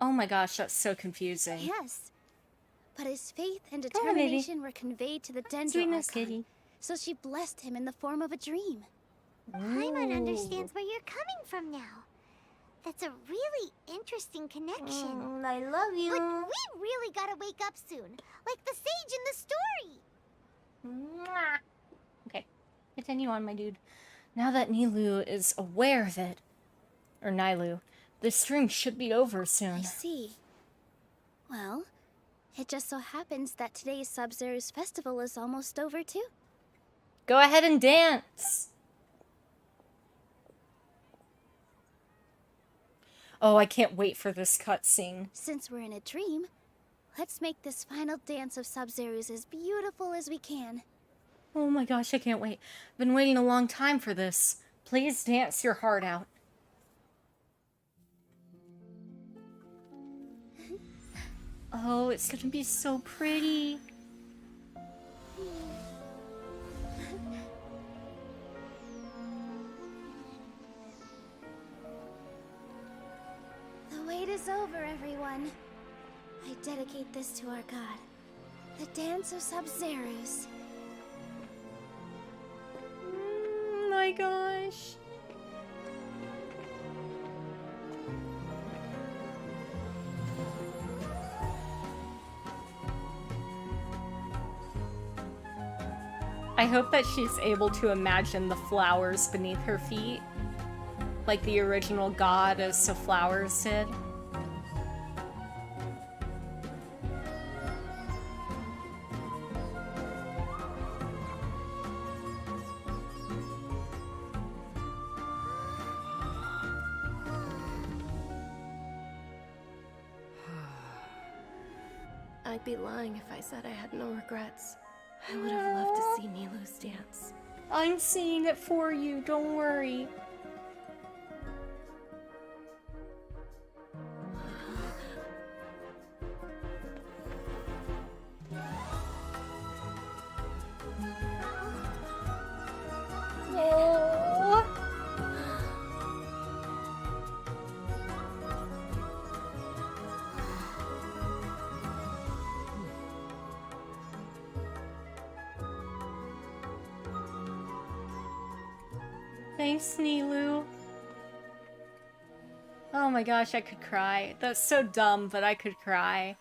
Oh my gosh, that's so confusing. Yes. But his faith and Come on, baby. determination were conveyed to the Dendro Sweetness Archon, kitty. so she blessed him in the form of a dream. Paimon understands where you're coming from now. That's a really interesting connection. I love you. But we really gotta wake up soon, like the sage in the story. Mwah. Okay, continue on, my dude. Now that Nilu is aware of it, or Nilu, the stream should be over soon. I see. Well, it just so happens that today's Sub-Zero's festival is almost over too. Go ahead and dance. Oh, I can't wait for this cutscene. Since we're in a dream, let's make this final dance of Sub-Zero's as beautiful as we can. Oh my gosh, I can't wait. I've been waiting a long time for this. Please dance your heart out. Oh, it's gonna be so pretty. The wait is over, everyone. I dedicate this to our god, the Dance of Sub-Zeros. Oh my gosh. I hope that she's able to imagine the flowers beneath her feet, like the original goddess of flowers did. I'd be lying if I said I had no regrets. I would have loved to see Nilu's dance. I'm seeing it for you, don't worry. Oh. Thanks, Nilu. Oh my gosh, I could cry. That's so dumb, but I could cry.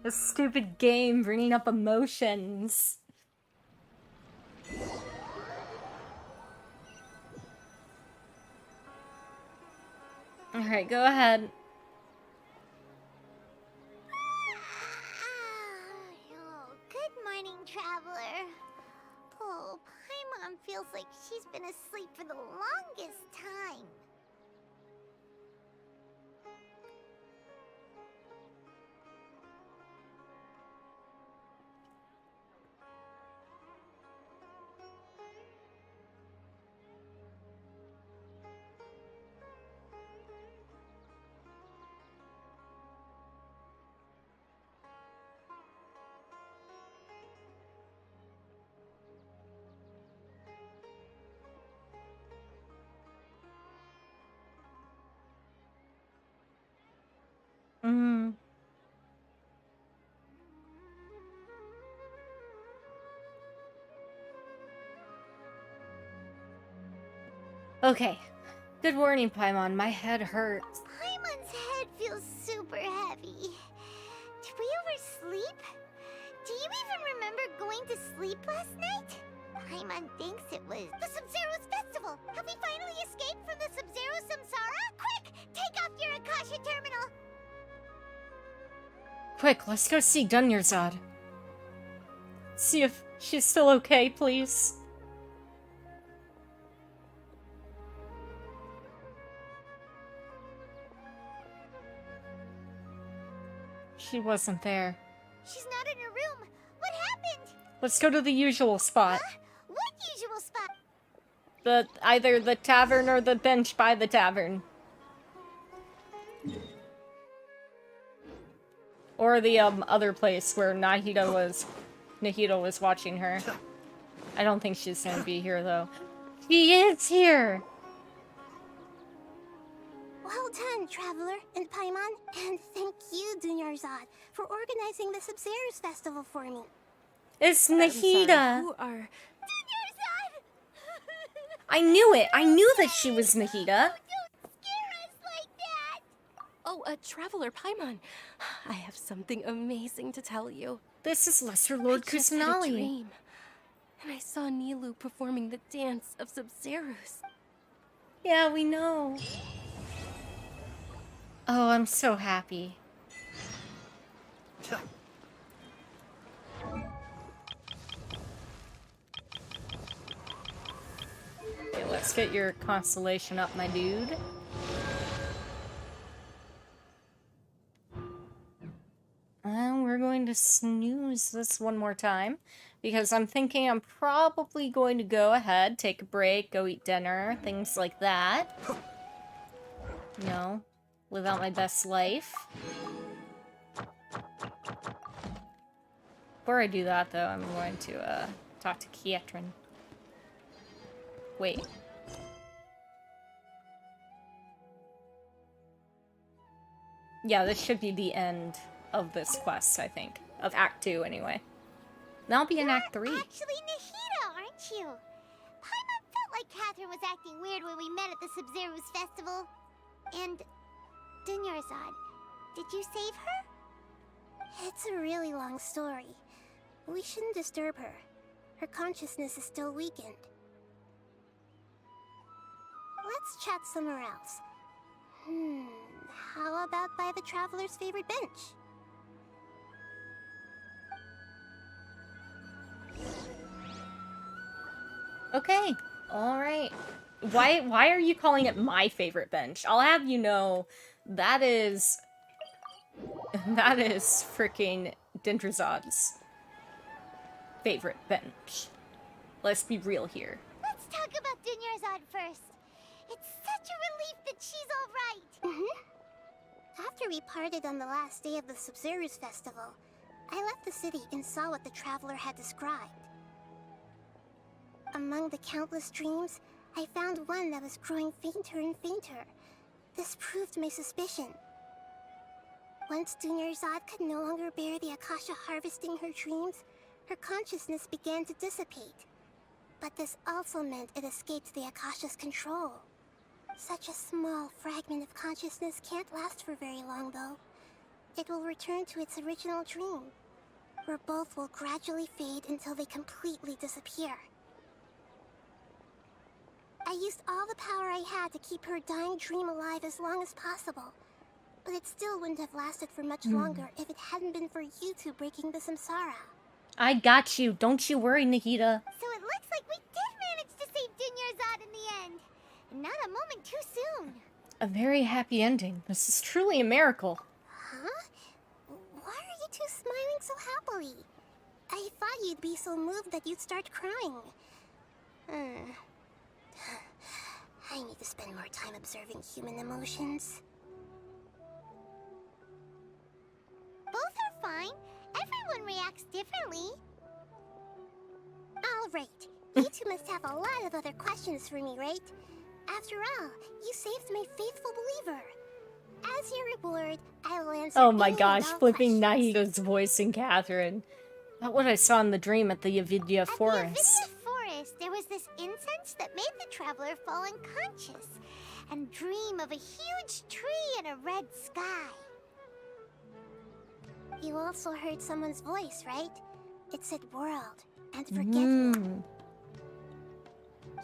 This stupid game bringing up emotions. Alright, go ahead. Oh, good morning, traveler. Oh, Paimon feels like she's been asleep for the longest time. Okay. Good morning, Paimon. My head hurts. Paimon's head feels super heavy. Did we oversleep? Do you even remember going to sleep last night? Paimon thinks it was the Sub-Zero's festival. Have we finally escaped from the Sub-Zero Samsara? Quick! Take off your Akasha terminal! Quick, let's go see Dunyarzad. See if she's still okay, please. She wasn't there. She's not in her room. What happened? Let's go to the usual spot. What usual spot? Either the tavern or the bench by the tavern. Or the other place where Nahida was watching her. I don't think she's gonna be here though. She is here! Well done, Traveler and Paimon, and thank you, Dunyarzad, for organizing the Sub-Zero's festival for me. It's I'm sorry, Nahida! who are... Dunyarzad! I knew it! I knew that she was Nahida! Oh, Traveler Paimon, I have something amazing to tell you. This is Lesser Lord I just had a Kusanali. dream, and I saw Nilou performing the dance of Sub-Zerus. Yeah, we know. Oh, I'm so happy. Okay, let's get your constellation up, my dude. And we're going to snooze this one more time, because I'm thinking I'm probably going to go ahead, take a break, go eat dinner, things like that. You know, live out my best life. Before I do that, though, I'm going to talk to Kietrin. Wait. Yeah, this should be the end of this quest, I think. Of Act 2, anyway. That'll be in Act 3. Actually Nahida, aren't you? Paimon felt like Catherine was acting weird when we met at the Sub-Zerus festival. And Dunyarzad, did you save her? It's a really long story. We shouldn't disturb her. Her consciousness is still weakened. Let's chat somewhere else. How about by the Traveler's favorite bench? Okay, alright. Why are you calling it my favorite bench? I'll have you know, that is freaking Dendrazad's favorite bench. Let's be real here. Let's talk about Dunyarzad first. It's such a relief that she's alright. After we parted on the last day of the Sub-Zerus festival, I left the city and saw what the Traveler had described. Among the countless dreams, I found one that was growing fainter and fainter. This proved my suspicion. Once Dunyarzad could no longer bear the Akasha harvesting her dreams, her consciousness began to dissipate. But this also meant it escaped the Akasha's control. Such a small fragment of consciousness can't last for very long, though. It will return to its original dream, where both will gradually fade until they completely disappear. I used all the power I had to keep her dying dream alive as long as possible, but it still wouldn't have lasted for much longer if it hadn't been for you two breaking the samsara. I got you. Don't you worry, Nahida. So it looks like we did manage to save Dunyarzad in the end. Not a moment too soon. A very happy ending. This is truly a miracle. Huh? Why are you two smiling so happily? I thought you'd be so moved that you'd start crying. I need to spend more time observing human emotions. Both are fine. Everyone reacts differently. All right. You two must have a lot of other questions for me, right? After all, you saved my faithful believer. As your reward, I will answer Oh my any gosh, and all flipping questions. Nahida's voice in Catherine. Not what I saw in the dream at the Avidya Forest. At the Avidya Forest, there was this incense that made the traveler fall unconscious and dream of a huge tree and a red sky. You also heard someone's voice, right? It said world and forget not.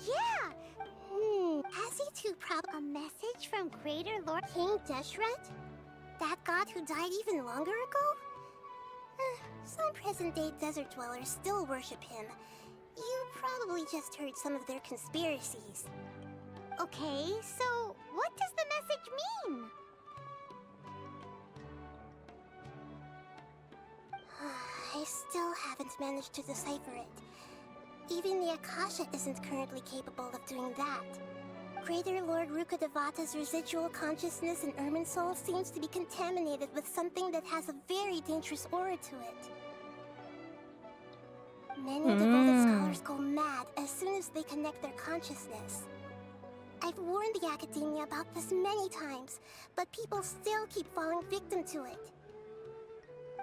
Yeah! As you two A message from Greater Lord King Deshret? That god who died even longer ago? Some present-day desert dwellers still worship him. You probably just heard some of their conspiracies. Okay, so what does the message mean? I still haven't managed to decipher it. Even the Akasha isn't currently capable of doing that. Greater Lord Rukkhadevata's residual consciousness in Irminsul seems to be contaminated with something that has a very dangerous aura to it. Many devoted scholars go mad as soon as they connect their consciousness. I've warned the Academia about this many times, but people still keep falling victim to it.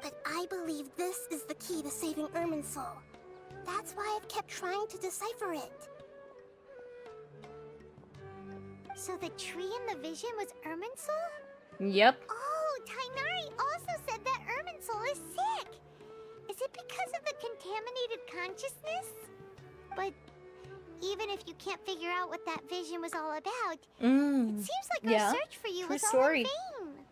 But I believe this is the key to saving Irminsul. That's why I've kept trying to decipher it. So the tree in the vision was Irminsul? Yep. Oh, Tainari also said that Irminsul is sick. Is it because of the contaminated consciousness? But even if you can't figure out what that vision was all about, it seems like our search for you was all in vain.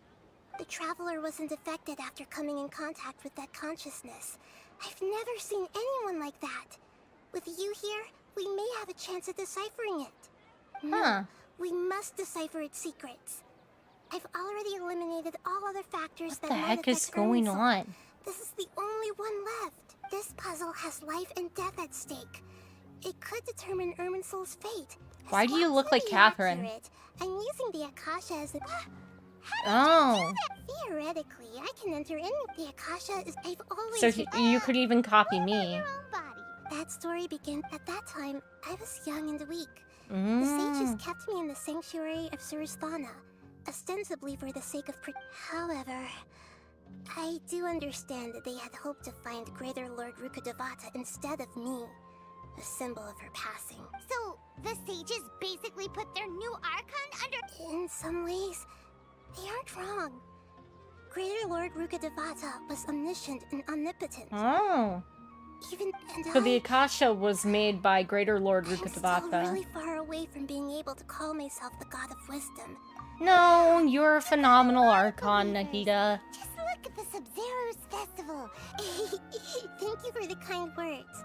The traveler wasn't affected after coming in contact with that consciousness. I've never seen anyone like that. With you here, we may have a chance at deciphering it. No, we must decipher its secrets. I've already eliminated all other factors that might affect What the heck is going Irminsul. on? This is the only one left. This puzzle has life and death at stake. It could determine Irminsul's fate. Why do you look like Catherine? Accurate. I'm using the Akasha as a... Oh. Theoretically, I can enter in. The Akasha is... I've always... So you could even copy me. That story began at that time. I was young and weak. The sages kept me in the sanctuary of Suristhana, ostensibly for the sake of... However, I do understand that they had hoped to find Greater Lord Rukkhadevata instead of me, a symbol of her passing. So the sages basically put their new Archon under... In some ways, they aren't wrong. Greater Lord Rukkhadevata was omniscient and omnipotent. Oh. So the Akasha was made by Greater Lord I'm still Rukkhadevata. really far away from being able to call myself the God of Wisdom. No, you're a phenomenal Archon, Nahida. Just look at the Sub-Zero's festival. Thank you for the kind words.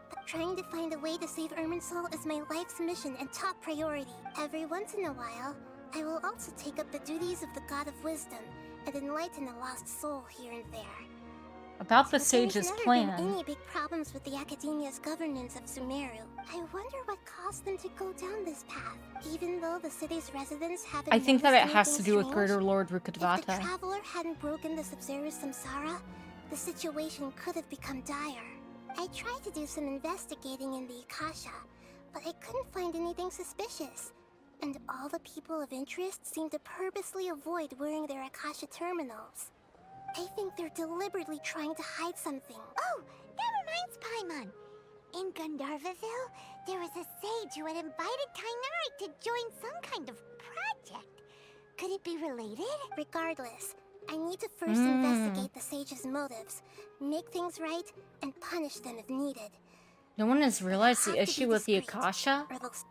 But trying to find a way to save Irminsul is my life's mission and top priority. Every once in a while, I will also take up the duties of the God of Wisdom and enlighten a lost soul here and there. About the But sage's there's never plan. been any big problems with the Academia's governance of Sumeru. I wonder what caused them to go down this path, even though the city's residents haven't. I think that it noticed has to anything do with strange. Greater Lord If the Rukkhadevata. traveler hadn't broken the Sub-Zero's samsara, the situation could have become dire. I tried to do some investigating in the Akasha, but I couldn't find anything suspicious. And all the people of interest seemed to purposely avoid wearing their Akasha terminals. I think they're deliberately trying to hide something. Oh, that reminds Paimon. In Gandharvaville, there was a sage who had invited Tainari to join some kind of project. Could it be related? Regardless, I need to first investigate the sage's motives, make things right, and punish them if needed. No one has realized the issue with the Akasha?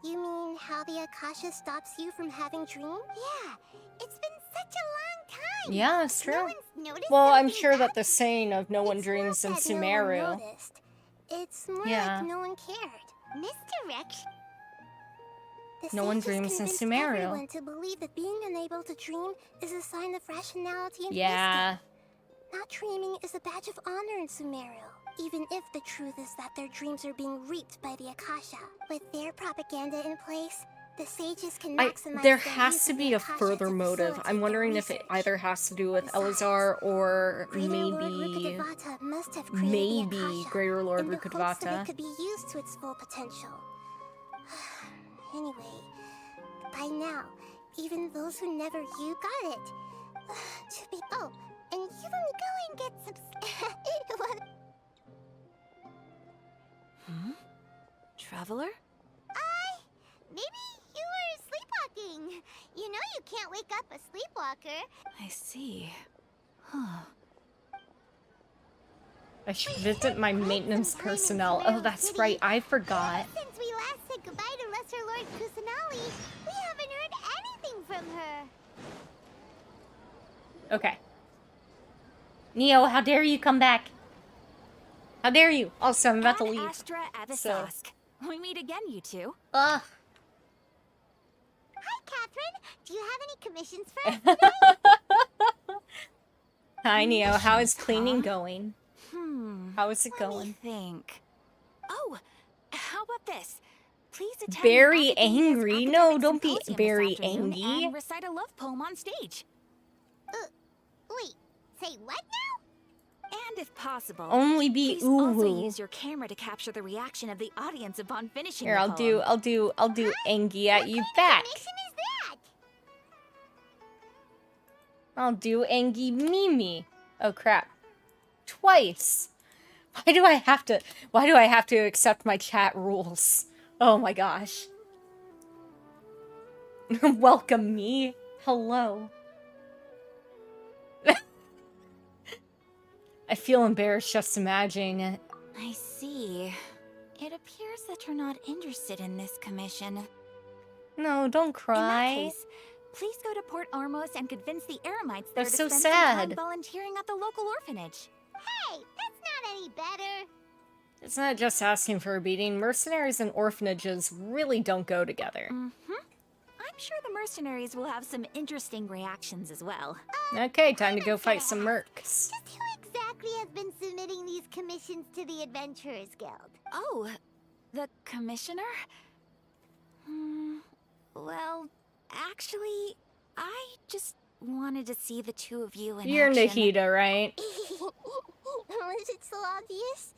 You mean how the Akasha stops you from having dreams? Yeah, it's been such a long time. Yeah, it's No true. one's noticed Well, I'm something sure that bad? the saying of no one dreams in that no one Sumeru. noticed. It's more Yeah. like no one cared. Misdirection. The No one sages dreams in convinced Sumeru. everyone to believe that being unable to dream is a sign of rationality and Yeah. wisdom. Not dreaming is a badge of honor in Sumeru, even if the truth is that their dreams are being reaped by the Akasha. With their propaganda in place, the sages can maximize There their has use to of be the a Akasha further to motive. I'm facilitate wondering their if it research. either has to do with Elazar or Greater Lord maybe Rukkhadevata must have created the Akasha Greater Lord in the hopes that Rukkhadevata. it could be used to its full potential. Anyway, by now, even those who never you got it. To be And you can go and get some. Traveler? Maybe you were sleepwalking. You know you can't wake up a sleepwalker. I see. Huh. I should visit my maintenance personnel. Oh, that's right. I forgot. Since we last said goodbye to Lesser Lord Kusanali, we haven't heard anything from her. Okay. Neo, how dare you come back? How dare you? Also, I'm about to leave. Astra Abyssosque. We meet again, you two. Hi, Catherine. Do you have any commissions for us today? Hi, Neo. How is cleaning going? How is it Let me going? think. Oh, how about this? Please attend Very the Academia's angry. No, academic don't be symposium very this afternoon angry. And recite a love poem on stage. Wait, say what now? And if possible, Only be please also ooh. use your camera to capture the reaction of the audience upon finishing Here, the I'll do poem. Angie at you back. Commission is that? I'll do Angie Mimi. Oh crap. Twice. Why do I have to accept my chat rules? Oh my gosh. Welcome me. Hello. I feel embarrassed just imagining it. I see. It appears that you're not interested in this commission. No, don't cry. In that case, please go to Port Ormos and convince the Eremites They're there to so spend sad. some time volunteering at the local orphanage. Hey, that's not any better. It's not just asking for a beating. Mercenaries and orphanages really don't go together. Mm-hmm. I'm sure the mercenaries will have some interesting reactions as well. Okay, time to go fight some mercs. Just who exactly has been submitting these commissions to the Adventurers Guild? Oh, the commissioner? Well, actually, I just wanted to see the two of you in You're action. Nahida, right? Was it so obvious?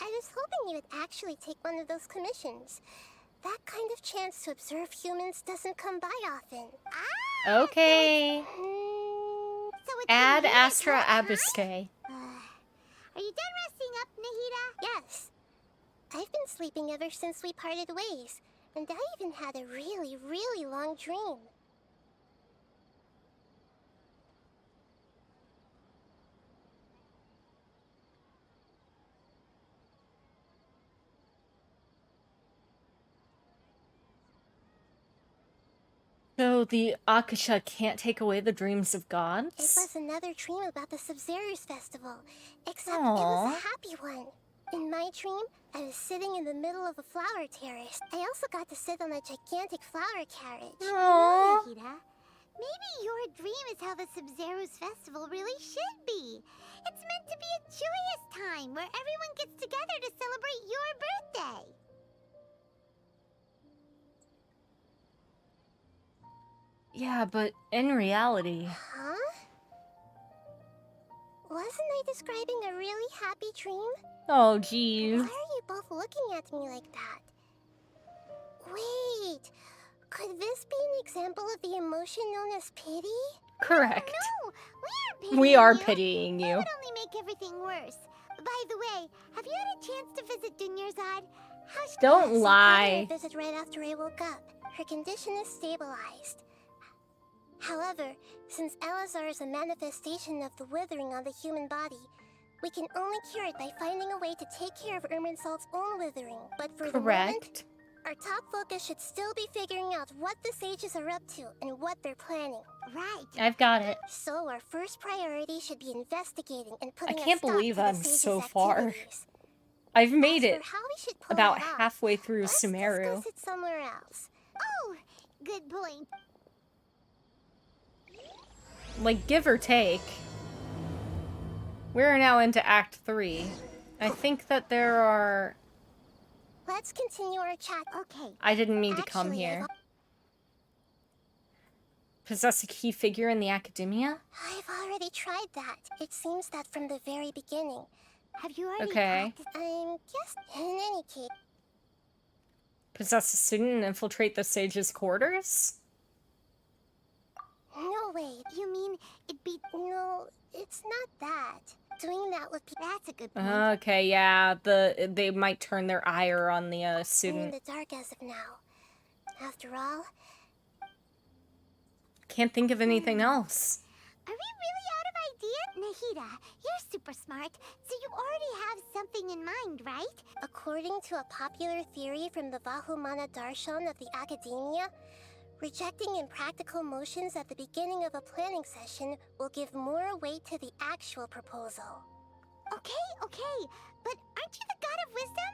I was hoping you would actually take one of those commissions. That kind of chance to observe humans doesn't come by often. Okay. So it's Add really Astra hot, Abuske. Are you done resting up, Nahida? Yes. I've been sleeping ever since we parted ways, and I even had a really, really long dream. So the Akasha can't take away the dreams of It gods? was another dream about the Subzerus festival, except it Aww. was a happy one. In my dream, I was sitting in the middle of a flower terrace. I also got to sit on a gigantic flower carriage. Aww. Nahida, maybe your dream is how the Subzerus festival really should be. It's meant to be a joyous time where everyone gets together to celebrate your birthday. Yeah, but in reality... Huh? Wasn't I describing a really happy dream? Oh, Why jeez. are you both looking at me like that? Wait, could this be an example of the emotion known as pity? Correct. No, we We are aren't pitying you. pitying you. That would only make everything worse. By the way, have you had a chance to visit Dunyarzad? How's Don't Yes, I lie. had a visit right after I woke up. Her condition is stabilized. However, since Elazar is a manifestation of the withering on the human body, we can only cure it by finding a way to take care of Irminsul's own withering. But for the moment, Correct. our top focus should still be figuring out what the sages are up to and what they're planning. Right. I've got it. So our first priority should be investigating and I putting a can't stop believe to the I'm sages' so far. activities. I've made As it for how we should pull about it off, halfway through let's Sumeru. discuss it somewhere else. Oh, good point. Like, give or take. We're now into Act 3. I think that there are... Let's continue our chat. Okay. I didn't mean to come Actually, here. Possess a key figure in the academia? I've already tried that. It seems that from the very beginning. Have you already Okay. I'm just in any case. Possess a student and infiltrate the sage's quarters? No way. You mean it'd be... No, it's not that. Doing that would be... That's a good point. Okay, yeah, they might turn their ire on the I'm in student. the dark as of now. After all, Can't think of anything else. Are we really out of ideas? Nahida, you're super smart, so you already have something in mind, right? according to a popular theory from the Vahumana Darshan of the Academia, rejecting impractical motions at the beginning of a planning session will give more weight to the actual proposal. Okay, but aren't you the god of wisdom?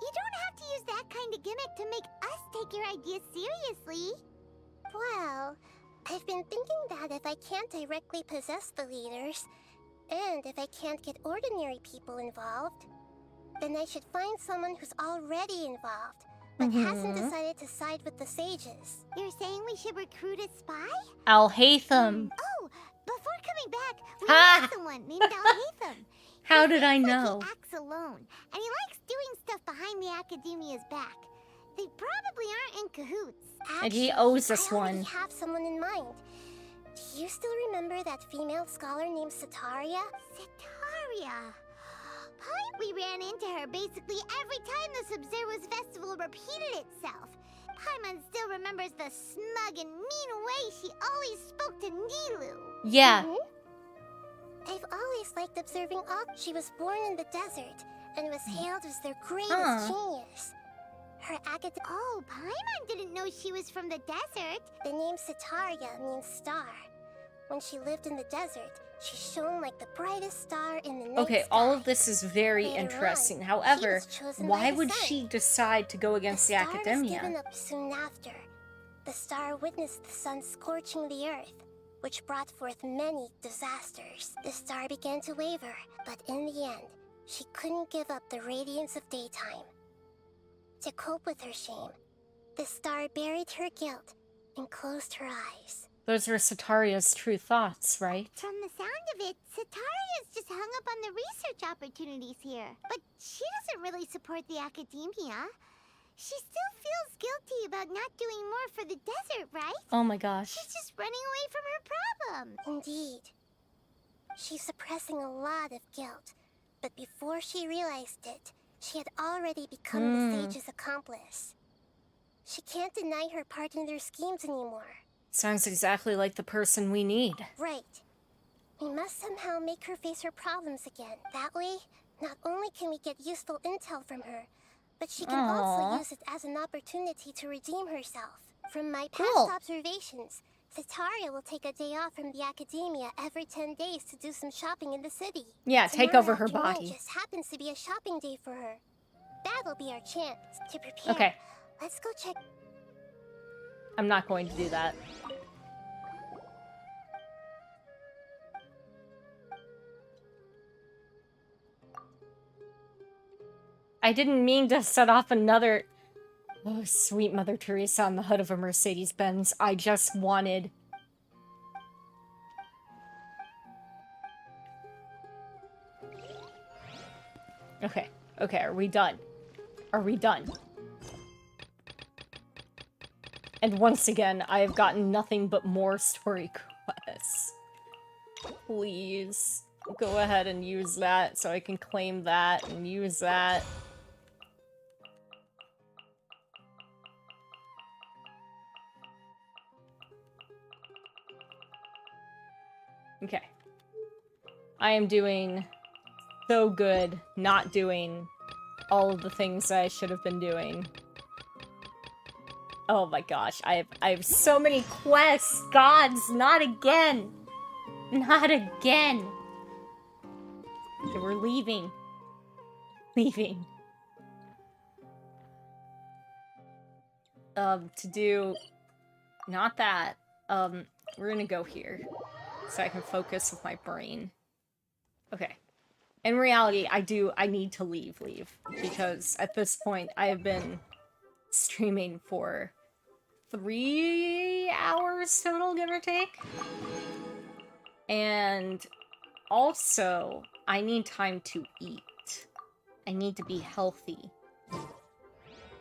You don't have to use that kind of gimmick to make us take your ideas seriously. Well, I've been thinking that if I can't directly possess the leaders, and if I can't get ordinary people involved, then I should find someone who's already involved, but hasn't decided to side with the sages. You're saying we should recruit a spy? Al-Haytham. Oh, before coming back, we Ha! met someone named Al-Haytham. How did I know? He acts alone, and he likes doing stuff behind the Academia's back. They probably aren't in cahoots. And he owes us I already one. have someone in mind. Do you still remember that female scholar named Sataria? Sataria. We ran into her basically every time the Subzerus festival repeated itself. Paimon still remembers the smug and mean way she always spoke to Nilou. Yeah. I've always liked observing all. She was born in the desert and was hailed as their greatest Huh. genius. Her academic. Oh, Paimon didn't know she was from the desert. The name Sitaria means star. When she lived in the desert, she shone like the brightest star in the night Okay, sky. all of this is very Later on, interesting. she However, was chosen why by the would sun. she decide to go against the star was given academia? up soon after. The star witnessed the sun scorching the earth, which brought forth many disasters. The star began to waver, but in the end, she couldn't give up the radiance of daytime. To cope with her shame, the star buried her guilt and closed her eyes. Those are Sataria's true thoughts, right? From the sound of it, Sataria's just hung up on the research opportunities here. But she doesn't really support the academia. She still feels guilty about not doing more for the desert, right? Oh my gosh. She's just running away from her problem. Indeed. She's suppressing a lot of guilt, but before she realized it, she had already become the sage's accomplice. She can't deny her part in their schemes anymore. Sounds exactly like the person we need. Right. We must somehow make her face her problems again. That way, not only can we get useful intel from her, but she can also use it as an opportunity to redeem herself. From my past observations, Sitaria will take a day off from the academia every 10 days to do some shopping in the city. Yeah, take Tomorrow over her afternoon body. just happens to be a shopping day for her. That'll be our chance to prepare. Okay. Let's go check. I'm not going to do that. I didn't mean to set off another... Oh, sweet Mother Teresa on the hood of a Mercedes-Benz. I just wanted... Okay. Okay, are we done? Are we done? And once again, I have gotten nothing but more story quests. Please, go ahead and use that so I can claim that and use that. Okay. I am doing so good not doing all of the things that I should have been doing. Oh my gosh, I have so many quests! Gods, not again! Not again! Okay, we're leaving. Leaving. To do... Not that. We're gonna go here. So I can focus with my brain. Okay. In reality, I need to leave. Because at this point, I have been streaming for 3 hours total, give or take. And also, I need time to eat. I need to be healthy.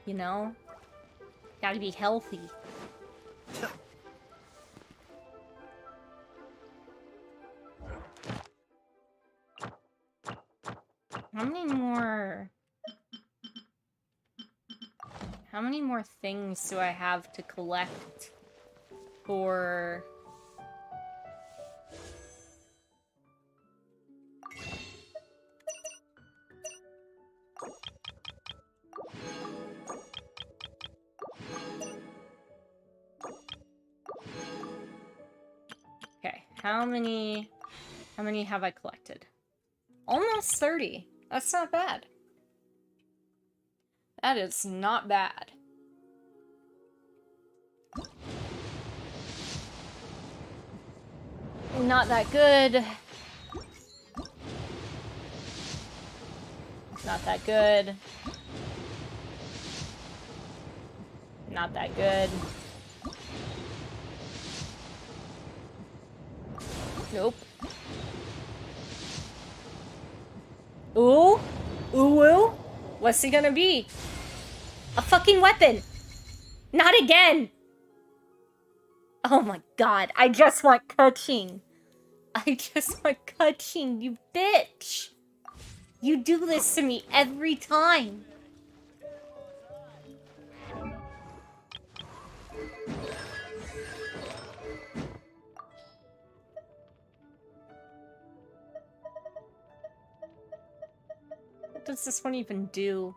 You know? Gotta be healthy. How many more things do I have to collect for... Okay, how many have I collected? Almost 30. That's not bad. That is not bad. Not that good. Not that good. Not that good. Nope. Ooh? Ooh? What's he gonna be? A fucking weapon! Not again! Oh my god, I just want cutscene. I just want cutscene, you bitch! You do this to me every time. What does this one even do?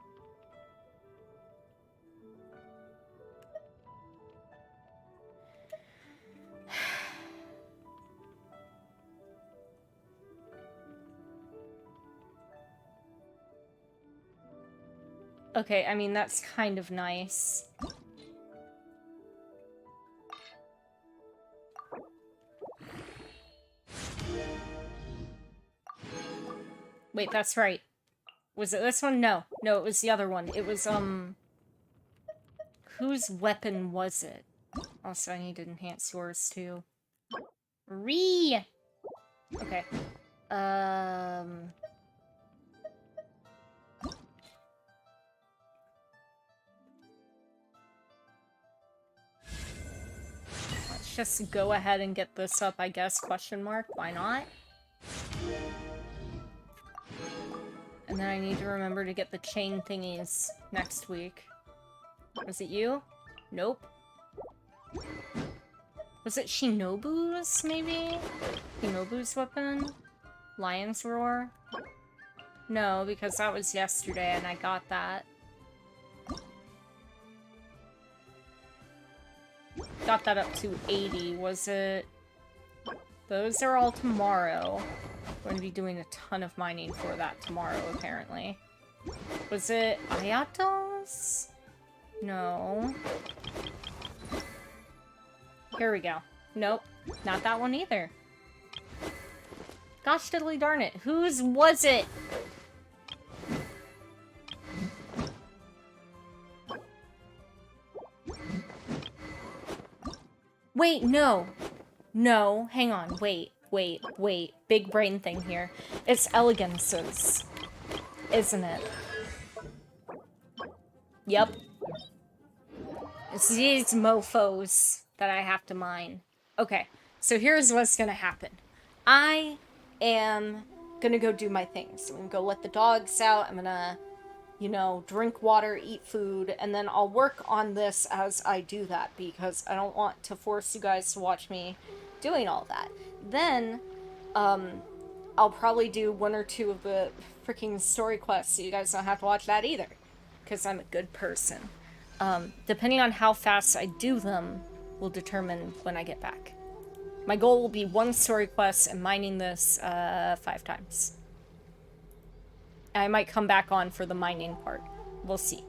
Okay, I mean, that's kind of nice. Wait, that's right. Was it this one? No. No, it was the other one. It was, whose weapon was it? Also, I need to enhance yours, too. Okay. Let's just go ahead and get this up, I guess, question mark. Why not? And then I need to remember to get the chain thingies next week. Was it you? Nope. Was it Shinobu's, maybe? Shinobu's weapon? Lion's Roar? No, because that was yesterday and I got that. Got that up to 80. Was it... Those are all tomorrow. I'm going to be doing a ton of mining for that tomorrow, apparently. Was it Ayato's? No. Here we go. Nope. Not that one either. Gosh diddly darn it. Whose was it? Wait, no. No, hang on. Wait. Big brain thing here. It's Elegance's. Isn't it? Yep. It's these mofos that I have to mine. Okay, so here's what's gonna happen. I am gonna go do my things. I'm gonna go let the dogs out. I'm gonna, you know, drink water, eat food, and then I'll work on this as I do that because I don't want to force you guys to watch me doing all that. Then, I'll probably do 1 or 2 of the freaking story quests so you guys don't have to watch that either. Because I'm a good person. Depending on how fast I do them will determine when I get back. My goal will be 1 story quest and mining this 5 times. I might come back on for the mining part. We'll see.